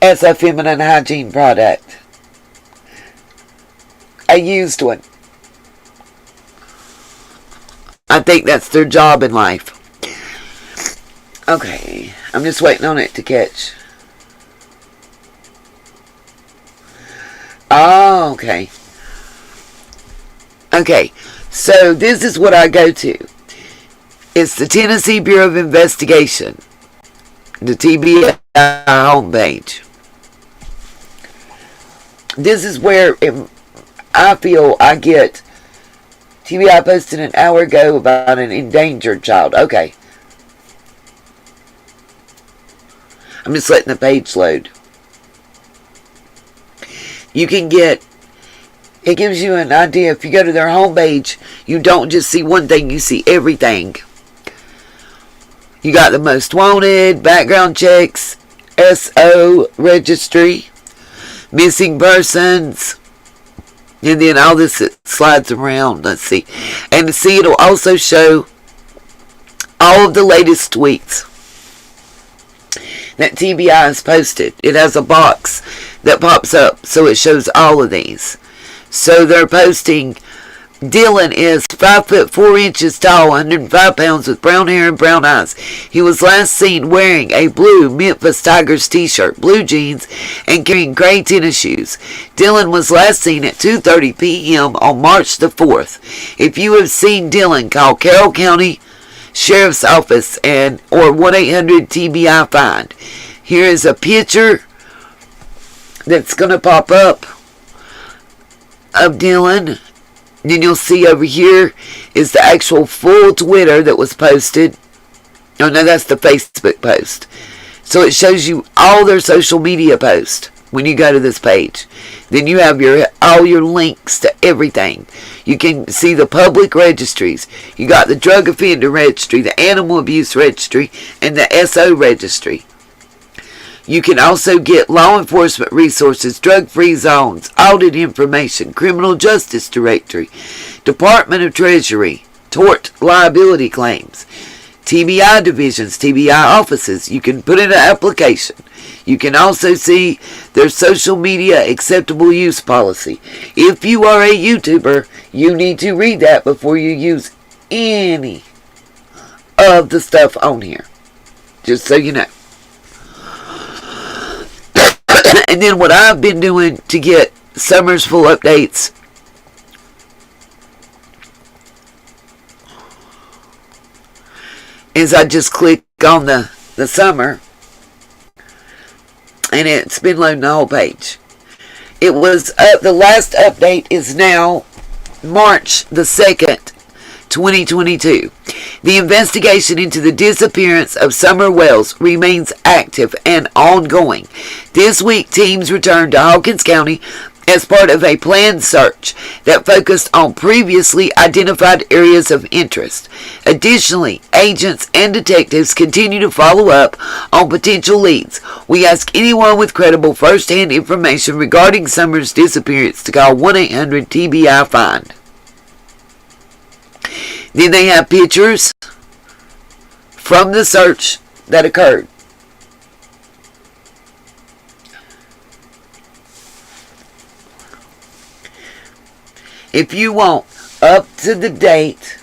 as a feminine hygiene product. A used one. I think that's their job in life. Okay, I'm just waiting on it to catch. Oh, okay. Okay, so this is what I go to. It's the Tennessee Bureau of Investigation. The TBI homepage. This is where I feel I get TBI posted an hour ago about an endangered child. Okay. I'm just letting the page load. You can get, it gives you an idea. If you go to their homepage, you don't just see one thing, you see everything. You got the most wanted, background checks, SO registry, missing persons, and then all this slides around. Let's see. And see, it'll also show all of the latest tweets that TBI has posted. It has a box that pops up, so it shows all of these. So they're posting, Dylan is 5'4" tall, 105 pounds, with brown hair and brown eyes. He was last seen wearing a blue Memphis Tigers t-shirt, blue jeans, and carrying gray tennis shoes. Dylan was last seen at 2:30 p.m. on March the 4th. If you have seen Dylan, call Carroll County Sheriff's Office and or 1-800-TBI-FIND. Here is a picture that's going to pop up of Dylan. Then you'll see over here is the actual full Twitter that was posted. Oh no, that's the Facebook post. So it shows you all their social media posts when you go to this page. Then you have all your links to everything. You can see the public registries. You got the drug offender registry, the animal abuse registry, and the SO registry. You can also get law enforcement resources, drug-free zones, audit information, criminal justice directory, Department of Treasury, tort liability claims, TBI divisions, TBI offices. You can put in an application. You can also see their social media acceptable use policy. If you are a YouTuber, you need to read that before you use any of the stuff on here. Just so you know. And then what I've been doing to get Summer's full updates is I just click on the Summer, and it's been loading the whole page. It was the last update is now March the 2nd, 2022. The investigation into the disappearance of Summer Wells remains active and ongoing. This week, teams returned to Hawkins County as part of a planned search that focused on previously identified areas of interest. Additionally, agents and detectives continue to follow up on potential leads. We ask anyone with credible first-hand information regarding Summer's disappearance to call 1-800-TBI-FIND. Then they have pictures from the search that occurred. If you want up to the date,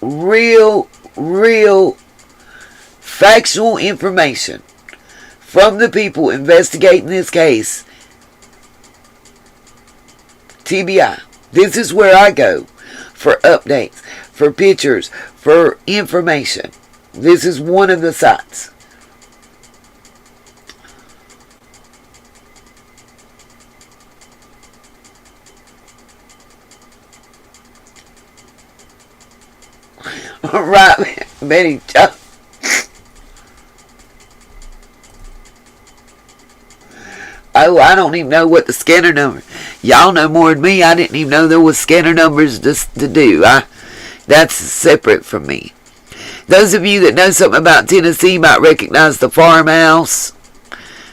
real factual information from the people investigating this case, TBI. This is where I go for updates, for pictures, for information. This is one of the sites. All right, Betty. Oh, I don't even know what the scanner number. Y'all know more than me. I didn't even know there was scanner numbers to do. That's separate from me. Those of you that know something about Tennessee might recognize the farmhouse,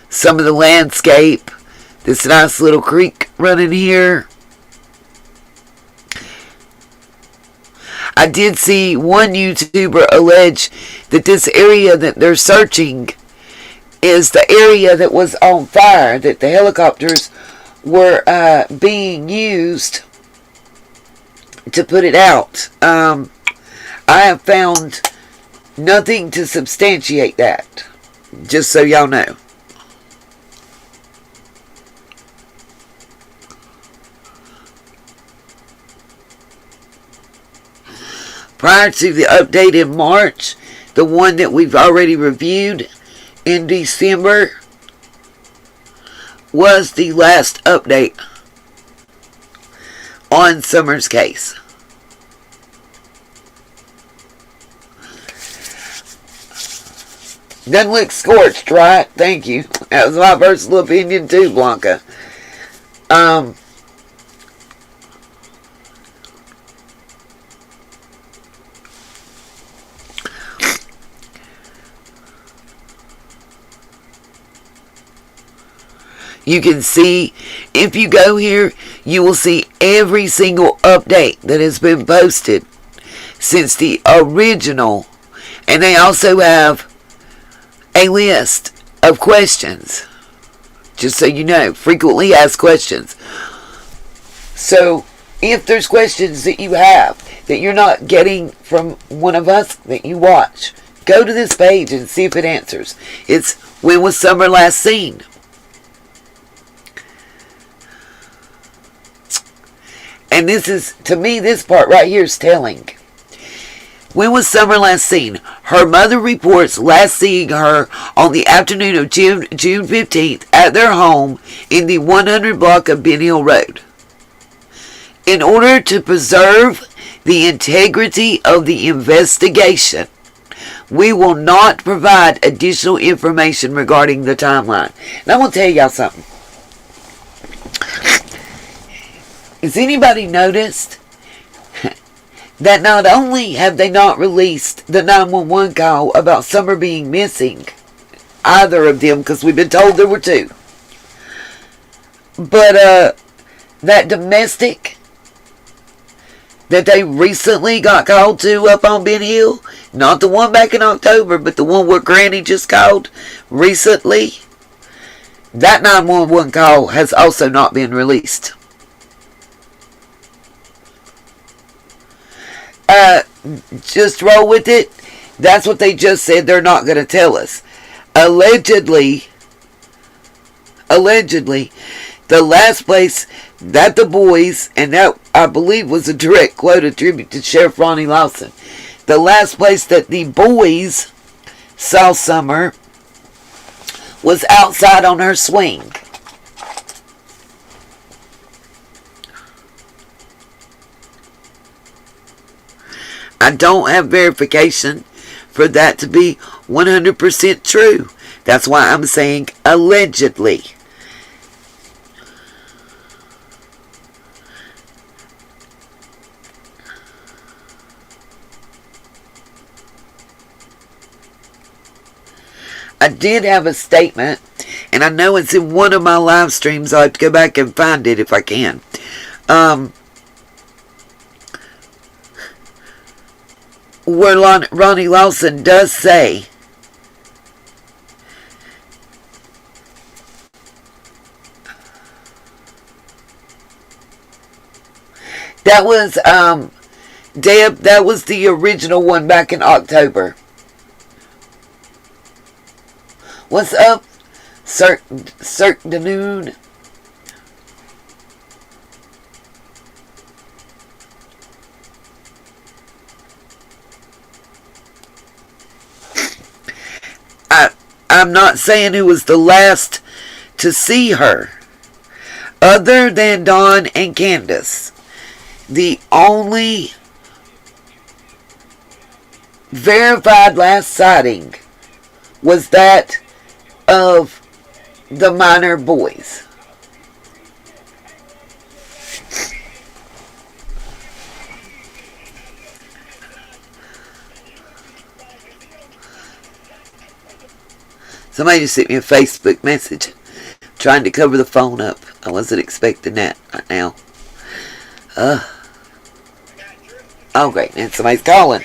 some of the landscape, this nice little creek running here. I did see one YouTuber allege that this area that they're searching is the area that was on fire, that the helicopters were being used to put it out. I have found nothing to substantiate that, just so y'all know. Prior to the update in March, the one that we've already reviewed in December, was the last update on Summer's case. Doesn't look scorched, right? Thank you. That was my personal opinion too, Blanca. You can see, if you go here, you will see every single update that has been posted since the original. And they also have a list of questions. Just so you know, frequently asked questions. So, if there's questions that you have that you're not getting from one of us that you watch, go to this page and see if it answers. It's when was summer last seen? And this is, to me, this part right here is telling. When was Summer last seen? Her mother reports last seeing her on the afternoon of June 15th at their home in the 100 block of Ben Hill Road. In order to preserve the integrity of the investigation, we will not provide additional information regarding the timeline. And I'm going to tell y'all something. Has anybody noticed that not only have they not released the 911 call about Summer being missing, either of them, because we've been told there were two, but that domestic that they recently got called to up on Ben Hill, not the one back in October, but the one where Granny just called recently, that 911 call has also not been released. Just roll with it. That's what they just said. They're not going to tell us. Allegedly, the last place that the boys, and that I believe was a direct quote attributed to Sheriff Ronnie Lawson, the last place that the boys saw Summer was outside on her swing. I don't have verification for that to be 100% true. That's why I'm saying allegedly. I did have a statement, and I know it's in one of my live streams. I'll have to go back and find it if I can. Where Ronnie Lawson does say that was Deb, that was the original one back in October. What's up, Cirque de Noon? I'm not saying who was the last to see her. Other than Dawn and Candace, the only verified last sighting was that of the minor boys. Somebody just sent me a Facebook message trying to cover the phone up. I wasn't expecting that right now. Oh great, and somebody's calling.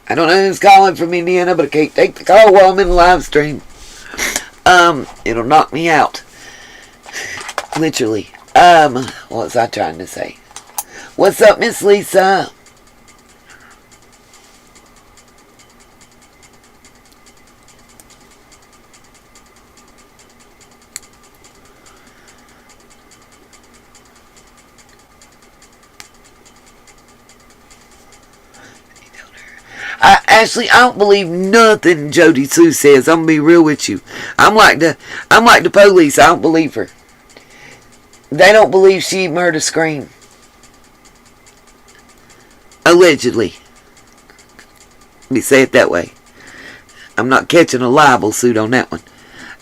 I don't know who's calling from Indiana, but I can't take the call while I'm in the live stream. It'll knock me out. Literally. What was I trying to say? What's up, Miss Lisa? Ashley, I don't believe nothing Jody Sue says. I'm gonna be real with you. I'm like the police. I don't believe her. They don't believe she even heard a scream. Allegedly. Let me say it that way. I'm not catching a libel suit on that one.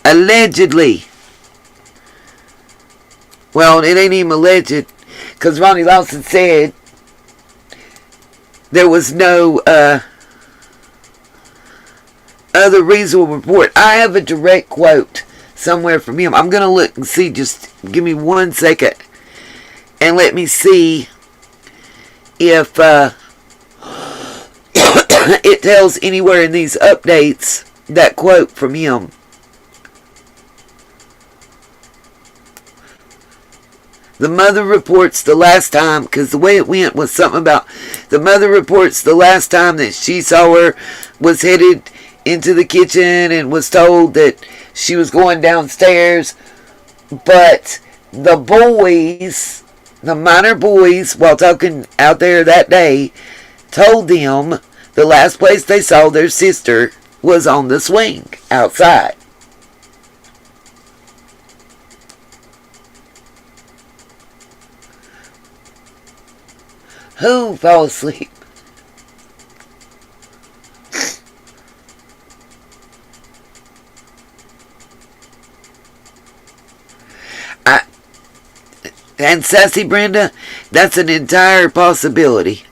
Allegedly. Well, it ain't even alleged, because Ronnie Lawson said there was no other reasonable report. I have a direct quote somewhere from him. I'm going to look and see. Just give me 1 second and let me see if it tells anywhere in these updates that quote from him. The mother reports the last time, because the way it went was something about the mother reports the last time that she saw her was headed into the kitchen and was told that she was going downstairs, but the boys, the minor boys, while talking out there that day, told them the last place they saw their sister was on the swing outside. Who fell asleep? And Sassy Brenda, that's an entire possibility.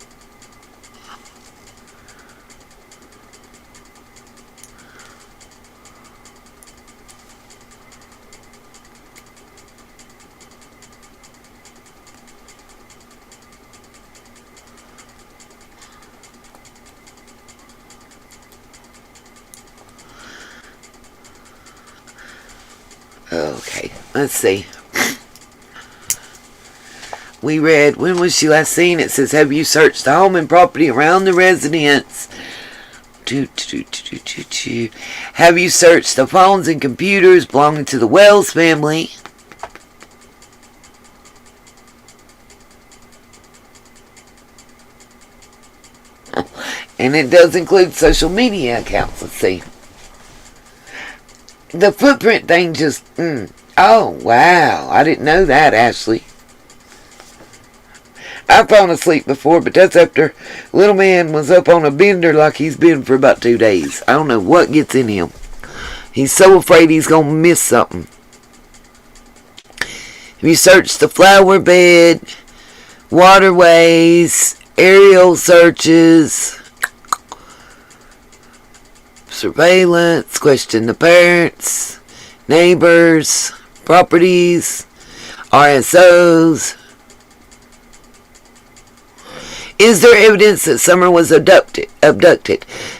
Okay, let's see. We read, when was she last seen? It says, have you searched the home and property around the residence? Have you searched the phones and computers belonging to the Wells family? And it does include social media accounts. Let's see. The footprint thing just, oh, wow. I didn't know that, Ashley. I've fallen asleep before, but that's after little man was up on a bender like he's been for about 2 days. I don't know what gets in him. He's so afraid he's going to miss something. Have you searched the flower bed, waterways, aerial searches, surveillance, question the parents, neighbors, properties, RSOs? Is there evidence that Summer was abducted?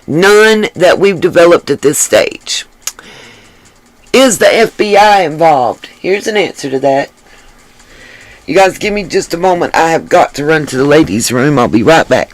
None that we've developed at this stage. Is the FBI involved? Here's an answer to that. You guys give me just a moment. I have got to run to the ladies' room. I'll be right back.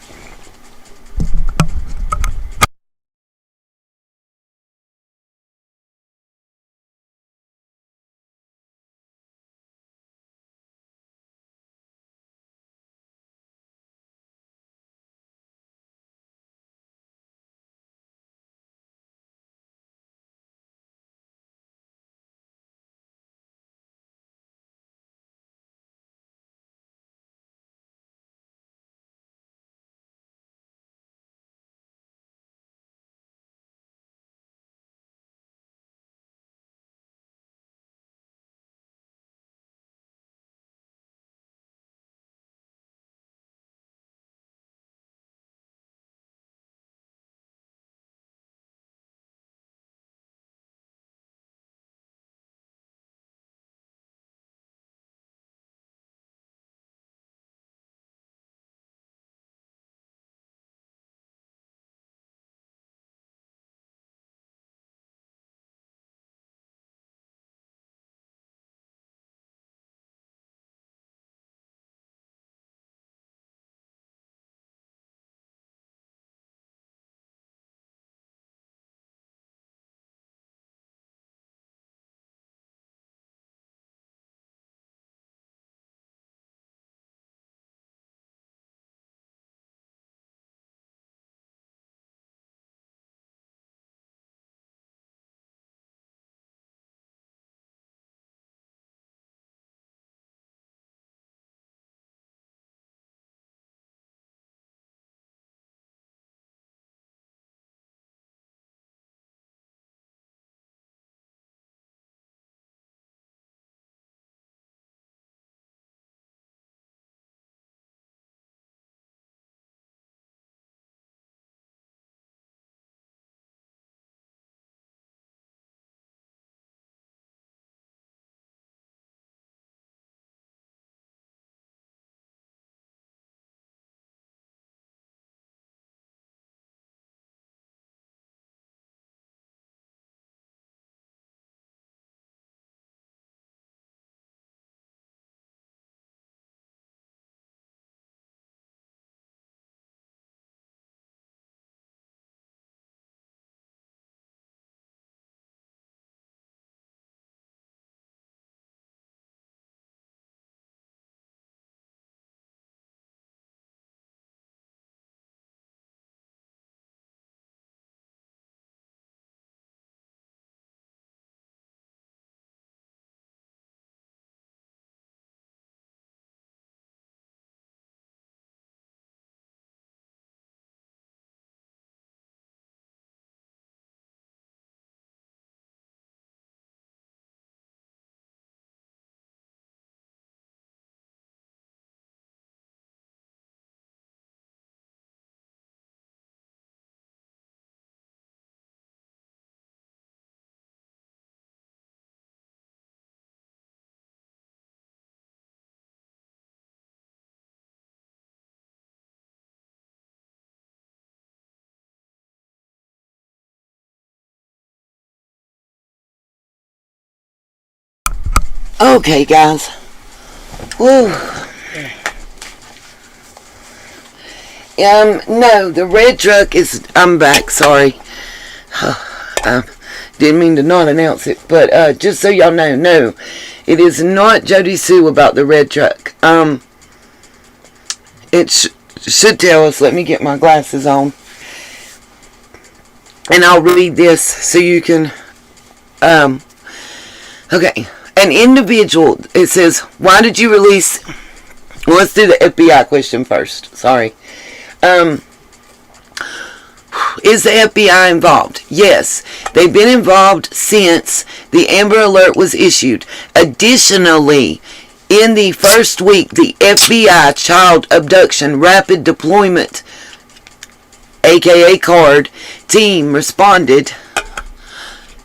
Okay, guys. Woo. No, the red truck is... I'm back, sorry. Didn't mean to not announce it, but just so y'all know, no, it is not Jody Sue about the red truck. It should tell us. Let me get my glasses on. And I'll read this so you can... Okay. An individual, it says, why did you release... Well, let's do the FBI question first. Sorry. Is the FBI involved? Yes. They've been involved since the Amber Alert was issued. Additionally, in the first week, the FBI Child Abduction Rapid Deployment, aka CARD, team responded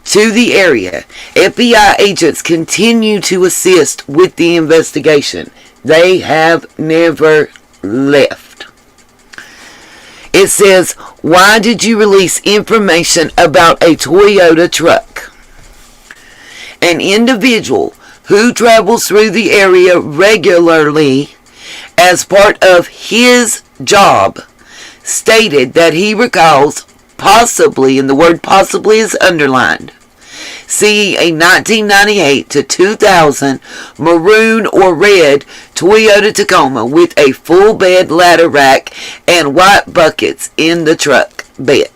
to the area. FBI agents continue to assist with the investigation. They have never left. It says, why did you release information about a Toyota truck? An individual who travels through the area regularly as part of his job stated that he recalls possibly, and the word possibly is underlined, seeing a 1998 to 2000 maroon or red Toyota Tacoma with a full bed ladder rack and white buckets in the truck bed.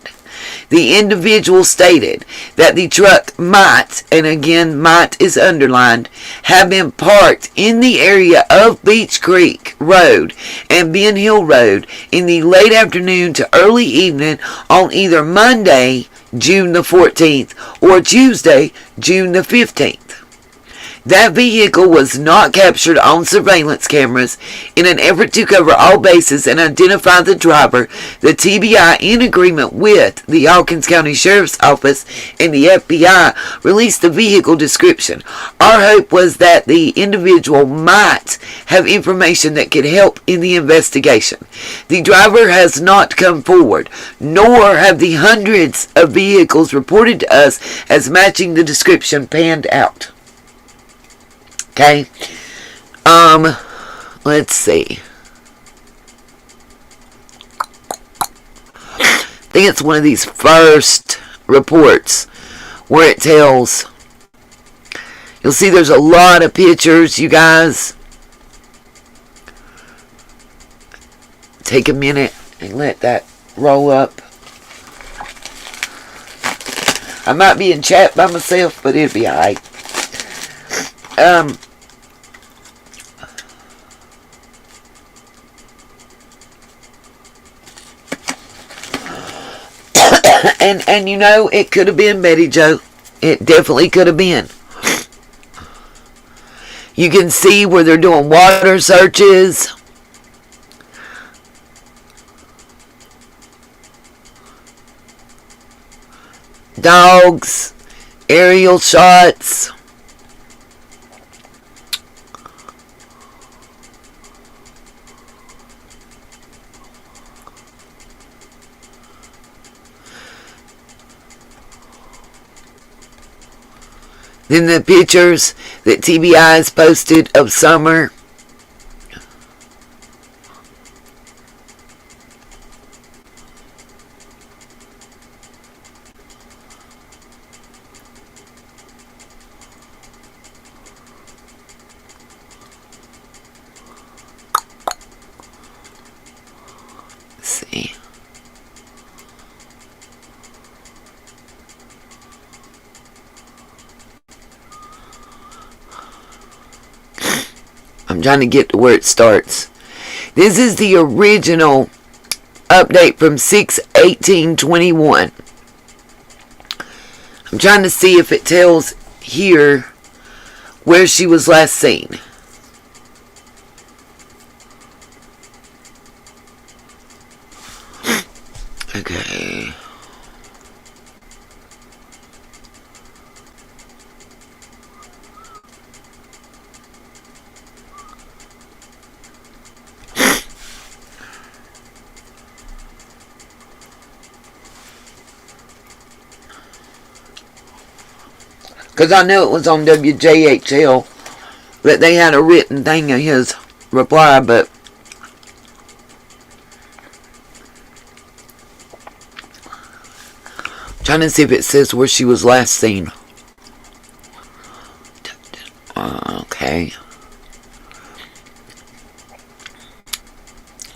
The individual stated that the truck might, and again might is underlined, have been parked in the area of Beach Creek Road and Ben Hill Road in the late afternoon to early evening on either Monday, June the 14th, or Tuesday, June the 15th. That vehicle was not captured on surveillance cameras. In an effort to cover all bases and identify the driver, the TBI, in agreement with the Hawkins County Sheriff's Office and the FBI, released the vehicle description. Our hope was that the individual might have information that could help in the investigation. The driver has not come forward, nor have the hundreds of vehicles reported to us as matching the description panned out. Okay, let's see. I think it's one of these first reports where it tells. You'll see there's a lot of pictures, you guys. Take a minute and let that roll up. I might be in chat by myself, but it'll be alright. And you know, it could have been Betty Jo. It definitely could have been. You can see where they're doing water searches. Dogs. Aerial shots. Then the pictures that TBI has posted of summer. Let's see. I'm trying to get to where it starts. This is the original update from 6/18/21. I'm trying to see if it tells here where she was last seen. Okay. Because I know it was on WJHL. But they had a written thing of his reply, but trying to see if it says where she was last seen. Okay.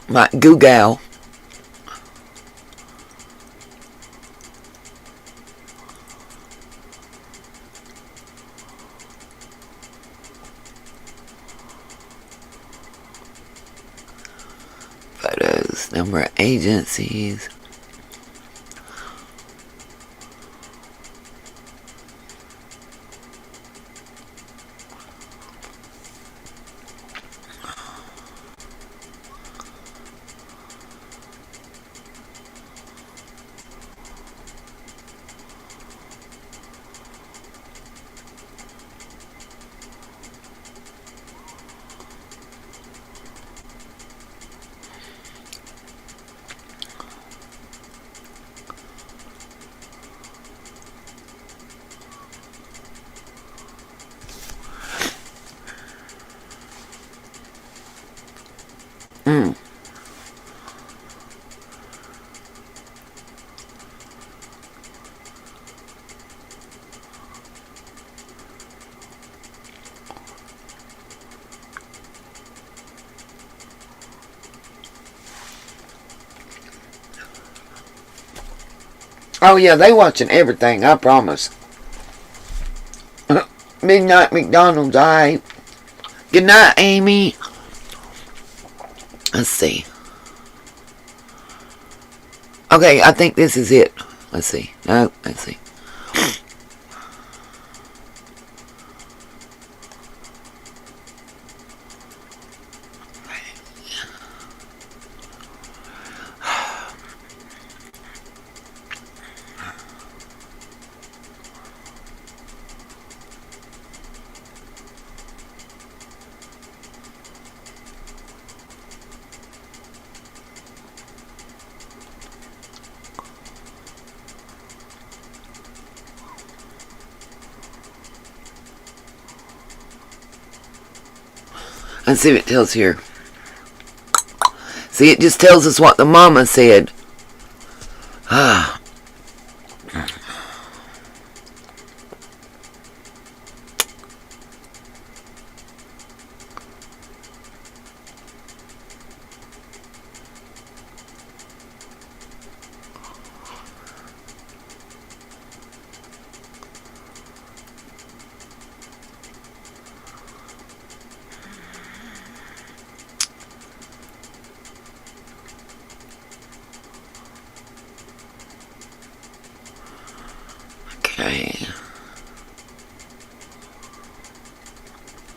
My Google. Photos, number of agencies. Oh yeah, they watching everything, I promise. Midnight McDonald's, alright. Good night, Amy. Let's see. Okay, I think this is it. Let's see. No, let's see. Let's see what it tells here. See, it just tells us what the mama said. Ah.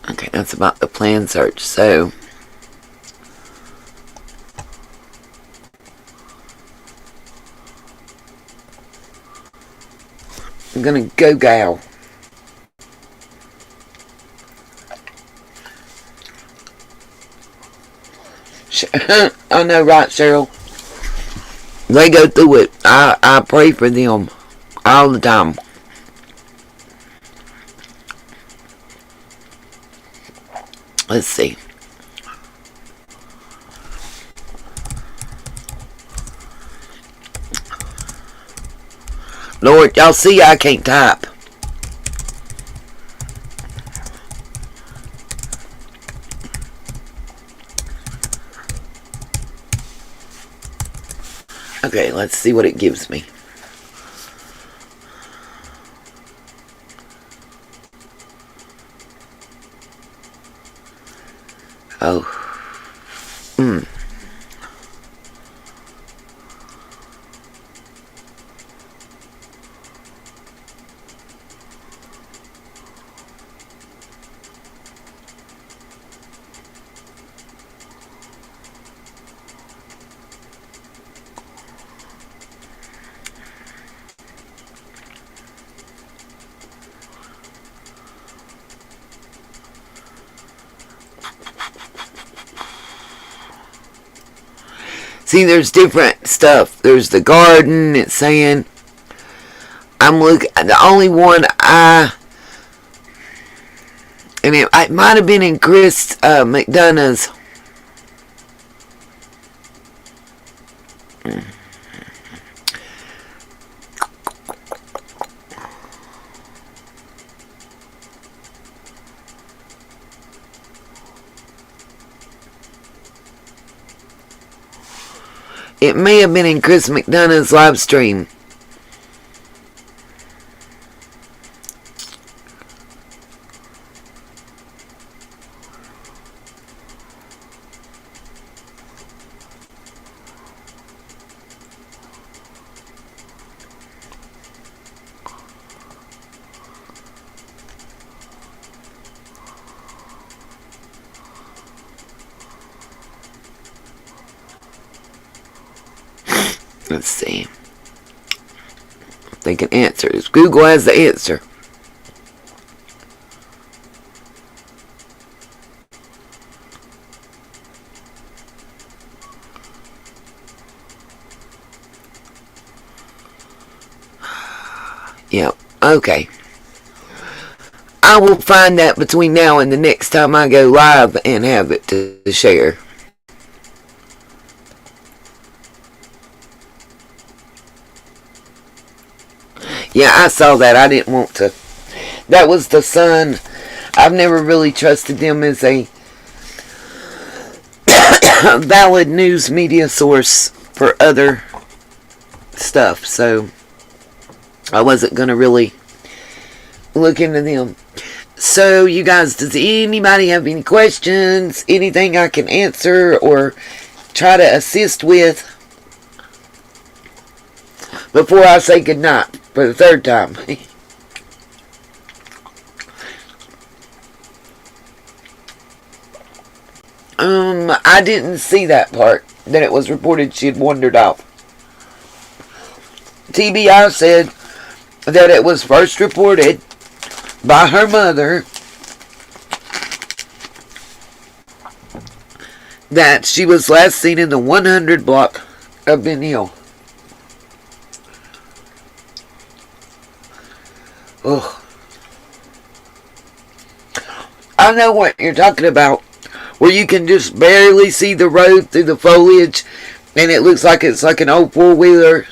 Okay, that's about the plan search. So, I'm gonna go gal. I know, right, Cheryl? They go through it. I pray for them all the time. Let's see. Lord, y'all see I can't type. Okay, let's see what it gives me. Oh. See, there's different stuff. There's the garden. It's saying, I'm looking. The only one And it might have been in Chris McDonough's. It may have been in Chris McDonough's live stream. Let's see. If they can answer this. Google has the answer. Yep. Okay. I will find that between now and the next time I go live and have it to share. Yeah, I saw that. I didn't want to. That was the Sun. I've never really trusted them as a valid news media source for other stuff. So I wasn't going to really look into them. So you guys, does anybody have any questions? Anything I can answer or try to assist with before I say goodnight for the third time? I didn't see that part, that it was reported she had wandered off. TBI said that it was first reported by her mother that she was last seen in the 100 block of Ben Hill. Ugh. I know what you're talking about, where you can just barely see the road through the foliage, and it looks like it's like an old four-wheeler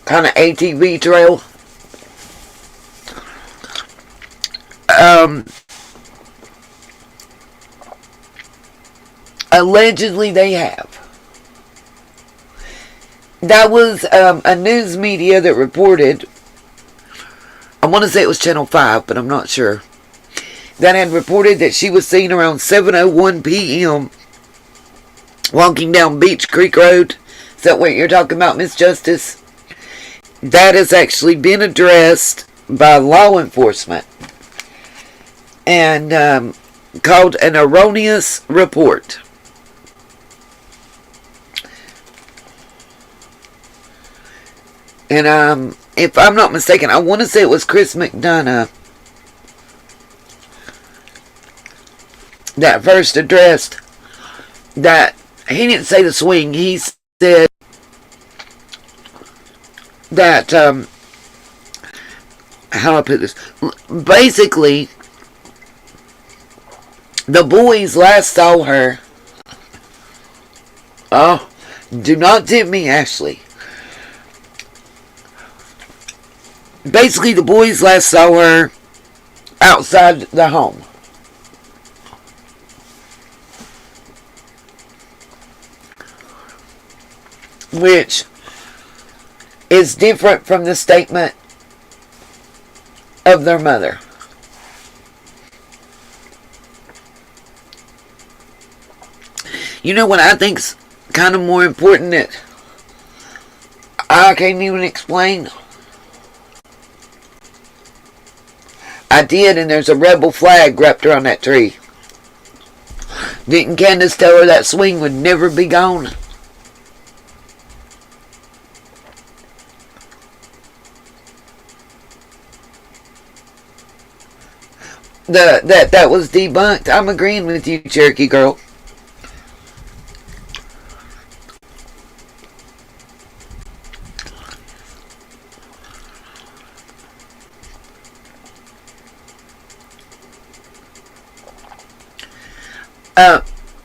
kind of ATV trail. Allegedly they have. That was a news media that reported, I want to say it was Channel 5, but I'm not sure, that had reported that she was seen around 7:01 p.m. walking down Beach Creek Road. Is that what you're talking about, Miss Justice? That has actually been addressed by law enforcement and called an erroneous report. And if I'm not mistaken, I want to say it was Chris McDonough that first addressed that. He didn't say the swing. He said that, how do I put this? Basically, the boys last saw her. Oh, do not tempt me, Ashley. Basically, the boys last saw her outside the home. Which is different from the statement of their mother. You know what I think's kind of more important that I can't even explain? I did, and there's a rebel flag wrapped around that tree. Didn't Candace tell her that swing would never be gone? That was debunked. I'm agreeing with you, Cherokee girl.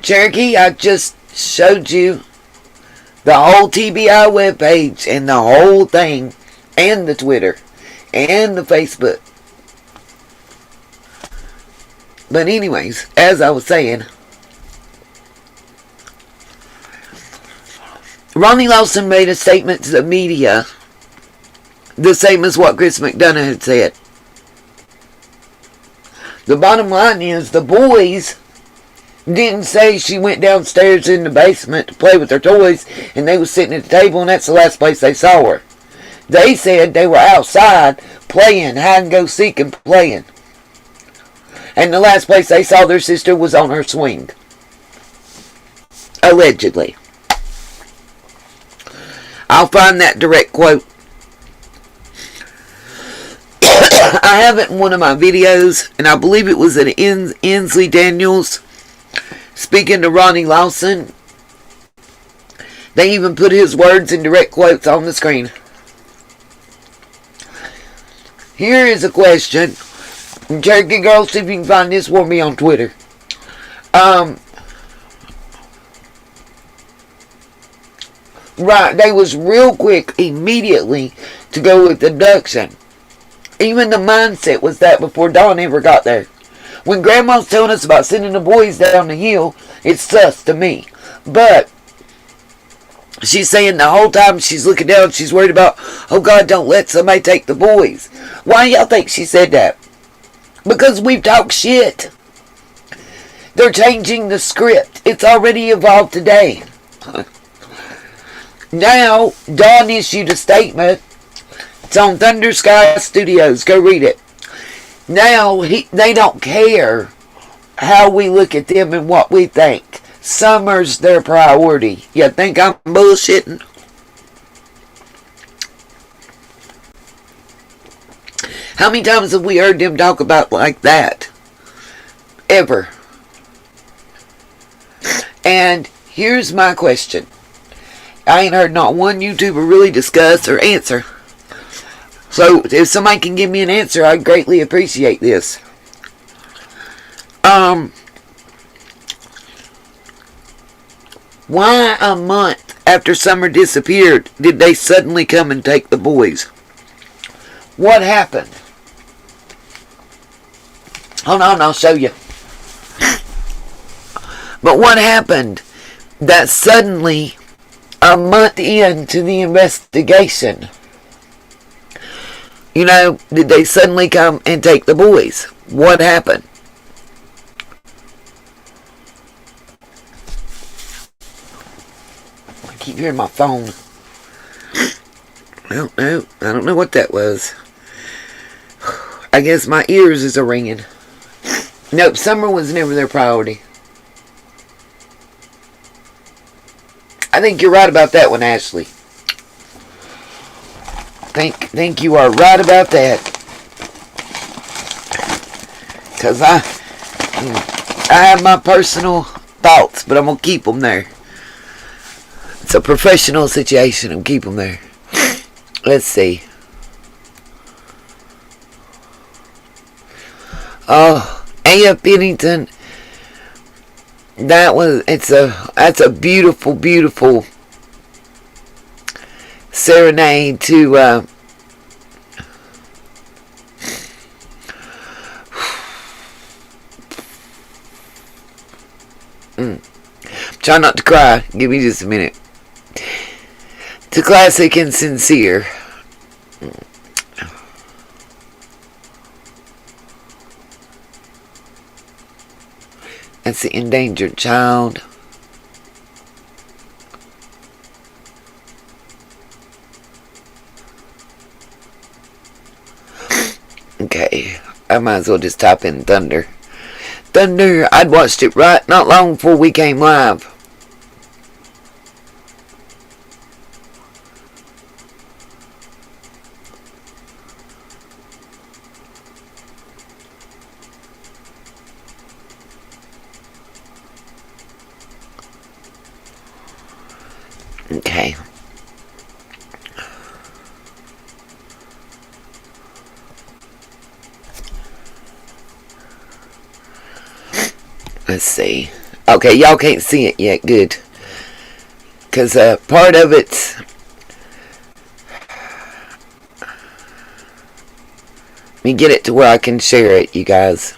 Cherokee, I just showed you the whole TBI webpage and the whole thing, and the Twitter, and the Facebook. But anyways, as I was saying, Ronnie Lawson made a statement to the media, the same as what Chris McDonough had said. The bottom line is, the boys didn't say she went downstairs in the basement to play with her toys and they was sitting at the table and that's the last place they saw her. They said they were outside playing hide and go seek and playing. And the last place they saw their sister was on her swing. Allegedly. I'll find that direct quote. I have it in one of my videos, and I believe it was at Inslee Daniels speaking to Ronnie Lawson. They even put his words in direct quotes on the screen. Here is a question. Cherokee Girl, see if you can find this for me on Twitter. Right, they was real quick immediately to go with abduction. Even the mindset was that before Dawn ever got there. When Grandma's telling us about sending the boys down the hill, it's sus to me. But she's saying the whole time she's looking down, she's worried about, oh God, don't let somebody take the boys. Why y'all think she said that? Because we've talked shit. They're changing the script. It's already evolved today. Now, Dawn issued a statement. It's on Thunder Sky Studios. Go read it. Now, they don't care how we look at them and what we think. Summer's their priority. You think I'm bullshitting? How many times have we heard them talk about like that? Ever. And here's my question. I ain't heard not one YouTuber really discuss or answer. So, if somebody can give me an answer, I'd greatly appreciate this. Why a month after Summer disappeared did they suddenly come and take the boys? What happened? Hold on, I'll show you. But what happened that suddenly, a month into the investigation, you know, did they suddenly come and take the boys? What happened? I keep hearing my phone. I don't know what that was. I guess my ears is a-ringing. Nope, Summer was never their priority. I think you're right about that one, Ashley. Think you are right about that. Because I have my personal thoughts, but I'm going to keep them there. It's a professional situation. I'm keep them there. Let's see. Oh, A.F. Pennington. That's a beautiful, beautiful serenade to try not to cry. Give me just a minute. To classic and sincere. That's the endangered child. Okay, I might as well just type in Thunder. Thunder, I'd watched it right not long before we came live. Okay. Let's see. Okay, y'all can't see it yet. Good. Because part of it's... Let me get it to where I can share it, you guys.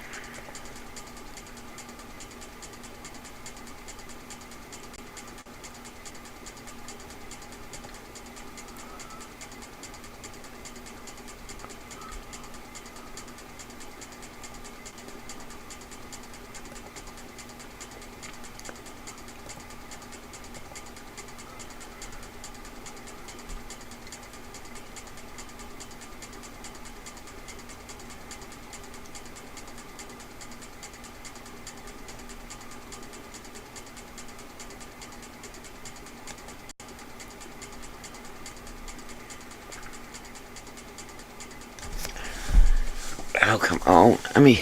Oh, come on. Let me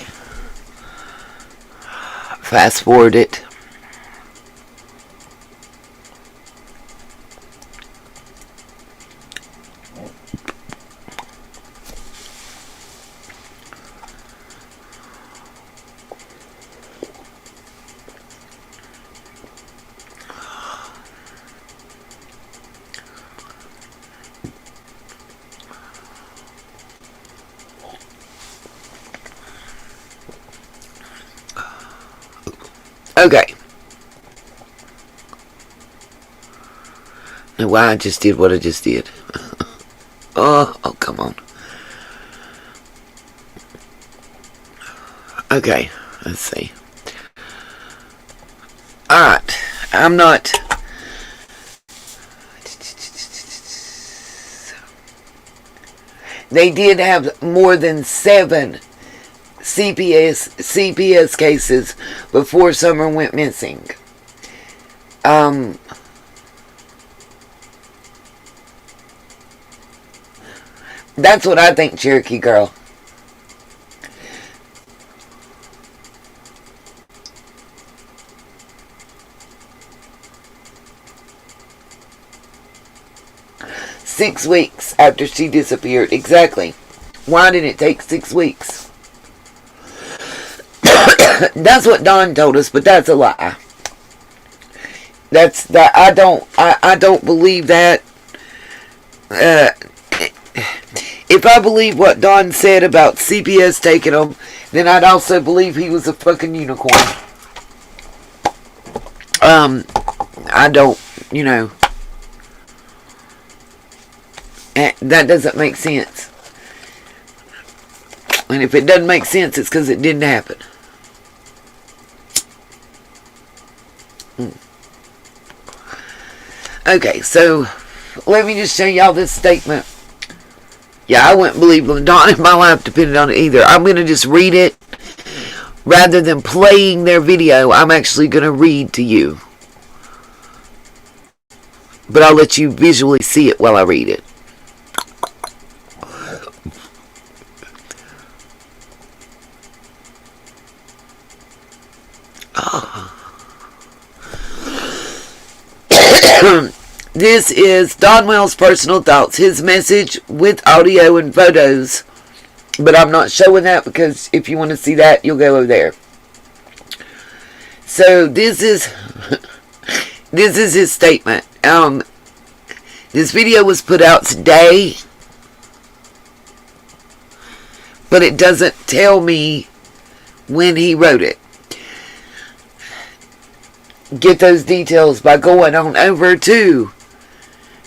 fast forward it. Okay. Now why I just did what I just did. Oh, come on. Okay, let's see. Alright, I'm not... They did have more than 7 CPS cases before Summer went missing. That's what I think, Cherokee Girl. Six weeks after she disappeared. Exactly. Why did it take 6 weeks? That's what Don told us, but that's a lie. That's that. I don't believe that. If I believe what Don said about CPS taking him, then I'd also believe he was a fucking unicorn. I don't, that doesn't make sense. And if it doesn't make sense, it's because it didn't happen. Okay, so let me just show y'all this statement. Yeah, I wouldn't believe them. Don if my life depended on it either. I'm going to just read it. Rather than playing their video, I'm actually going to read to you. But I'll let you visually see it while I read it. This is Don Wells' personal thoughts, his message with audio and photos. But I'm not showing that because if you want to see that, you'll go over there. So this is his statement. This video was put out today, but it doesn't tell me when he wrote it. Get those details by going on over to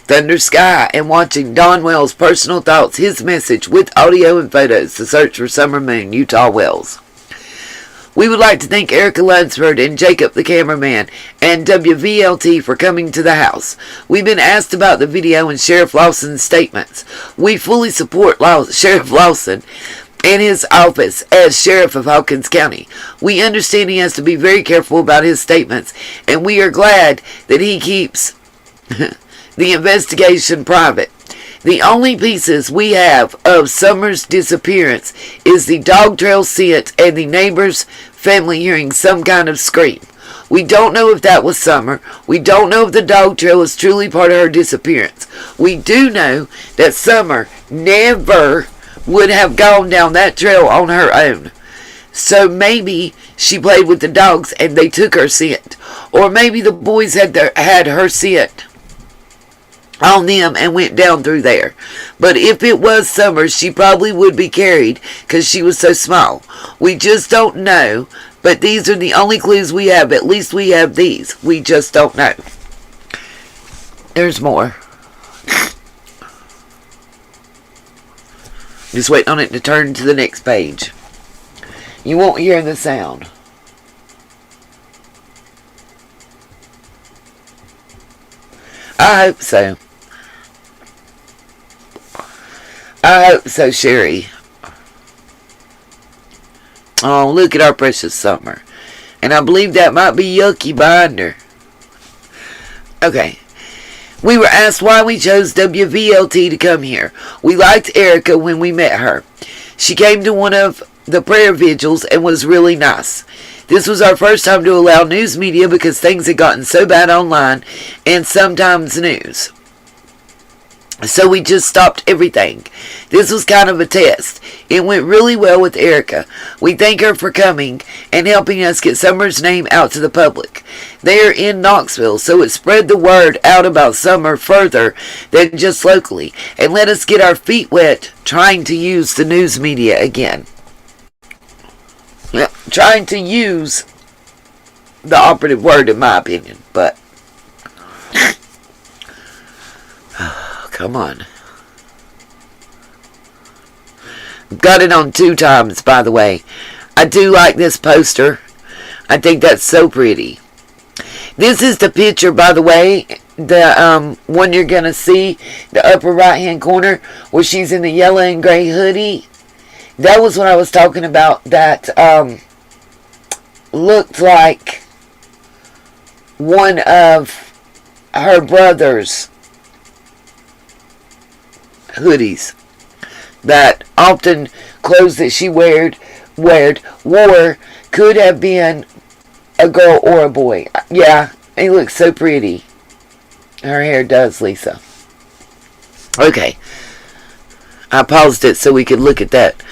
Thunder Sky and watching Don Wells' personal thoughts, his message with audio and photos to search for Summer Moon, Utah Wells. We would like to thank Erica Lunsford and Jacob the cameraman and WVLT for coming to the house. We've been asked about the video and Sheriff Lawson's statements. We fully support Sheriff Lawson and his office as Sheriff of Hawkins County. We understand he has to be very careful about his statements, and we are glad that he keeps the investigation private. The only pieces we have of Summer's disappearance is the dog trail scent and the neighbor's family hearing some kind of scream. We don't know if that was Summer. We don't know if the dog trail is truly part of her disappearance. We do know that Summer never would have gone down that trail on her own. So maybe she played with the dogs and they took her scent. Or maybe the boys had her scent on them and went down through there. But if it was Summer, she probably would be carried because she was so small. We just don't know. But these are the only clues we have. At least we have these. We just don't know. There's more. Just waiting on it to turn to the next page. You won't hear the sound. I hope so. I hope so, Sherry. Oh, look at our precious Summer. And I believe that might be Yucky behind her. Okay. We were asked why we chose WVLT to come here. We liked Erica when we met her. She came to one of the prayer vigils and was really nice. This was our first time to allow news media because things had gotten so bad online and sometimes news. So we just stopped everything. This was kind of a test. It went really well with Erica. We thank her for coming and helping us get Summer's name out to the public. They are in Knoxville, so it spread the word out about Summer further than just locally and let us get our feet wet trying to use the news media again. Trying to use the operative word in my opinion, but come on. Got it on 2 times, by the way. I do like this poster. I think that's so pretty. This is the picture, by the way, the one you're going to see, the upper right-hand corner, where she's in the yellow and gray hoodie. That was what I was talking about, that looked like one of her brother's hoodies. That often clothes that she wore could have been a girl or a boy. Yeah, it looks so pretty. Her hair does, Lisa. Okay. I paused it so we could look at that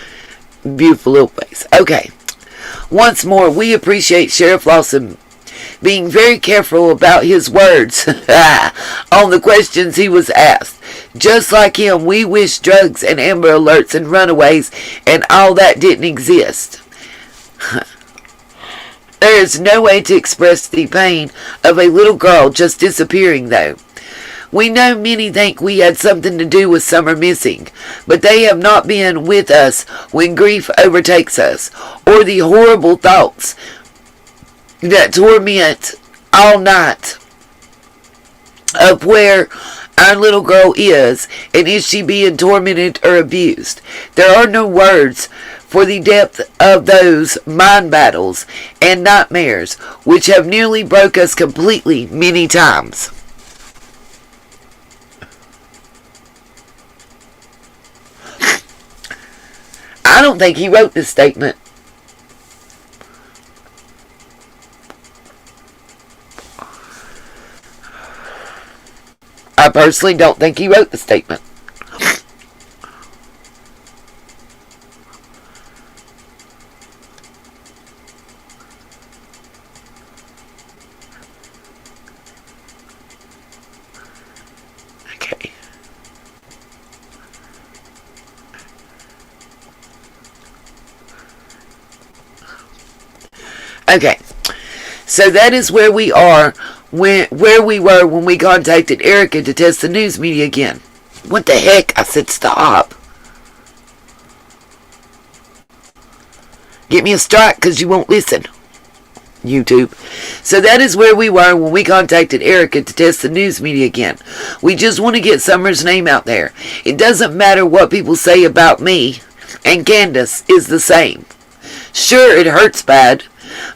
beautiful little face. Okay. Once more, we appreciate Sheriff Lawson being very careful about his words on the questions he was asked. Just like him, we wish drugs and Amber Alerts and runaways and all that didn't exist. There is no way to express the pain of a little girl just disappearing, though. We know many think we had something to do with Summer missing, but they have not been with us when grief overtakes us, or the horrible thoughts that torment all night of where our little girl is, and is she being tormented or abused. There are no words for the depth of those mind battles and nightmares which have nearly broke us completely many times. I don't think he wrote this statement. I personally don't think he wrote the statement. Okay. Okay. So that is where we are. Where we were when we contacted Erica to test the news media again. What the heck? I said stop. Get me a strike because you won't listen. YouTube. So that is where we were when we contacted Erica to test the news media again. We just want to get Summer's name out there. It doesn't matter what people say about me, and Candace is the same. Sure, it hurts bad,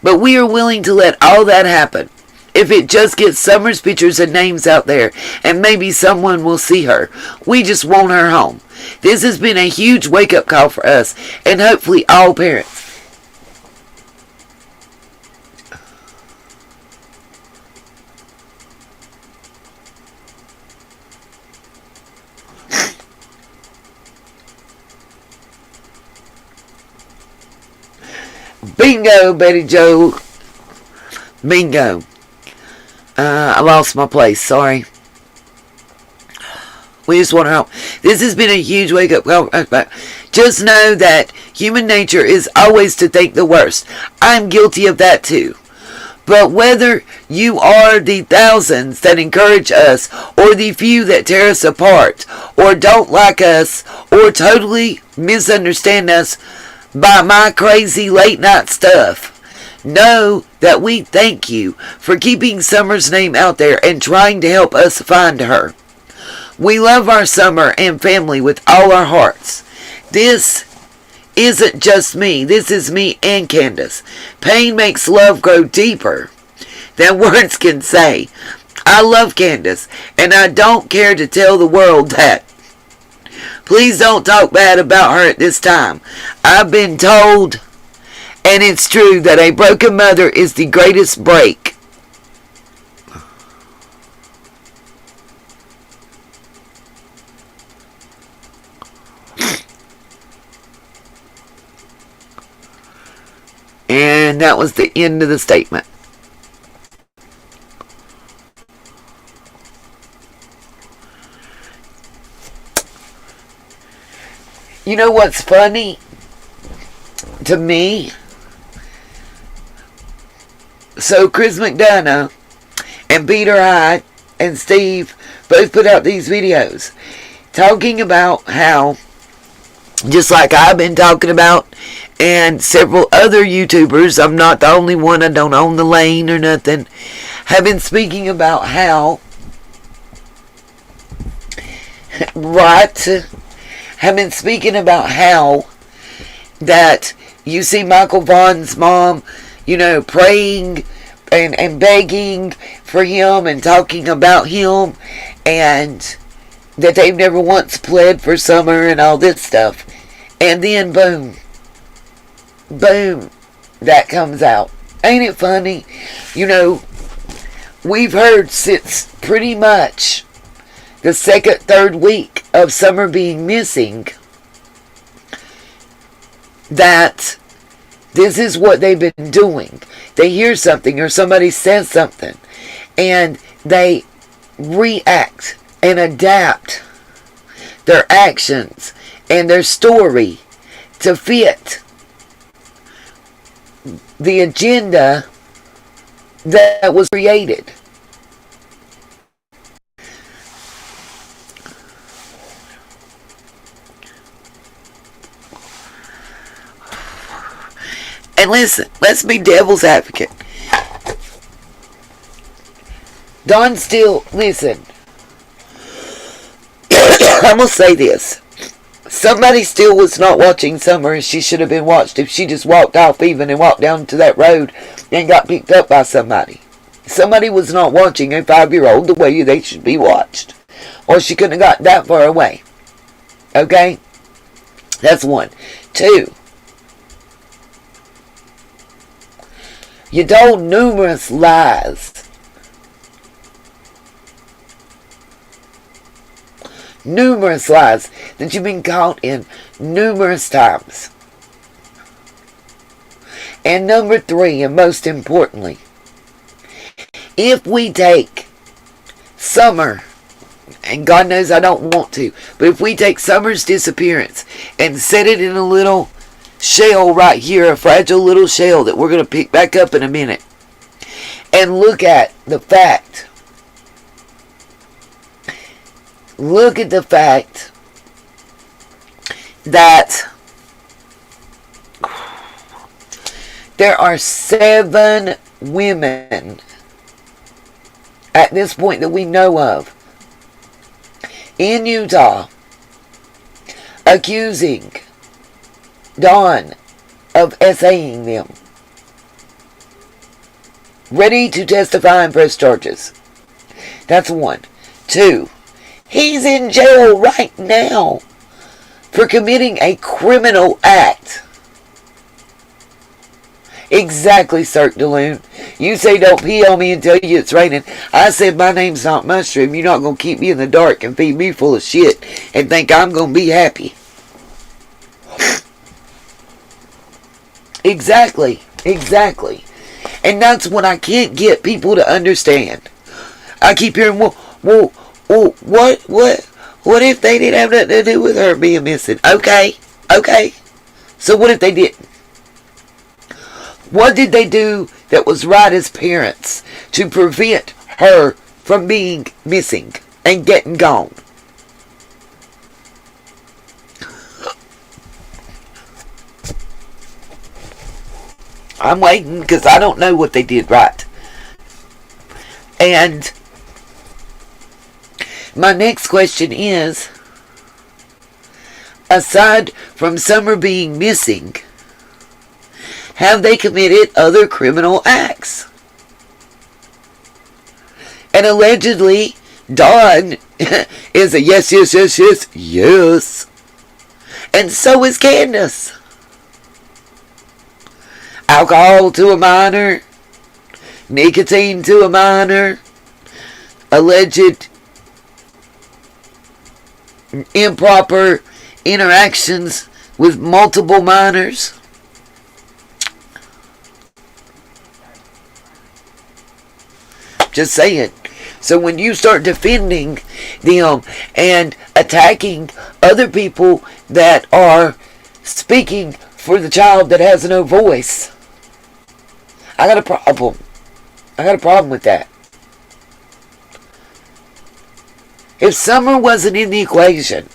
but we are willing to let all that happen. If it just gets Summer's pictures and names out there, and maybe someone will see her. We just want her home. This has been a huge wake-up call for us, and hopefully all parents. Bingo, Betty Joe. Bingo. I lost my place. Sorry. We just want to help. This has been a huge wake-up call. Just know that human nature is always to think the worst. I'm guilty of that too. But whether you are the thousands that encourage us, or the few that tear us apart, or don't like us, or totally misunderstand us by my crazy late night stuff, know that we thank you for keeping Summer's name out there and trying to help us find her. We love our Summer and family with all our hearts. This isn't just me. This is me and Candace. Pain makes love grow deeper than words can say. I love Candace, and I don't care to tell the world that. Please don't talk bad about her at this time. I've been told, and it's true, that a broken mother is the greatest break. And that was the end of the statement. You know what's funny to me? So Chris McDonough and Peter Hyde and Steve both put out these videos talking about how, just like I've been talking about, and several other YouTubers, I'm not the only one, I don't own the lane or nothing, have been speaking about how, have been speaking about how that you see Michael Vaughn's mom, praying and begging for him and talking about him, and that they've never once pled for Summer and all this stuff. And then boom, that comes out. Ain't it funny? We've heard since pretty much the second, third week of Summer being missing that this is what they've been doing. They hear something or somebody says something and they react and adapt their actions and their story to fit the agenda that was created. And listen, let's be devil's advocate. Don still, listen, I'm going to say this. Somebody still was not watching Summer as she should have been watched if she just walked off even and walked down to that road and got picked up by somebody. Somebody was not watching a 5-year-old the way they should be watched. Or she couldn't have got that far away. Okay? That's one. Two. You told numerous lies. Numerous lies that you've been caught in numerous times. And number 3, and most importantly, if we take Summer, and God knows I don't want to, but if we take Summer's disappearance and set it in a little shell right here, a fragile little shell that we're going to pick back up in a minute, and look at the fact that there are 7 women at this point that we know of in Utah accusing Dawn of essaying them, ready to testify and press charges. That's 1. 2, he's in jail right now for committing a criminal act. Exactly, Cirque de Loon. You say don't pee on me and tell you it's raining. I said my name's not Mushroom. You're not going to keep me in the dark and feed me full of shit and think I'm going to be happy. Exactly. Exactly. And that's what I can't get people to understand. I keep hearing, well, what if they didn't have nothing to do with her being missing? Okay. So what if they didn't? What did they do that was right as parents to prevent her from being missing and getting gone? I'm waiting because I don't know what they did right. And my next question is, aside from Summer being missing, have they committed other criminal acts? And allegedly, Dawn is a yes. And so is Candace. Alcohol to a minor, nicotine to a minor, alleged improper interactions with multiple minors. Just saying. So when you start defending them and attacking other people that are speaking for the child that has no voice, I got a problem. I got a problem with that. If Summer wasn't in the equation,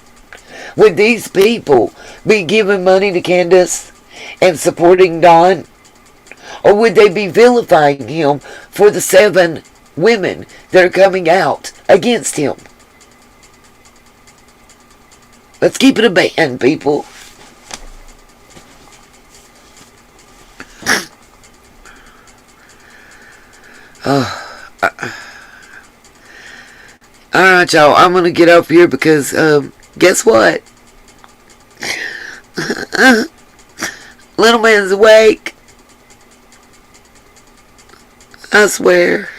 would these people be giving money to Candace and supporting Dawn? Or would they be vilifying him for the 7 women that are coming out against him? Let's keep it a band, people. Alright, y'all. I'm going to get off here because, guess what? Little man's awake. I swear.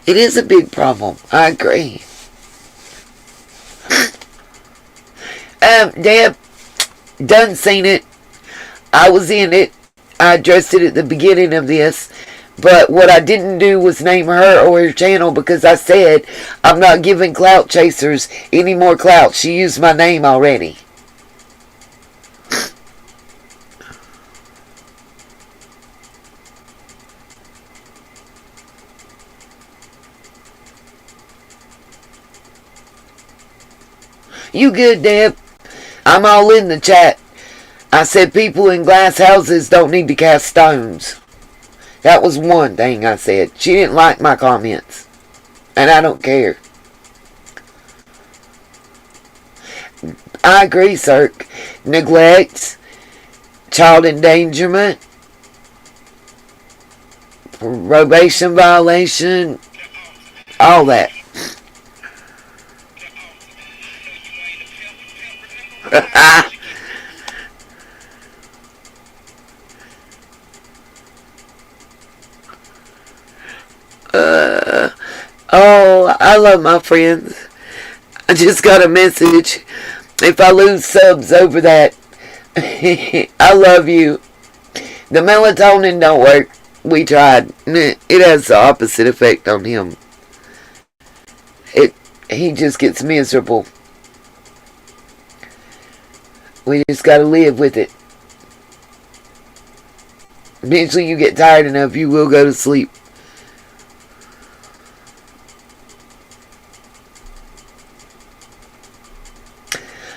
It is a big problem. I agree. Deb, done seen it. I was in it. I addressed it at the beginning of this. But what I didn't do was name her or her channel because I said I'm not giving clout chasers any more clout. She used my name already. You good, Deb? I'm all in the chat. I said people in glass houses don't need to cast stones. That was one thing I said. She didn't like my comments. And I don't care. I agree, sir. Neglect, child endangerment, probation violation, all that. Oh, I love my friends. I just got a message. If I lose subs over that, I love you. The melatonin don't work. We tried. It has the opposite effect on him. He just gets miserable. We just gotta live with it. Eventually you get tired enough, you will go to sleep.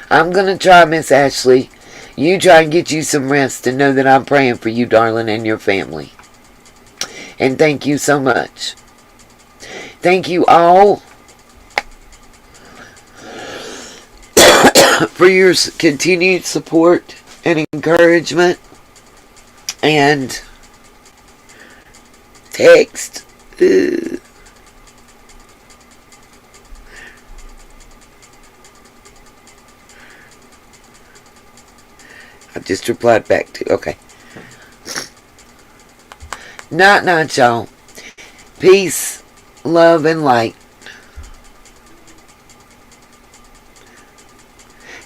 I'm gonna try, Miss Ashley. You try and get you some rest and know that I'm praying for you, darling, and your family. And thank you so much. Thank you all for your continued support and encouragement and text. I just replied back to, okay. Night, y'all. Peace, love, and light.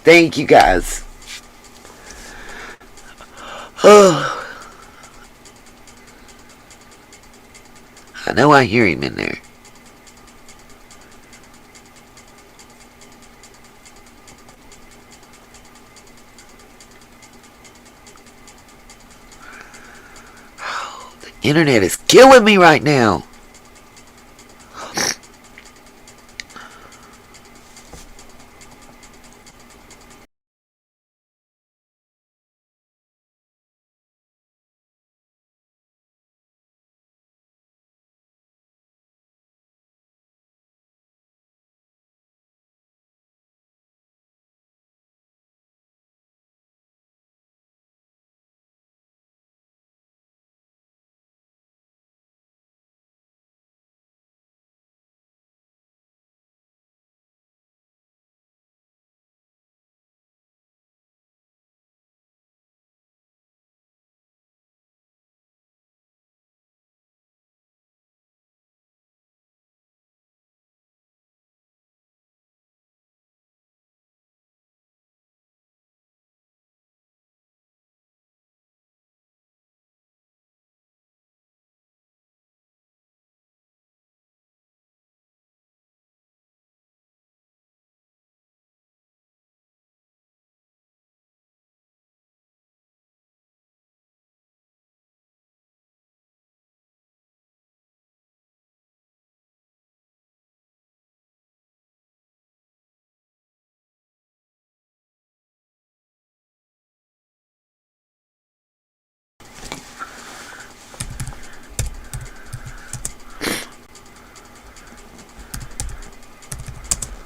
Thank you, guys. Oh, I know I hear him in there. The internet is killing me right now.